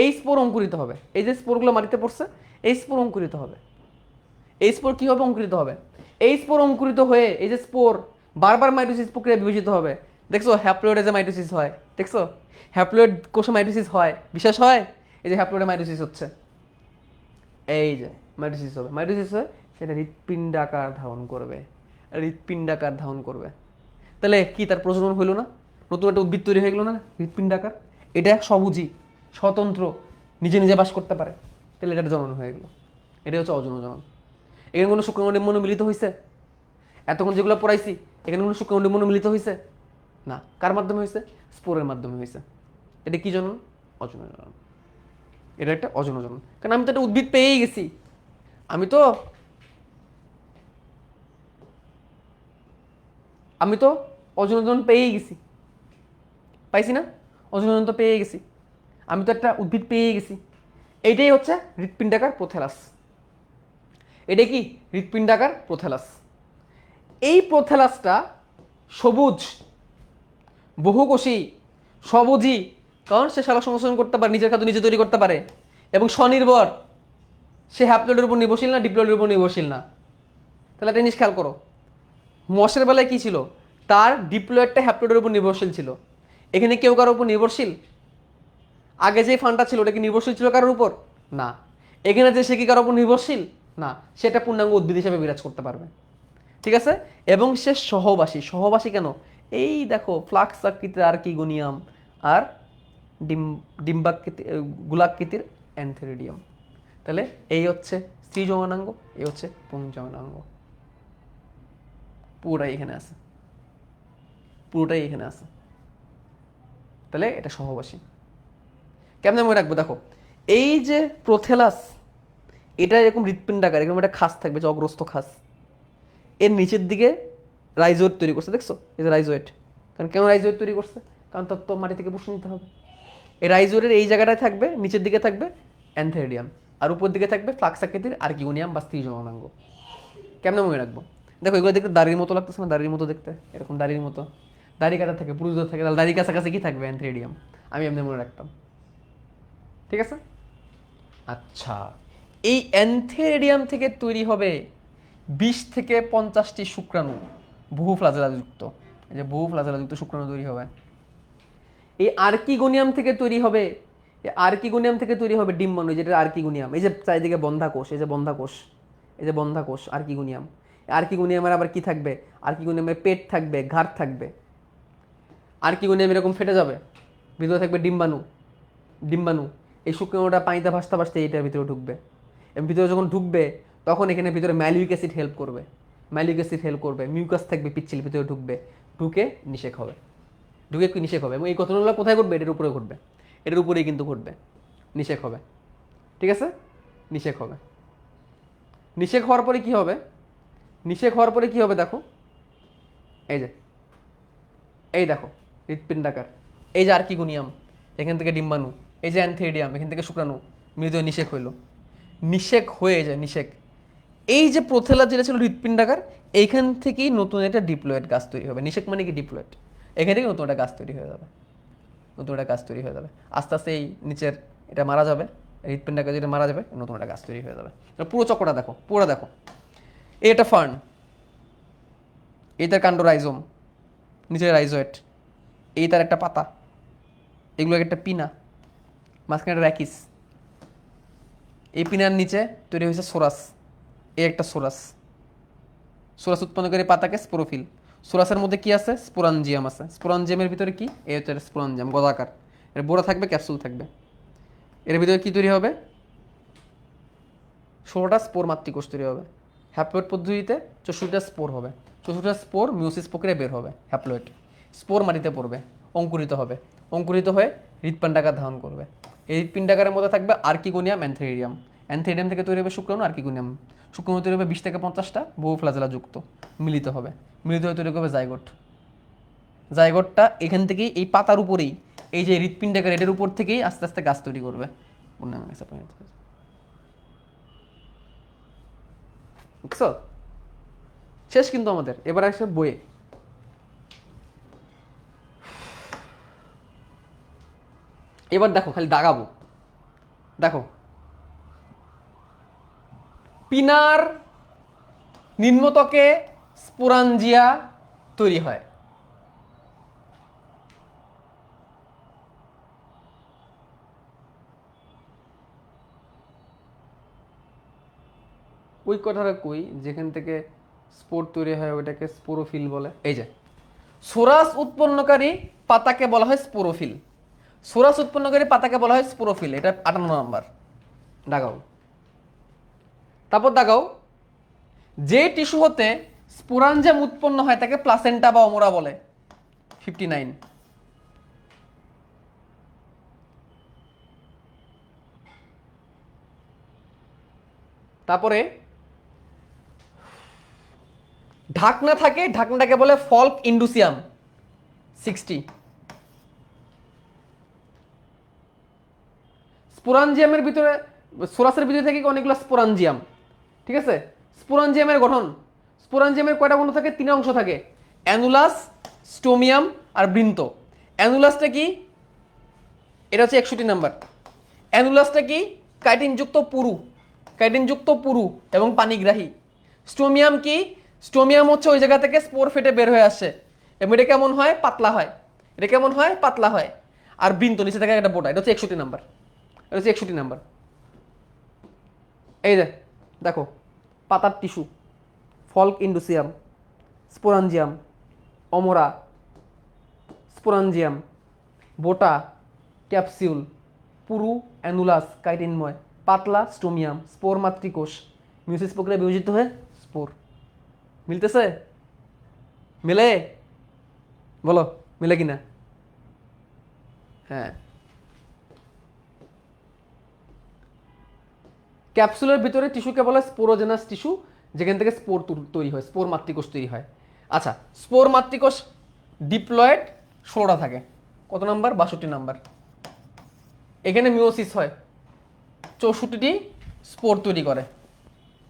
এই স্পোর অঙ্কুরিত হবে। এই যে স্পোরগুলো মাটিতে পড়ছে, এই স্পোর অঙ্কুরিত হবে। এই স্পোর কি হবে? অঙ্কুরিত হবে। এই স্পোর অঙ্কুরিত হয়ে এই যে স্পোর বারবার মাইটোসিস প্রক্রিয়া বিভাজিত হবে। দেখছো হ্যাপ্লয়েডে যে মাইটোসিস হয়, দেখছো হ্যাপ্লয়েড কোষে মাইটোসিস হয়, বিশেষ হয়। এই যে হ্যাপ্লয়েডে মাইটোসিস হচ্ছে, এই যে মাইটোসিস হবে। মাইটোসিস হয়ে সেটা হৃৎপিণ্ডাকার ধারণ করবে, হৃৎপিণ্ডাকার ধারণ করবে। তাহলে কি তার প্রজনন হইল না? নতুন একটা উদ্ভিদ তৈরি হয়ে গেল না? হৃৎপিণ্ডাকার। এটা সবুজই, স্বতন্ত্র, নিজে নিজে বাস করতে পারে। তাহলে এটা জনন হয়ে গেল। এটা হচ্ছে অযৌন জনন। এখানে কোনো শুক্রাণু মিলিত হয়েছে? এতক্ষণ যেগুলো পড়াইছি, এখানে কোনো শুক্রাণু মিলিত হয়েছে না। কার মাধ্যমে হয়েছে? স্পোরের মাধ্যমে হয়েছে। এটা কি জনন? অযৌন জনন। এটা একটা অযৌন জনন। কারণ আমি তো একটা উদ্ভিদ পেয়েই গেছি। আমি তো আমি তো অযৌন জনন পেয়েই গেছি, পাইছি না? অযৌন জনন তো পেয়েই গেছি। আমি তো একটা উদ্ভিদ পেয়েই গেছি। এইটাই হচ্ছে হৃৎপিণ্ডাকার প্রোথ্যালাস। এটা কি? হৃৎপিণ্ডাকার প্রোথ্যালাস। এই প্রোথ্যালাসটা সবুজ, বহুকোষী, সবুজী। কারণ সে সালোক সংশ্লেষণ করতে পারে, নিজের খাদ্য নিজে তৈরি করতে পারে এবং স্বনির্ভর। সে হ্যাপ্লয়েডের উপর নির্ভরশীল না, ডিপ্লয়েডের উপর নির্ভরশীল না। তাহলে একটা জিনিস খেয়াল করো, মশের বেলায় কি ছিল? তার ডিপ্লয়েডটা হ্যাপ্লয়েডের উপর নির্ভরশীল ছিল। এখানে কেউ কারোর উপর নির্ভরশীল? আগে যে ফান্ডটা ছিল ওটা কি নির্ভরশীল ছিল কারোর উপর? না। এখানে যে সে কি কারোর উপর নির্ভরশীল? না, সেটা পূর্ণাঙ্গ উদ্ভিদ হিসেবে বিরাজ করতে পারবে। ঠিক আছে, এবং সে সহবাসী। সহবাসী কেন? এই দেখো ফ্লাক্স আকৃতির আর্কিগোনিয়াম আর ডিম্বাকৃতি গোলাকৃতির অ্যান্থেরিডিয়াম। তাহলে এই হচ্ছে স্ত্রী যৌনাঙ্গ, এই হচ্ছে পুংযৌনাঙ্গ। পুরোটাই এখানে আছে, পুরোটাই এখানে আছে। তাহলে এটা সহবাসী। কেমনে মনে রাখবো? দেখো এই যে প্রোথেলাস, এটা এরকম হৃৎপিণ্ডাকার, এরকম একটা খাস থাকবে, যে অগ্রস্থ খাস, এর নিচের দিকে রাইজোয়েট তৈরি করছে, দেখছো? এই যে রাইজোয়েট। কারণ কেন রাইজোয়েট তৈরি করছে? কারণ তার তো মাটি থেকে পুষ্টি নিতে হবে। এই রাইজোয়েটের এই জায়গাটায় থাকবে, নিচের দিকে থাকবে অ্যান্থেরিডিয়াম, আর উপর দিকে থাকবে ফ্লাক্স আকৃতির আর্কিগোনিয়াম বা স্ত্রী যৌনাঙ্গ। কেমনে মনে রাখবো? দেখো এগুলো দেখতে দাড়ির মতো লাগতেছে না? দাড়ির মতো দেখতে, এরকম দাড়ির মতো, দাড়ি কাটা থাকে, পুরুষদের থাকে, তাহলে দাড়ির কাছাকাছি কি থাকবে? অ্যান্থেরিডিয়াম। আমি এমনি মনে রাখতাম। ঠিক আছে। আচ্ছা, এই অ্যান্থেরিডিয়াম থেকে তৈরি হবে 20 থেকে 50টি শুক্রাণু, বহু ফ্লাজেলাযুক্ত। এই যে বহু ফ্লাজেলাযুক্ত শুক্রাণু তৈরি হবে। এই আর্কিগোনিয়াম থেকে তৈরি হবে, এই আর্কিগোনিয়াম থেকে তৈরি হবে ডিম্বাণু, যেটা আর্কিগোনিয়াম। এই যে চারিদিকে বন্ধাকোষ, এই যে বন্ধাকোষ, এই যে বন্ধাকোষ, আর্কিগোনিয়াম। আর্কিগোনিয়ামের আবার কি থাকবে? আর্কিগোনিয়ামের পেট থাকবে, ঘাড় থাকবে। আর্কিগোনিয়াম এরকম ফেটে যাবে, ভিতরে থাকবে ডিম্বাণু। ডিম্বাণু, এই শুক্রাণুটা পানিতে ভাসতে ভাসতে এইটার ভিতরে ঢুকবে, এবং ভিতরে যখন ঢুকবে তখন এখানে ভিতরে ম্যালিউরিক অ্যাসিড হেল্প করবে, ম্যালিউরিক অ্যাসিড হেল্প করবে, মিউকাস থাকবে পিচ্ছিল, ভিতরে ঢুকবে, ঢুকে নিষেক হবে, ঢুকে কি নিষেক হবে। এবং এই ঘটনাগুলো কোথায় ঘটবে? এটার উপরে ঘটবে, এটার উপরেই কিন্তু ঘটবে, নিষেক হবে। ঠিক আছে, নিষেক হবে। নিষেক হওয়ার পরে কি হবে? নিষেক হওয়ার পরে কি হবে? দেখো এই যে, এই দেখো হৃৎপিণ্ডাকার, এই যে আর্কিগোনিয়াম, এখান থেকে ডিম্বাণু, এই যে অ্যান্থেরিডিয়াম, এখান থেকে শুক্রাণু মিলিত হয়ে নিষেক হইল। নিষেক হয়ে যায়, নিষেক। এই যে প্রোথেলা যেটা ছিল হৃৎপিণ্ডাকার, এইখান থেকেই নতুন একটা ডিপ্লয়েড গাছ তৈরি হবে। নিষেক মানে কি? ডিপ্লয়েড। এখান থেকে নতুন একটা গাছ তৈরি হয়ে যাবে, নতুন একটা গাছ তৈরি হয়ে যাবে। আস্তে আস্তে এই নিচের এটা মারা যাবে, হৃৎপিণ্ডাকার যেটা মারা যাবে, নতুন একটা গাছ তৈরি হয়ে যাবে। পুরো চক্রটা দেখো, পুরো দেখো। এই একটা ফার্ন, এই তার কাণ্ড রাইজোম, নিচের রাইজোয়েট, এই তার একটা পাতা, এগুলো একটা পিনা, মাঝখানে একটা র্যাকিস। এই পিনার নিচে তৈরি হয়েছে সোরাস, এই একটা সোরাস। সোরাস উৎপন্নকারী পাতাকে স্পোরোফিল। সোরাসের মধ্যে কি আছে? স্পোরাঞ্জিয়াম আছে। স্পোরাঞ্জিয়ামের ভিতরে কি? এই হচ্ছে স্পোরাঞ্জিয়াম, গদাকার। এর বোড়া থাকবে, ক্যাপসুল থাকবে। এর ভিতরে কি তৈরি হবে? 16টা স্পোর মাতৃকোষ তৈরি হবে। হ্যাপ্লয়েড পদ্ধতিতে 64টা স্পোর হবে। 64টা স্পোর মিওসিস প্রক্রিয়া বের হবে। হ্যাপ্লয়েড স্পোর মাটিতে পড়বে, অঙ্কুরিত হবে, অঙ্কুরিত হয়ে হৃৎপিণ্ডাকার ধারণ করবে। এই হৃৎপিণ্ডাকারের মধ্যে থাকবে আর্কিগোনিয়াম, অ্যান্থেরিডিয়াম। অ্যান্থেরিডিয়াম থেকে তৈরি হবে শুক্রাণু, আর্কিগোনিয়াম। শুক্রাণু তৈরি হবে 20 থেকে 50টা, বহু ফ্লাজেলা যুক্ত, মিলিত হবে, মিলিত হয়ে তৈরি করবে জাইগোট। জাইগোটটা এখান থেকেই, এই পাতার উপরেই, এই যে হৃৎপিণ্ডাকার, এটার উপর থেকেই আস্তে আস্তে গাছ তৈরি করবে। বুঝছো? শেষ কিন্তু আমাদের, এবার আসে বইয়ে। এবার দেখো, খালি দাগাবো। দেখো পিনার নিম্নতকে স্পোরাঞ্জিয়া তৈরি হয়। ওই কথাটা কই, যেখান থেকে স্পোর তৈরি হয় ওইটাকে স্পোরোফিল বলে। এই যে সোরাস উৎপন্নকারী পাতাকে বলা হয় স্পোরোফিল। সোরাস উৎপন্নকারী পাতাকে বলা হয় স্পোরোফিল। এটা 58 নাম্বার, দাগাও। তারপর দাগাও, যে টিস্যু হতে স্পোরাঞ্জিয়াম উৎপন্ন হয় তাকে প্লাসেন্টা বা অমরা বলে। 59। তারপরে ঢাকনা থাকে, ঢাকনাটাকে বলে ফল্ক ইন্ডুসিয়াম। 60। স্পোরাঞ্জিয়ামের ভিতরে, সোরাসের ভিতরে থেকে অনেকগুলো স্পোরাঞ্জিয়াম। ঠিক আছে, স্পোরাঞ্জিয়ামের গঠন, স্পোরাঞ্জিয়ামের কয়টা বন্ধ থাকে? 3 অংশ থাকে, অ্যানুলাস, স্টোমিয়াম আর বৃন্ত। অ্যানুলাসটা কি? এটা হচ্ছে 61 নাম্বার। অ্যানুলাসটা কি? কাইটিনযুক্ত পুরু, কাইটিনযুক্ত পুরু এবং পানিগ্রাহী। স্টোমিয়াম কি? স্টোমিয়াম হচ্ছে ওই জায়গা থেকে স্পোর ফেটে বের হয়ে আসে, এবং এটা কেমন হয়? পাতলা হয়। এটা কেমন হয়? পাতলা হয়। আর বৃন্ত নিচে থাকে একটা বোটা, এটা হচ্ছে 61 নাম্বার। এটা হচ্ছে 61 নাম্বার। এই যে দেখো, পাতার টিস্যু, ফল্ক ইন্ডুসিয়াম, স্পোরাঞ্জিয়াম, অমরা, স্পোরাঞ্জিয়াম, বোটা, ক্যাপসিউল, পুরু, অ্যানুলাস, কাইটিনময়, পাতলা, স্টোমিয়াম, স্পোর মাতৃকোষ, মিউসিস প্রক্রিয়া বিভাজিত হয়ে স্পোর। মিলতেছে? মিলে? বলো মিলে কিনা? হ্যাঁ। ক্যাপসুলের ভিতরে টিস্যুকে বলে স্পোরোজেনাস টিস্যু, যেখান থেকে স্পোর তৈরি হয়, স্পোর মাতৃকোষ তৈরি হয়। আচ্ছা, স্পোর মাতৃকোষ ডিপ্লয়েড 16টা থাকে। কত নাম্বার? 62 নাম্বার। এখানে মিওসিস হয়, 64টি স্পোর তৈরি করে,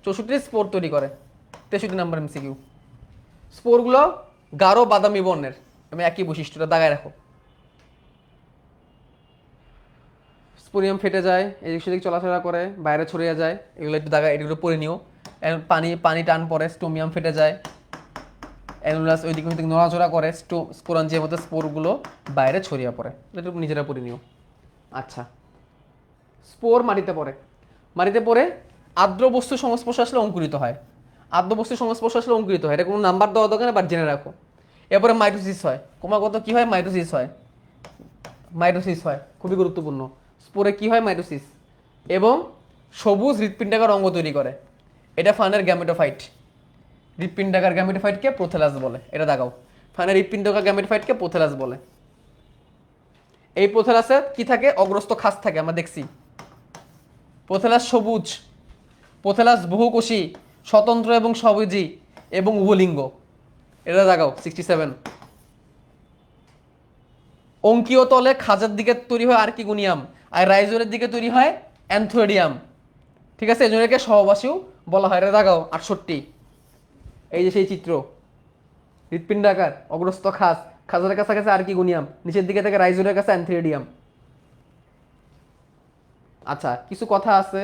64টি স্পোর তৈরি করে। 63 নাম্বার এমসিকিউ। স্পোরগুলো গাঢ় বাদামি বর্ণের, আমি একই বৈশিষ্ট্যটা দাগায় রাখো। স্পোরিয়াম ফেটে যায়, এদিক সেদিক চলাফেরা করে, বাইরে ছড়িয়ে যায়, এগুলো একটু দাগা, এগুলো পরে নিও। পানি পানি টান পরে, স্টোমিয়াম ফেটে যায়, অ্যানুলাস ওই দিকে নড়াচড়া করে, স্পোরাঞ্জিয়ার মধ্যে স্পোরগুলো বাইরে ছড়িয়ে পড়ে, একটু নিজেরা পরে নিও। আচ্ছা, স্পোর মাটিতে পড়ে, মাটিতে পড়ে আর্দ্র বস্তুর সংস্পর্শে আসলে অঙ্কুরিত হয়। আর্দ্র বস্তুর সংস্পর্শে আসলে অঙ্কুরিত হয়, এটা কোনো নাম্বার দেওয়া দরকার না, বাট জেনে রাখো। এরপরে মাইটোসিস হয়, ক্রমাগত কি হয়? মাইটোসিস হয়, মাইটোসিস হয়, খুবই গুরুত্বপূর্ণ। স্পোরে কি হয়? মাইটোসিস। এবং সবুজ হৃৎপিণ্ডাকার অঙ্গ তৈরি করে, এটা ফানের গ্যামেটোফাইট। হৃৎপিণ্ডাকার গ্যামেটোফাইটকে প্রোথেলাস বলে, এটা দেখাও। ফানের হৃৎপিণ্ডাকার গ্যামেটোফাইটকে প্রোথেলাস বলে। এই প্রোথেলাসে কি থাকে? অগ্রস্ত খাস থাকে, আমরা দেখছি। প্রোথেলাস সবুজ, প্রোথেলাস বহুকোষী, স্বতন্ত্র এবং সবুজী এবং উভলিঙ্গ, এটা দেখাও। 67। অঙ্কীয় তলে খাঁজার দিকে তৈরি হয় আর্কিগোনিয়াম, আর রাইজোরের দিকে তৈরি হয় অ্যান্থোডিয়াম। ঠিক আছে, এজন্য একে সহবাসীও বলা হয়। এটা দেখাও 68। এই যে সেই চিত্র, হৃৎপিণ্ডাকার, অগ্রস্ত খাস, খাঁজার কাছাকাছি আর্কিগোনিয়াম, নিচের দিকে থেকে রাইজোরের কাছে অ্যান্থোডিয়াম। আচ্ছা, কিছু কথা আছে।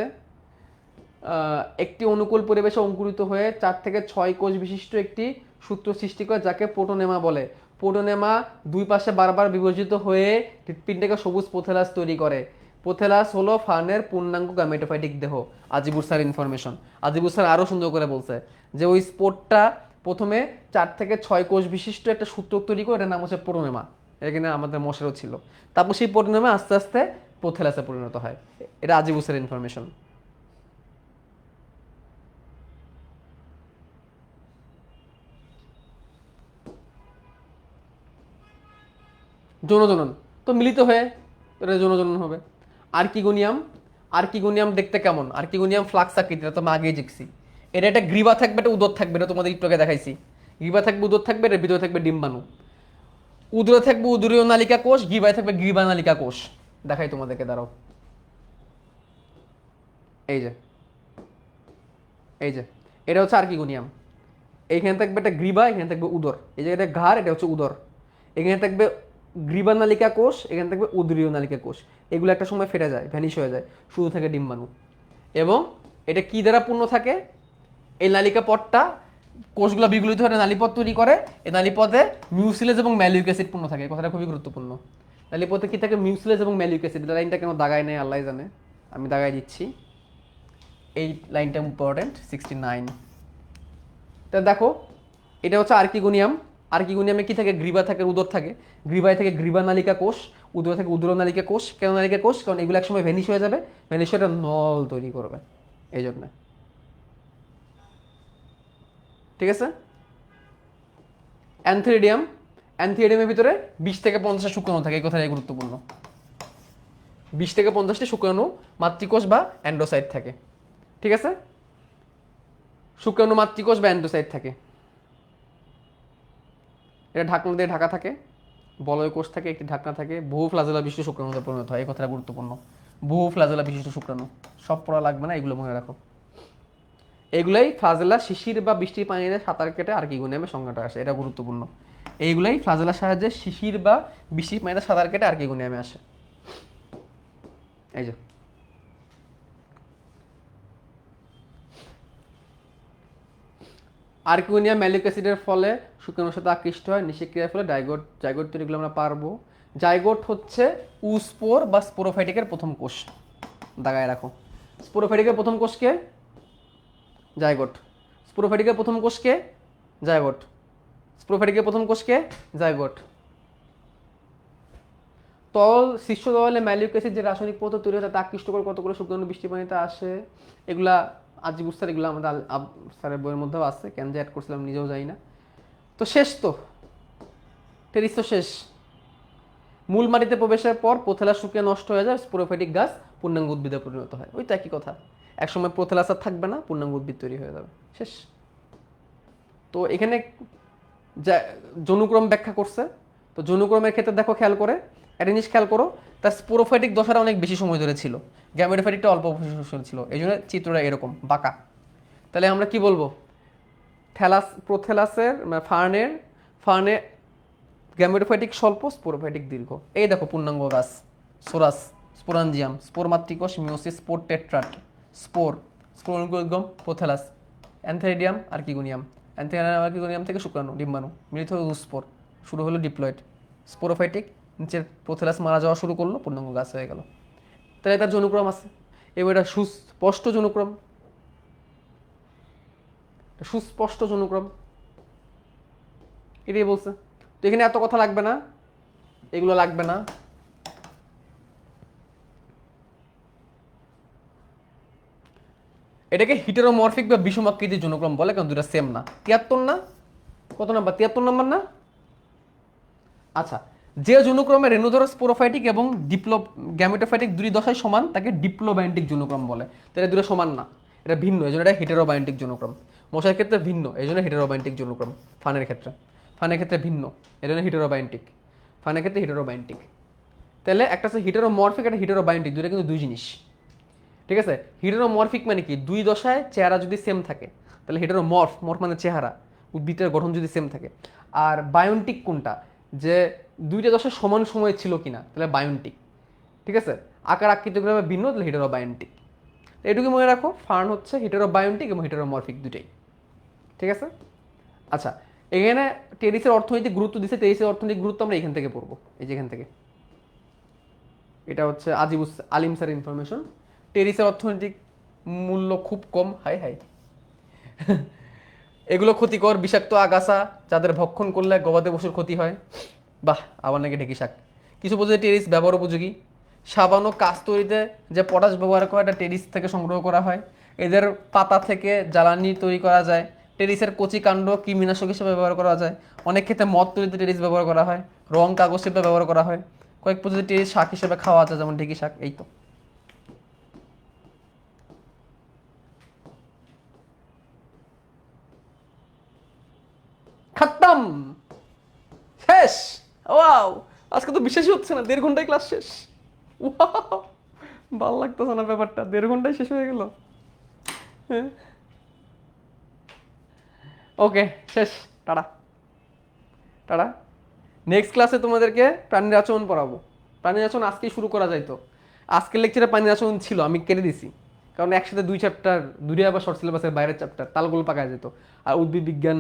একটি অনুকূল পরিবেশে অঙ্কুরিত হয়ে 4 থেকে 6 কোষ বিশিষ্ট একটি সূত্র সৃষ্টি করে, যাকে প্রোটোনেমা বলে। প্রোটোনেমা দুই পাশে বারবার বিভাজিত হয়ে হৃৎপিণ্ডকে সবুজ পোথেলাস তৈরি করে। পোথেলাস হলো ফার্নের পূর্ণাঙ্গ গ্যামেটোফাইটিক দেহ। Azibur sir information. Azibur sir আরও সুন্দর করে বলছে যে ওই স্পোরটা প্রথমে 4 থেকে 6 কোষ বিশিষ্ট একটা সূত্র তৈরি করে, এটার নাম হচ্ছে প্রোটোনেমা। এখানে আমাদের মশারও ছিল। তারপর সেই প্রোটোনেমা আস্তে আস্তে পোথেলাসে পরিণত হয়। এটা আজিবুর স্যার ইনফরমেশন। যৌনজনন তো মিলিত হয়ে এটা যৌনজনন হবে। আর্কিগোনিয়াম, আর্কিগোনিয়াম দেখতে কেমন? আর্কিগোনিয়াম ফ্লাক্স আকৃতির, তো আমি আগেই দেখছি। এটা একটা গ্রীবা থাকবে, এটা উদর থাকবে, এটা তোমাদের একটু আগে দেখাইছি। গ্রীবা থাকবে, উদর থাকবে, এর ভিতরে থাকবে ডিম্বাণু। উদরে থাকবে উদরীয় নালিকা কোষ, গ্রীবায় থাকবে গ্রীবা নালিকা কোষ। দেখাই তোমাদেরকে, দাঁড়াও। এই যে, এই যে এটা হচ্ছে আর্কিগোনিয়াম। এইখানে থাকবে একটা গ্রীবা, এখানে থাকবে উদর। এই যে এটা ঘাড়, এটা হচ্ছে উদর। এখানে থাকবে গ্রীবা নালিকা কোষ, এখানে থাকবে উদরীয় নালিকা কোষ। এগুলো একটা সময় ফেটে যায়, ভ্যানিশ হয়ে যায়, শুধু থাকে ডিম্বাণু। এবং এটা কি দ্বারা পূর্ণ থাকে? এই নালিকা পথটা, কোষগুলো বিগলিত হয়ে নালীপথ তৈরি করে। এই নালীপথে মিউসিলেজ এবং ম্যালিউক অ্যাসিড পূর্ণ থাকে। এই কথাটা খুবই গুরুত্বপূর্ণ। নালীপথে কি থাকে? মিউসিলেজ এবং ম্যালিউক অ্যাসিড। লাইনটা কেন দাগায় নেই আল্লাহ জানে, আমি দাগাই দিচ্ছি। এই লাইনটা ইম্পর্টেন্ট, 69। তা দেখো, এটা হচ্ছে আর্কিগোনিয়াম। আর্কিগোনিয়ামে কি থাকে? গ্রীবা থাকে, উদর থাকে। গ্রীবায় থেকে গ্রীবা নালিকা কোষ, উদরে থেকে উদর নালিকা কোষ। কেন নালিকা কোষ? কারণ এগুলো একসময় ভ্যানিশ হয়ে যাবে, ভ্যানিশ হয়ে নল তৈরি করবে, এই জন্য। ঠিক আছে। অ্যান্থেরিডিয়াম, অ্যান্থেরিডিয়ামের ভিতরে 20 থেকে 50টা শুক্রাণু থাকে, এই কথাটাই গুরুত্বপূর্ণ। 20 থেকে 50টি শুক্রাণু মাতৃকোষ বা অ্যান্ডোসাইট থাকে। ঠিক আছে, শুক্রাণু মাতৃকোষ বা অ্যান্ডোসাইট থাকে। এটা ঢাকনা দিয়ে ঢাকা থাকে, বলয় কোষ থাকে, একটি ঢাকনা থাকে, বহু ফ্লাজেলা বিশিষ্ট শুক্রাণুতে পরিণত হয়। এই কথাটা গুরুত্বপূর্ণ, বহু ফ্লাজেলা বিশিষ্ট শুক্রাণু। সব পড়া লাগবে না, এগুলো মনে রাখো। এইগুলাই ফ্লাজেলা শিশির বা বৃষ্টির পানিতে সাঁতার কেটে আর্কিগোনিয়ামের সংজ্ঞাটা আসে, এটা গুরুত্বপূর্ণ। এইগুলাই ফ্লাজেলার সাহায্যে শিশির বা বৃষ্টির পানিতে সাঁতার কেটে আর্কিগোনিয়ামে আসে। এই যে আর্কিগোনিয়াম ম্যালিক অ্যাসিডের ফলে শুক্রাণুর সাথে আকৃষ্ট হয়, নিষেক্রিয়ার ফলে জাইগোট। জাইগোট তৈরিগুলো আমরা পারবো। জাইগোট হচ্ছে উস্পোর বা স্পোরোফাইটিকের প্রথম কোষ। দাগায় রাখো। স্পোরোফাইটিকের প্রথম কোষকে জাইগোট। স্পোরোফাইটিকের প্রথম কোষকে জাইগোট। স্পোরোফাইটিকের প্রথম কোষকে জাইগোট। তরল শীর্ষ তরলে ম্যালিক অ্যাসিড যে রাসায়নিক পদার্থ তৈরি হয় তা আকৃষ্ট করে কতগুলো শুকনো বৃষ্টি পানিতে আসে। এগুলা আজিবুর স্যার, এগুলো আমাদের স্যারের বইয়ের মধ্যেও আছে, কেন যে অ্যাড করছিলাম নিজেও যাই না। তো শেষ, তো টেরিস তো শেষ। মূল মাটিতে প্রবেশের পর প্রোথেলাস শুকিয়ে নষ্ট হয়ে যায়, স্পোরোফাইটিক গাছ পূর্ণাঙ্গ উদ্ভিদে পরিণত হয়। ওই তো একই কথা, একসময় প্রোথেলাস আর থাকবে না, পূর্ণাঙ্গ উদ্ভিদ তৈরি হয়ে যাবে, শেষ। তো এখানে যা জনুক্রম ব্যাখ্যা করছে, তো জনুক্রমের ক্ষেত্রে দেখো খেয়াল করে একটা জিনিস খেয়াল করো, তার স্পোরোফাইটিক দশাটা অনেক বেশি সময় ধরে ছিল, গ্যামেটোফাইটিকটা অল্প সময় ছিল, এই জন্য চিত্রটা এরকম বাঁকা। তাহলে আমরা কি বলবো, প্রোথেলাসের ফার্নের গ্যামেটোফাইটিক স্বল্প, স্পোরোফাইটিক দীর্ঘ। এই দেখো পূর্ণাঙ্গ গাছ, সোরাস, স্পোরাঞ্জিয়াম, স্পোর মাতৃকোষ, মিওসিস, স্পোর টেট্রাট, স্পোরোগম, prothallus, antheridium, archegonium, antheridium archegonium থেকে শুক্রাণু, ডিম্বাণু, মৃত স্পোর, শুরু হলো ডিপ্লয়েড, স্পোরোফাইটিক, নিচের প্রোথেলাস মারা যাওয়া শুরু করলো, পূর্ণাঙ্গ গাছ হয়ে গেল। তাহলে তার জনুক্রম আছে। এবার এটা সুস্পষ্ট জনুক্রম, সুস্পষ্ট জনুক্রম, এটাই বলছে। তো এখানে এত কথা লাগবে না, এগুলো লাগবে না। এটাকে হিটেরোমরফিক বা বিষমাকৃতির জনুক্রম বলে, কারণ দুটা সেম না। 73 না, কত নাম্বার, 73 নাম্বার না? আচ্ছা, যে জনুক্রমে রেণুধর স্পোরোফাইটিক এবং গ্যামেটোফাইটিক দুই দশায় সমান তাকে ডিপ্লোবায়োন্টিক জনুক্রম বলে। তো এটা দুটো সমান না, এটা ভিন্ন, এই জন্য এটা হিটেরোবায়োন্টিক জনুক্রম। মশার ক্ষেত্রে ভিন্ন, এই জন্য হিটেরোবায়োন্টিক জনুক্রম। ফানের ক্ষেত্রে ভিন্ন, এই জন্য হিটেরোবায়োন্টিক। ফানের ক্ষেত্রে হিটেরোবায়োন্টিক। তাহলে একটা হচ্ছে হিটেরোমরফিক, একটা হিটেরোবায়োন্টিক, দুটো কিন্তু দুই জিনিস। ঠিক আছে, হিটেরোমরফিক মানে কি, দুই দশায় চেহারা যদি সেম থাকে তাহলে হিটেরোমরফ, মরফ মানে চেহারা, উদ্ভিদের গঠন যদি সেম থাকে। আর বায়োন্টিক কোনটা, যে দুইটা দশায় সমান সময় ছিল কিনা, তাহলে বায়োন্টিক। ঠিক আছে, আকার আকৃতিভাবে ভিন্ন, তাহলে হিটেরোবায়োন্টিক। এটুকু মনে রাখো, ফার্ন হচ্ছে হিটেরোবায়োন্টিক এবং হিটেরোমরফিক দুটাই। ঠিক আছে। আচ্ছা, এখানে টেরিসের অর্থনৈতিক গুরুত্ব দিচ্ছে, টেরিসের অর্থনৈতিক গুরুত্ব আমরা এখান থেকে পড়বো, এই যে এখান থেকে। এটা হচ্ছে আলিম স্যার ইনফরমেশন। টেরিসের অর্থনৈতিক মূল্য খুব কম, হাই হাই। এগুলো ক্ষতিকর বিষাক্ত আগাছা, যাদের ভক্ষণ করলে গবাদি পশুর ক্ষতি হয়। বাহ, আবার নাকি ঢেকি শাক। কিছু বোঝে টেরিস ব্যবহার উপযোগী। সাবান ও কাঁচ তৈরিতে যে পটাশ ব্যবহার করা, এটা টেরিস থেকে সংগ্রহ করা হয়। এদের পাতা থেকে জ্বালানি তৈরি করা যায়। টেরিসের কচি কাণ্ড কৃমিনাশক হিসেবে ব্যবহার করা যায়। অনেক ক্ষেত্রে মদ তৈরিতে টেরিস ব্যবহার করা হয়। রং কাগজ শিল্পে ব্যবহার করা হয়। কয়েক পদ্ধতি টেরিস শাক হিসেবে খাওয়া যায়, যেমন ঢেকি শাক। এই তো খাত্তাম, শেষ। ওয়াও, আজকে তো বিশ্বাসই হচ্ছে না, 1.5 ঘন্টায় ক্লাস শেষ। ওয়াও, ভালো লাগতেছে না ব্যাপারটা, 1.5 ঘন্টায় শেষ হয়ে গেল। ওকে, শেষ। Tata tata. নেক্সট ক্লাসে তোমাদেরকে প্রাণীর আচরণ পড়াবো। প্রাণীর আচরণ আজকেই শুরু করা যায় তো। আজকের লেকচারে প্রাণীর আচরণ ছিল, আমি কেটে দিছি, কারণ একসাথে 2 চ্যাপ্টার, দুটোই আবার শর্ট সিলেবাসের বাইরের চ্যাপ্টার, তালগুলো পাকায় যেত। আর উদ্ভিদ বিজ্ঞান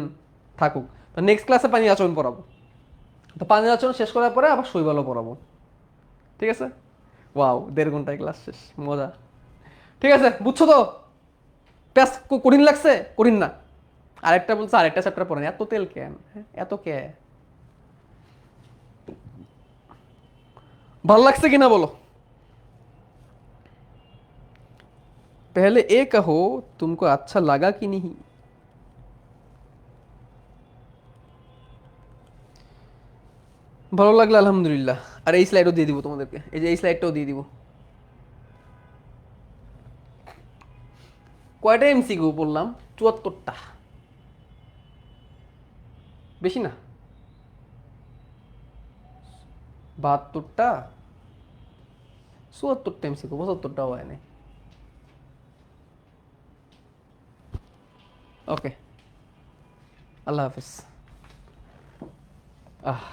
থাকুক। তো নেক্সট ক্লাসে প্রাণীর আচরণ পড়াবো। তো প্রাণীর আচরণ শেষ করার পরে আবার শৈবালও পড়াবো। ঠিক আছে। ওয়াও, 1.5 ঘন্টায় ক্লাস শেষ, মজা। ঠিক আছে, বুঝছো তো? প্যাস কঠিন লাগছে? কঠিন না। আরেকটা বলছে আরেকটা চ্যাপ্টার পড়েন, এত তেল কেন, এত কে? ভাল লাগছে কিনা বলো? पहले ए कहो तुमको अच्छा लगा कि नहीं। ভালো লাগলে আলহামদুলিল্লাহ। আর এই স্লাইডও দিয়ে দিব তোমাদেরকে, এই যে এই স্লাইডটাও দিয়ে দিব। কয়টা এমসিকিউ বললাম? 74টা, বেশি না? 72টা, 74টা এমসিকিউ, 75টাও হয় নাই। ওকে, আল্লাহ হাফিজ। আহ